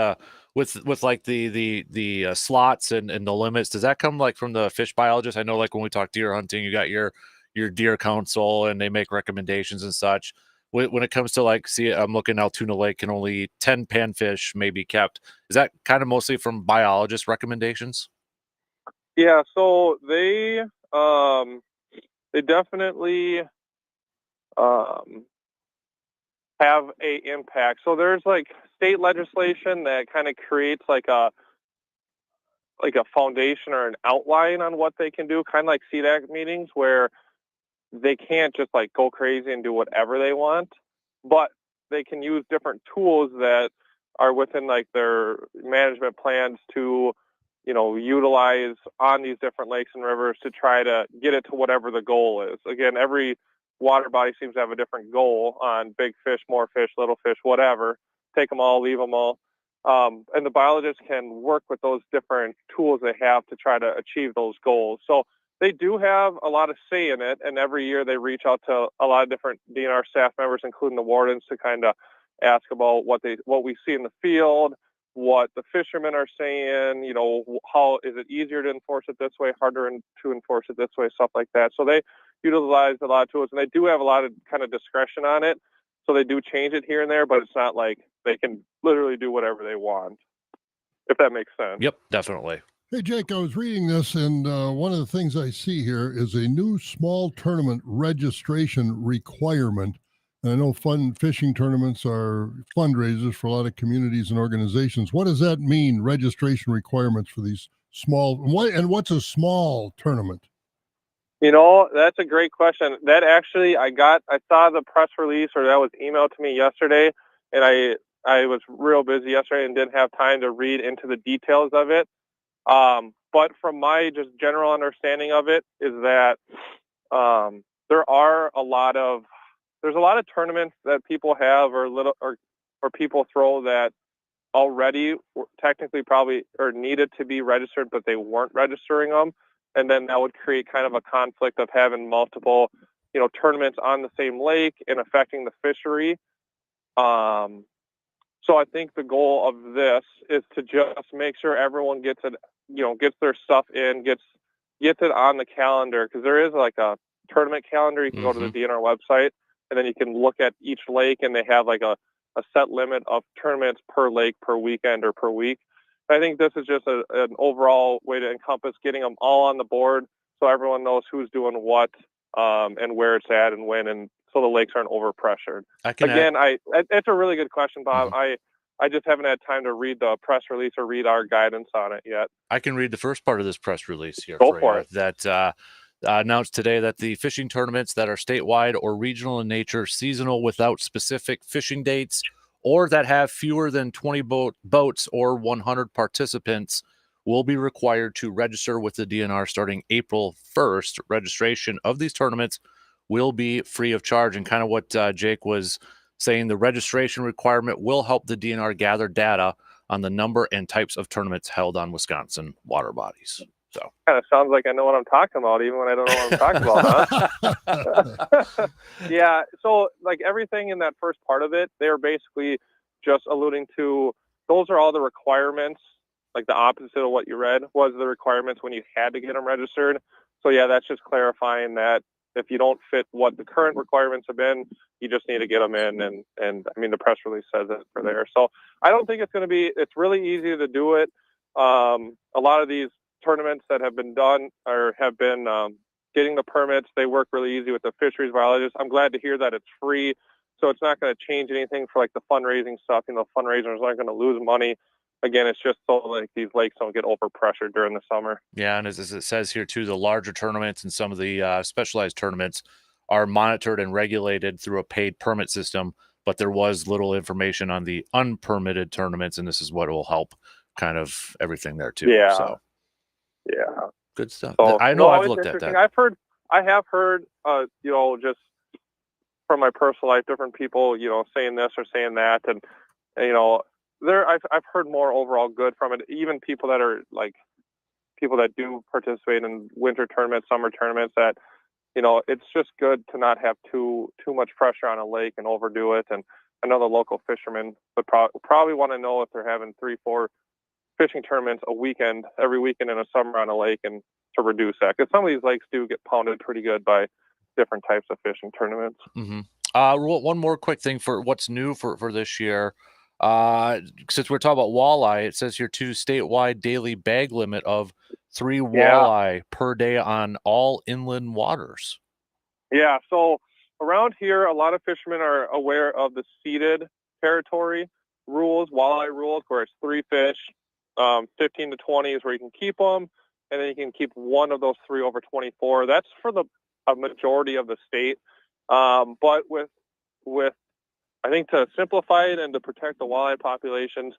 like the slots and the limits, does that come like from the fish biologist? I know like when we talk deer hunting, you got your deer council and they make recommendations and such. When it comes to like, see, I'm looking Altoona Lake and only 10 panfish may be kept. Is that kind of mostly from biologist recommendations? Yeah, so they definitely have a impact. So there's like state legislation that kind of creates like a foundation or an outline on what they can do, kind of like CDAC meetings where they can't just like go crazy and do whatever they want, but they can use different tools that are within like their management plans to utilize on these different lakes and rivers to try to get it to whatever the goal is. Again, every water body seems to have a different goal on big fish, more fish, little fish, whatever. Take them all, leave them all. And the biologists can work with those different tools they have to try to achieve those goals. So they do have a lot of say in it, and every year they reach out to a lot of different DNR staff members, including the wardens, to kind of ask about what we see in the field, what the fishermen are saying, how is it easier to enforce it this way, harder to enforce it this way, stuff like that. So they utilize a lot of tools, and they do have a lot of kind of discretion on it. So they do change it here and there, but it's not like they can literally do whatever they want, if that makes sense. Yep, definitely. Hey, Jake, I was reading this, and one of the things I see here is a new small tournament registration requirement. And I know fun fishing tournaments are fundraisers for a lot of communities and organizations. What does that mean, registration requirements for these small, and what's a small tournament? That's a great question. That actually, I saw the press release, or that was emailed to me yesterday, and I was real busy yesterday and didn't have time to read into the details of it. But from my just general understanding of it is that there's a lot of tournaments that people have or people throw that already technically probably or needed to be registered, but they weren't registering them. And then that would create kind of a conflict of having multiple, tournaments on the same lake and affecting the fishery. So I think the goal of this is to just make sure everyone gets gets their stuff in, gets it on the calendar, because there is like a tournament calendar. You can go to the DNR website, and then you can look at each lake, and they have like a set limit of tournaments per lake, per weekend, or per week. I think this is just an overall way to encompass getting them all on the board, so everyone knows who's doing what, and where it's at and when, and so the lakes aren't overpressured. It's a really good question, Bob. I just haven't had time to read the press release or read our guidance on it yet. I can read the first part of this press release here. Go for it. That announced today that the fishing tournaments that are statewide or regional in nature, seasonal without specific fishing dates, or that have fewer than 20 boats or 100 participants will be required to register with the DNR starting April 1st. Registration of these tournaments will be free of charge. And kind of what Jake was saying, the registration requirement will help the DNR gather data on the number and types of tournaments held on Wisconsin water bodies. So kind of sounds like I know what I'm talking about, even when I don't know what I'm talking about, huh? Yeah. So like everything in that first part of it, they're basically just alluding to, those are all the requirements. Like the opposite of what you read was the requirements when you had to get them registered. So yeah, that's just clarifying that if you don't fit what the current requirements have been, you just need to get them in. And I mean, the press release says it for there. So I don't think it's really easy to do it. A lot of these tournaments that have been done or have been getting the permits, they work really easy with the fisheries biologists. I'm glad to hear that it's free. So it's not going to change anything for like the fundraising stuff. Fundraisers aren't going to lose money. Again, it's just so like these lakes don't get overpressured during the summer. Yeah, and as it says here too, the larger tournaments and some of the specialized tournaments are monitored and regulated through a paid permit system, but there was little information on the unpermitted tournaments, and this is what will help kind of everything there too. Yeah. So, yeah. Good stuff. So, I know I've looked at that. I have heard, just from my personal life, different people, saying this or saying that. And, I've heard more overall good from it. Even people that are like people that do participate in winter tournaments, summer tournaments, that, it's just good to not have too much pressure on a lake and overdo it. And I know the local fishermen would probably want to know if they're having 3-4 fishing tournaments every weekend in a summer on a lake, and to reduce that, because some of these lakes do get pounded pretty good by different types of fishing tournaments. One more quick thing for what's new for this year. Since we're talking about walleye, it says here too, statewide daily bag limit of 3 walleye per day on all inland waters. Yeah, so around here, a lot of fishermen are aware of the ceded territory rules, walleye rules, where it's 3 fish, 15 to 20 is where you can keep them, and then you can keep one of those 3 over 24. That's for a majority of the state. But with I think to simplify it and to protect the walleye populations,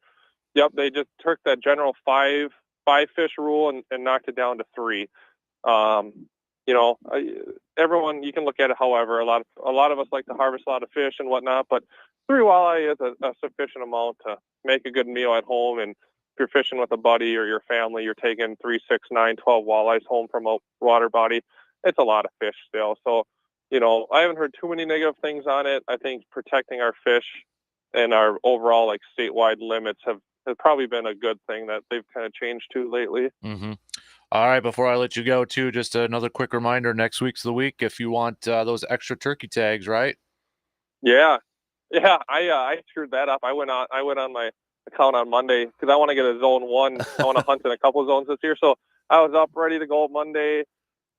they just took that general 5 fish rule and knocked it down to 3. Everyone, you can look at it however. A lot of us like to harvest a lot of fish and whatnot, but 3 walleye is a sufficient amount to make a good meal at home. And if you're fishing with a buddy or your family, you're taking 3, 6, 9, 12 walleyes home from a water body. It's a lot of fish still. So, I haven't heard too many negative things on it. I think protecting our fish and our overall like statewide limits have probably been a good thing that they've kind of changed to lately. All right, before I let you go too, just another quick reminder, next week's the week if you want those extra turkey tags, right? Yeah, I screwed that up. I went on my account on Monday because I want to get a zone 1. I want to hunt in a couple of zones this year, so I was up ready to go Monday.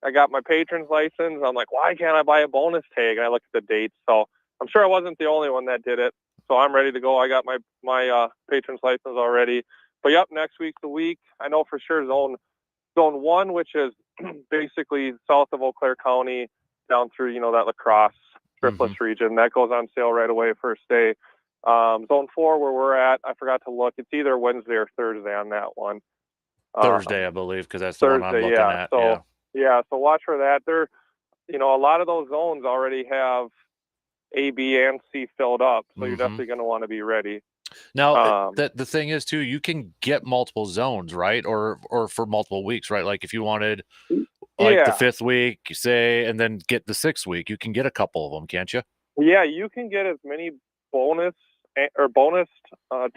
I got my patron's license. I'm like, why can't I buy a bonus tag? And I looked at the dates, so I'm sure I wasn't the only one that did it. So I'm ready to go. I got my patron's license already. But yep, next week's the week. I know for sure zone 1, which is basically south of Eau Claire County down through that La Crosse Triplets region. That goes on sale right away first day. Zone 4, where we're at, I forgot to look. It's either Wednesday or Thursday on that one. Thursday, I believe, because that's the one I'm looking at. So watch for that. There, a lot of those zones already have A, B, and C filled up, so you're definitely going to want to be ready. Now, the thing is too, you can get multiple zones, right? Or for multiple weeks, right? Like if you wanted the 5th week, say, and then get the 6th week, you can get a couple of them, can't you? Yeah, you can get as many bonus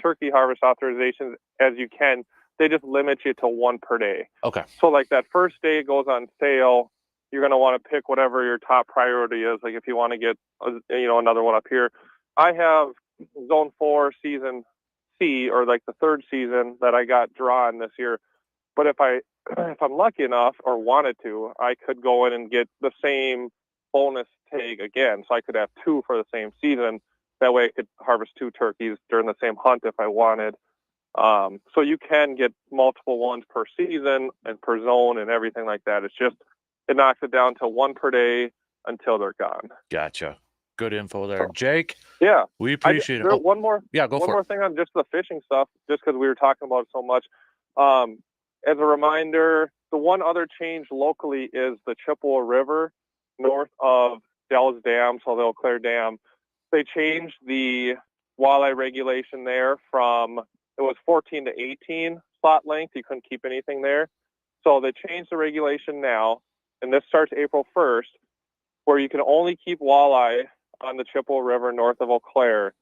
turkey harvest authorizations as you can They just limit you to one per day. Okay. So like that first day goes on sale, you're going to want to pick whatever your top priority is. Like if you want to get, another one up here, I have Zone 4 Season C, or like the third season that I got drawn this year. But if I'm lucky enough or wanted to, I could go in and get the same bonus tag again. So I could have 2 for the same season. That way I could harvest 2 turkeys during the same hunt if I wanted. So you can get multiple ones per season and per zone and everything like that. It's just, it knocks it down to 1 per day until they're gone. Gotcha. Good info there, Jake. Yeah, We appreciate it. Oh, one more thing on just the fishing stuff, just because we were talking about it so much. As a reminder, the one other change locally is the Chippewa River north of Dell's Dam, so the Eau Claire Dam. They changed the walleye regulation there from, it was 14 to 18 slot length. You couldn't keep anything there. So they changed the regulation now, and this starts April 1st, where you can only keep walleye on the Chippewa River north of Eau Claire.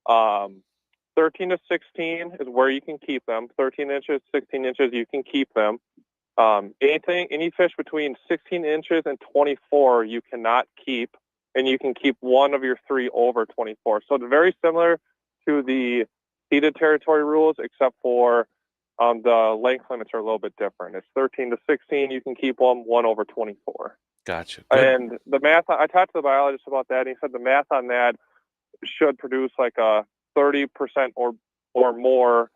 13 to 16 is where you can keep them. 13 inches, 16 inches, you can keep them. Any fish between 16 inches and 24, you cannot keep, and you can keep one of your 3 over 24. So it's very similar to the ceded territory rules, except for the length limits are a little bit different. It's 13 to 16, you can keep them, 1 over 24. Gotcha. Good. And the math, I talked to the biologist about that, and he said the math on that should produce like a 30% or more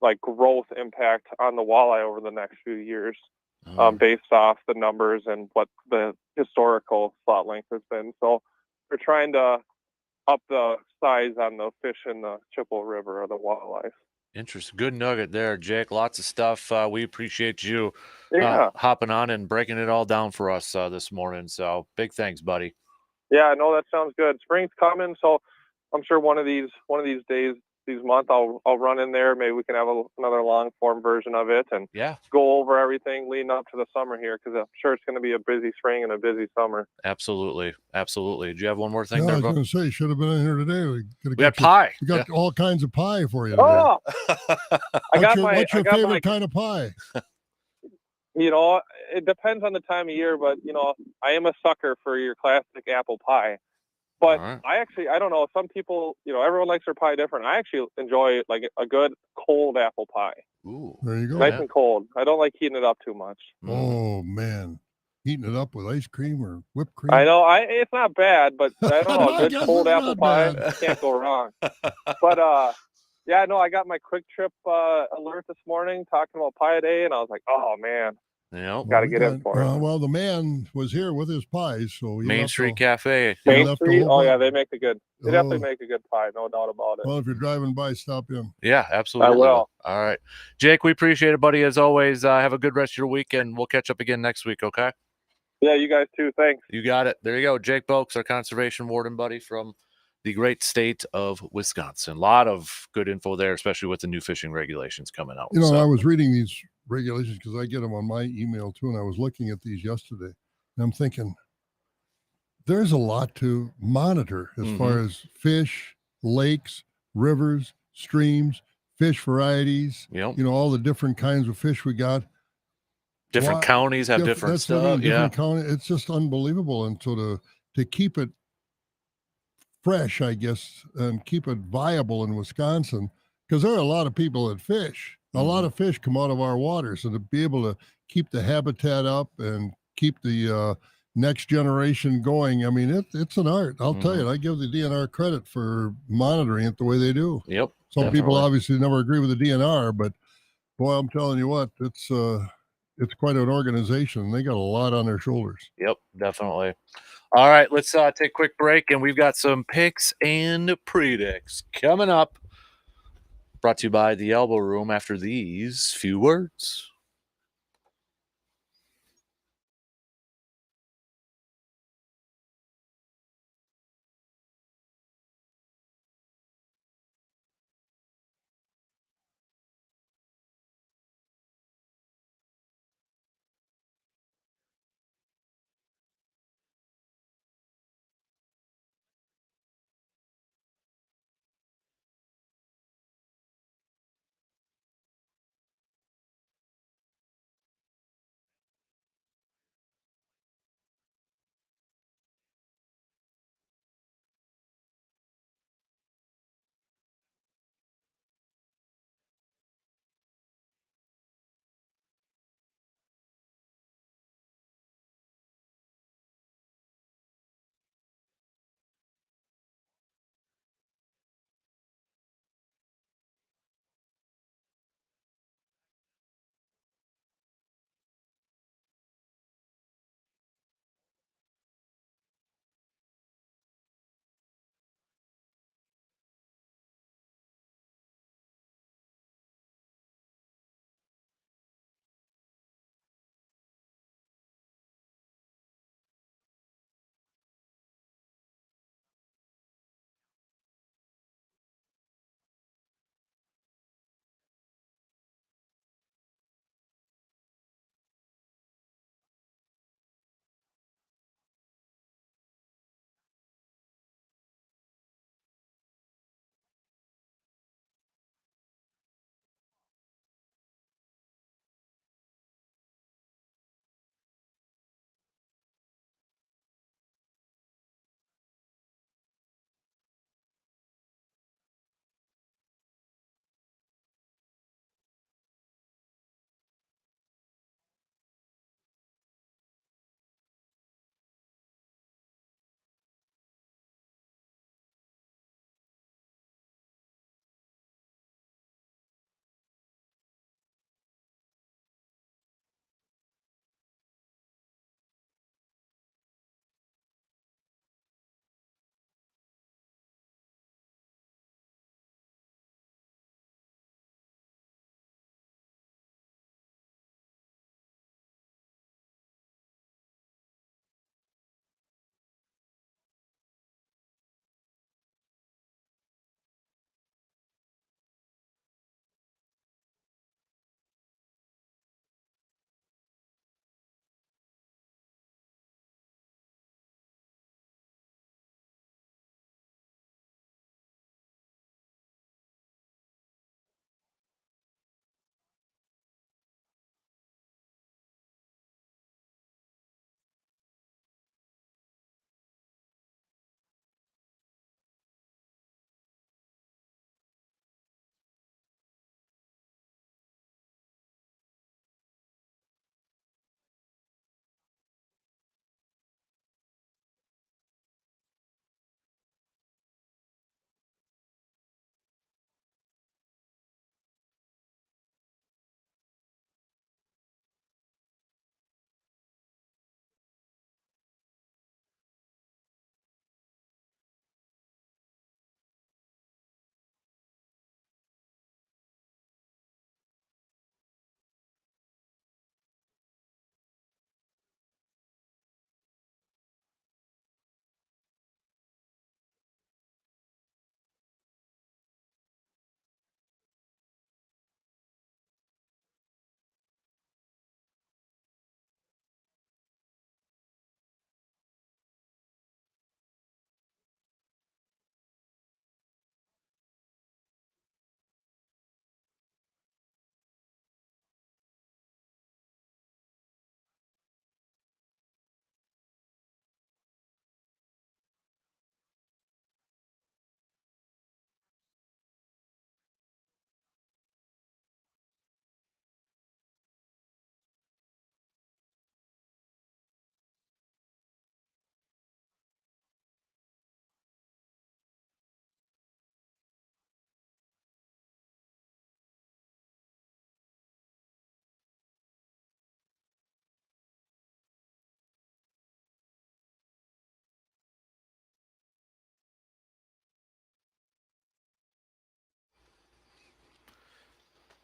like growth impact on the walleye over the next few years, based off the numbers and what the historical slot length has been. So we're trying to up the size on the fish in the Chippewa River or the walleye. Interesting. Good nugget there, Jake. Lots of stuff. We appreciate you hopping on and breaking it all down for us this morning. So big thanks, buddy. Yeah, no, that sounds good. Spring's coming, so I'm sure one of these days, these months, I'll run in there. Maybe we can have another long form version of it and go over everything leading up to the summer here, because I'm sure it's going to be a busy spring and a busy summer. Absolutely. Do you have one more thing? Yeah, there, I was going to say, should have been in here today. We had pie. We got all kinds of pie for you. Oh, what's your favorite kind of pie? It depends on the time of year, but I am a sucker for your classic apple pie. But I don't know. Some people, everyone likes their pie different. I actually enjoy like a good cold apple pie. Ooh, there you go. Nice and cold. I don't like heating it up too much. Oh man, heating it up with ice cream or whipped cream. I know. It's not bad, but I don't know. A good cold apple pie, can't go wrong. But I got my Quick Trip alert this morning talking about pie day, and I was like, oh man. Got to get in for it. Well, the man was here with his pies, so Main Street Cafe. Main Street. Oh yeah, they make a good. They definitely make a good pie, no doubt about it. Well, if you're driving by, stop in. Yeah, absolutely. I will. All right, Jake, we appreciate it, buddy. As always, have a good rest of your weekend. We'll catch up again next week. Okay. Yeah, you guys too. Thanks. You got it. There you go, Jake Boakes, our conservation warden buddy from the great state of Wisconsin. A lot of good info there, especially with the new fishing regulations coming out. I was reading these regulations because I get them on my email too, and I was looking at these yesterday, and I'm thinking there's a lot to monitor as far as fish, lakes, rivers, streams, fish varieties. All the different kinds of fish we got. Different counties have different stuff. It's just unbelievable, and so to keep it fresh, I guess, and keep it viable in Wisconsin, because there are a lot of people that fish. A lot of fish come out of our water, so to be able to keep the habitat up and keep the next generation going, I mean, it's an art. I'll tell you, I give the DNR credit for monitoring it the way they do. Yep. Some people obviously never agree with the DNR, but boy, I'm telling you what, it's quite an organization. They got a lot on their shoulders. Yep, definitely. All right, let's take a quick break, and we've got some picks and predicts coming up. Brought to you by the Elbow Room after these few words.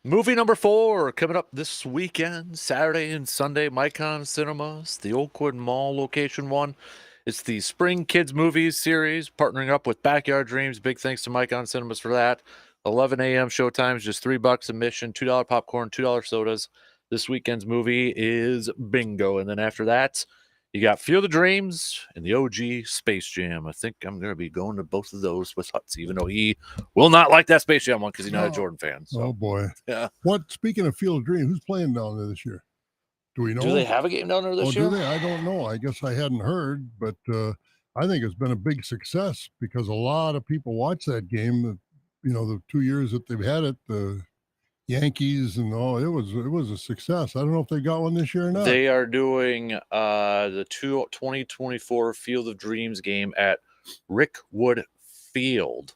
Movie number 4 coming up this weekend, Saturday and Sunday, Micon Cinemas, the Oakwood Mall location one. It's the Spring Kids Movies series, partnering up with Backyard Dreams. Big thanks to Micon Cinemas for that. 11 a.m. showtimes, just $3 admission, $2 popcorn, $2 sodas. This weekend's movie is Bingo. And then after that, you got Field of Dreams and the OG Space Jam. I think I'm going to be going to both of those with Hutz, even though he will not like that Space Jam one because he's not a Jordan fan. So. Oh, boy. Yeah. Speaking of Field of Dreams, who's playing down there this year? Do we know? Do they have a game down there this year? Do they? I don't know. I guess I hadn't heard, but I think it's been a big success because a lot of people watch that game. The 2 years that they've had it, the Yankees and all, it was a success. I don't know if they got one this year or not. They are doing the 2024 Field of Dreams game at Rickwood Field.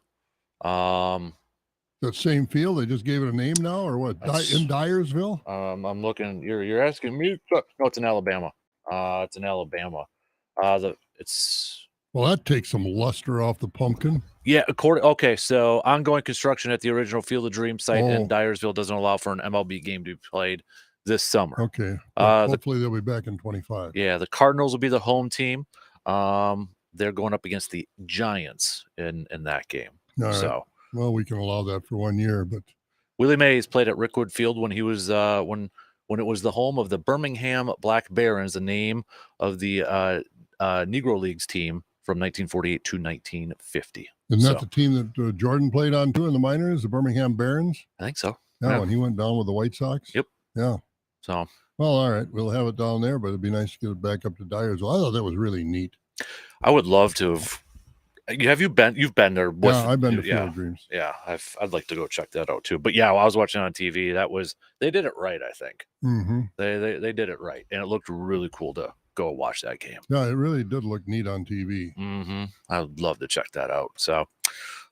That same field, they just gave it a name now, or what? In Dyersville? I'm looking. You're asking me? No, it's in Alabama. It's in Alabama. Well, that takes some luster off the pumpkin. Yeah. Okay, so ongoing construction at the original Field of Dreams site in Dyersville doesn't allow for an MLB game to be played this summer. Okay. Hopefully they'll be back in 25. Yeah, the Cardinals will be the home team. They're going up against the Giants in that game. All right. So. Well, we can allow that for 1 year, but Willie Mays played at Rickwood Field when he was when it was the home of the Birmingham Black Barons, the name of the Negro Leagues team from 1948 to 1950. Isn't that the team that Jordan played on too in the minors, the Birmingham Barons? I think so. Yeah, and he went down with the White Sox. Yep. Yeah. So. Well, all right, we'll have it down there, but it'd be nice to get it back up to Dyersville. I thought that was really neat. I would love to have. Have you been? You've been there. Yeah, I've been to Field of Dreams. Yeah, I'd like to go check that out too. But yeah, I was watching on TV. They did it right. I think they did it right, and it looked really cool to go watch that game. Yeah, it really did look neat on TV. I would love to check that out. So,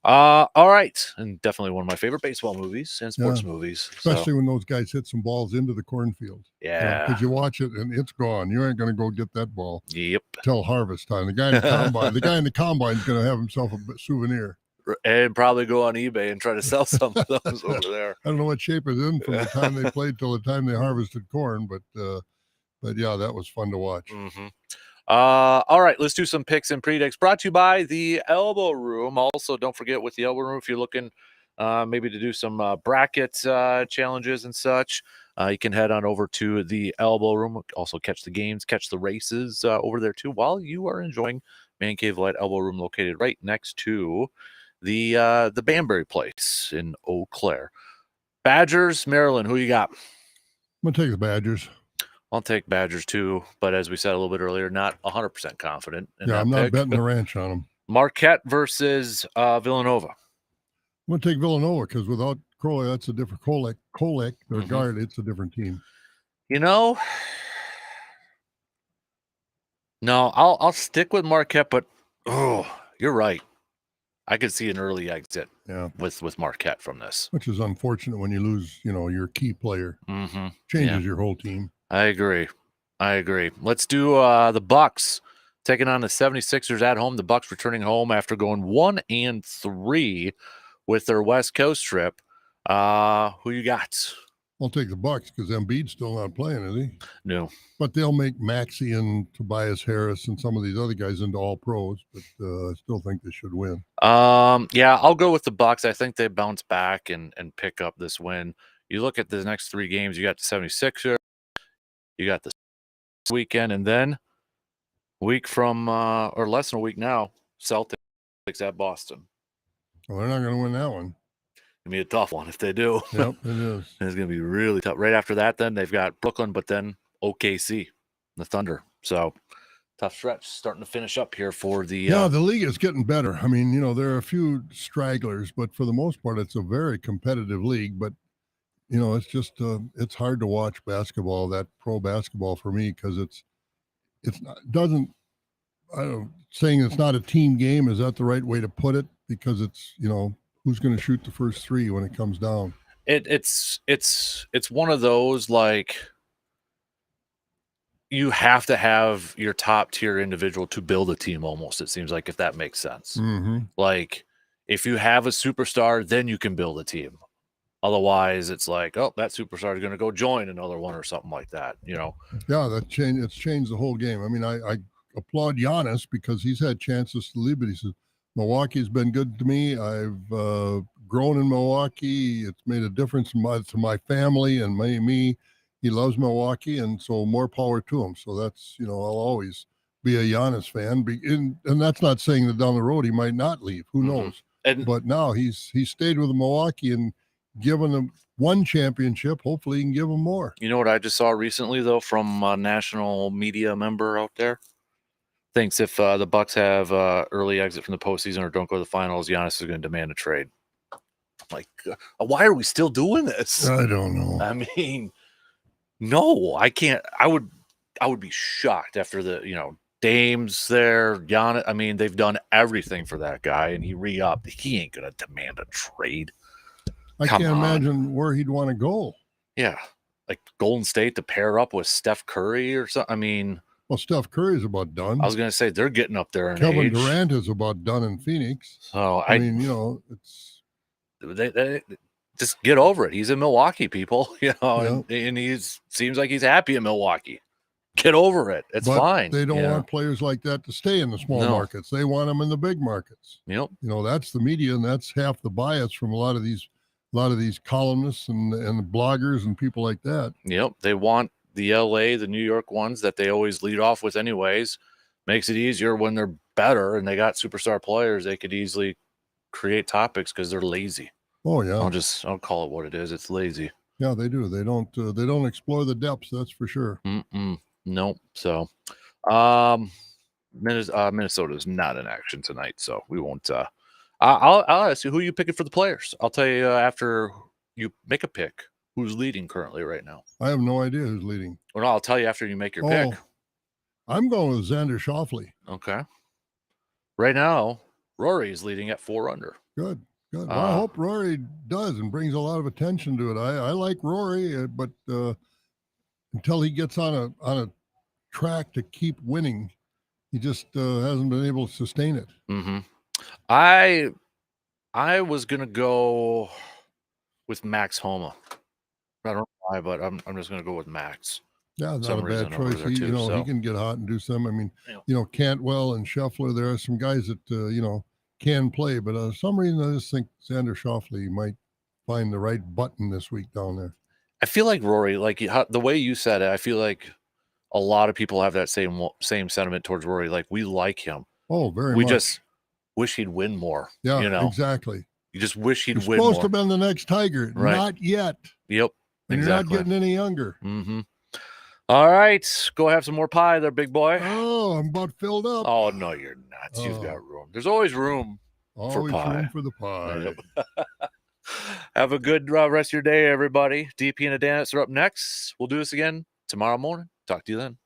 all right, and definitely one of my favorite baseball movies and sports movies, especially when those guys hit some balls into the cornfield. Yeah, because you watch it and it's gone. You ain't going to go get that ball. Yep. Till harvest time. The guy in the combine is going to have himself a souvenir and probably go on eBay and try to sell some of those over there. I don't know what shape it's in from the time they played till the time they harvested corn, but yeah, that was fun to watch. All right, let's do some picks and predicts brought to you by the Elbow Room. Also, don't forget with the Elbow Room, if you're looking maybe to do some bracket challenges and such, you can head on over to the Elbow Room. Also catch the games, catch the races over there too while you are enjoying Man Cave Light Elbow Room, located right next to the Banbury Place in Eau Claire. Badgers, Maryland, who you got? I'm going to take the Badgers. I'll take Badgers too, but as we said a little bit earlier, not 100% confident. I'm not betting the ranch on them. Marquette versus Villanova. I'm going to take Villanova because without Crowley, that's a different Kolek, their guard. It's a different team. No, I'll stick with Marquette, but you're right. I could see an early exit. With Marquette from this, which is unfortunate when you lose, your key player. Changes your whole team. I agree. Let's do the Bucks taking on the 76ers at home. The Bucks returning home after going 1-3 with their West Coast trip. Who you got? I'll take the Bucks because Embiid's still not playing, is he? No. But they'll make Maxey and Tobias Harris and some of these other guys into all pros, but I still think they should win. Yeah, I'll go with the Bucks. I think they bounce back and pick up this win. You look at the next 3 games, you got the 76ers, you got the weekend, and then week from or less than a week now, Celtics at Boston. Well, they're not going to win that one. It'll be a tough one if they do. Yep, it is. It's going to be really tough. Right after that, then they've got Brooklyn, but then OKC, the Thunder. So tough stretch starting to finish up here for the. The league is getting better. I mean, there are a few stragglers, but for the most part, it's a very competitive league. But it's just it's hard to watch basketball, that pro basketball for me, because saying it's not a team game, is that the right way to put it? Because it's who's going to shoot the first 3 when it comes down. It's one of those, like, you have to have your top tier individual to build a team almost, it seems like, if that makes sense. Like, if you have a superstar, then you can build a team. Otherwise, it's like, oh, that superstar is going to go join another one or something like that. Yeah, it's changed the whole game. I mean, I applaud Giannis because he's had chances to leave, but he says Milwaukee's been good to me. I've grown in Milwaukee. It's made a difference to my family and me. He loves Milwaukee, and so more power to him. So that's, I'll always be a Giannis fan. And that's not saying that down the road he might not leave. Who knows? But now he's stayed with Milwaukee and given them one championship. Hopefully he can give them more. You know what I just saw recently, though, from a national media member out there? Thinks if the Bucks have early exit from the postseason or don't go to the finals, Giannis is going to demand a trade. Like, why are we still doing this? I don't know. I mean, no, I can't. I would be shocked after the, Dame's there, Giannis. I mean, they've done everything for that guy, and he re-upped. He ain't going to demand a trade. I can't imagine where he'd want to go. Yeah, like Golden State to pair up with Steph Curry or something. I mean, well, Steph Curry is about done. I was going to say they're getting up there in Kevin age. Durant is about done in Phoenix. So I mean, it's they just get over it. He's in Milwaukee, people. And seems like he's happy in Milwaukee. Get over it. It's fine. They don't want players like that to stay in the small markets. They want them in the big markets. Yep. That's the media, and that's half the bias from a lot of these columnists and bloggers and people like that. Yep. They want the LA, the New York ones that they always lead off with anyways. Makes it easier when they're better and they got superstar players. They could easily create topics because they're lazy. Oh yeah. I'll call it what it is. It's lazy. Yeah, they do. They don't explore the depths. That's for sure. Nope. So, Minnesota's not in action tonight, so we won't. I'll ask you who you picking for the players. I'll tell you after you make a pick. Who's leading currently right now? I have no idea who's leading. Well, I'll tell you after you make your pick. I'm going with Xander Schauffele. Okay. Right now, Rory is leading at 4 under. Good. Well, I hope Rory does and brings a lot of attention to it. I like Rory, but until he gets on a track to keep winning, he just hasn't been able to sustain it. Mm-hmm. I was gonna go with Max Homa. I don't know why, but I'm just gonna go with Max. Yeah, not a bad choice. He can get hot and do some. I mean, Cantwell and Scheffler, there are some guys that can play, but some reason I just think Xander Schauffele might find the right button this week down there. I feel like Rory, like the way you said it, I feel like a lot of people have that same sentiment towards Rory. Like, we like him. Oh, very much. We just wish he'd win more. Yeah, exactly. You just wish he'd win supposed more. to have been the next Tiger. Right. Not yet. Yep. And you're not getting any younger. Mm-hmm. All right. Go have some more pie there, big boy. Oh, I'm about filled up. Oh, no, you're not. You've got room. There's always room for pie. Room for the pie. Have a good rest of your day, everybody. DP and Adonis are up next. We'll do this again tomorrow morning. Talk to you then.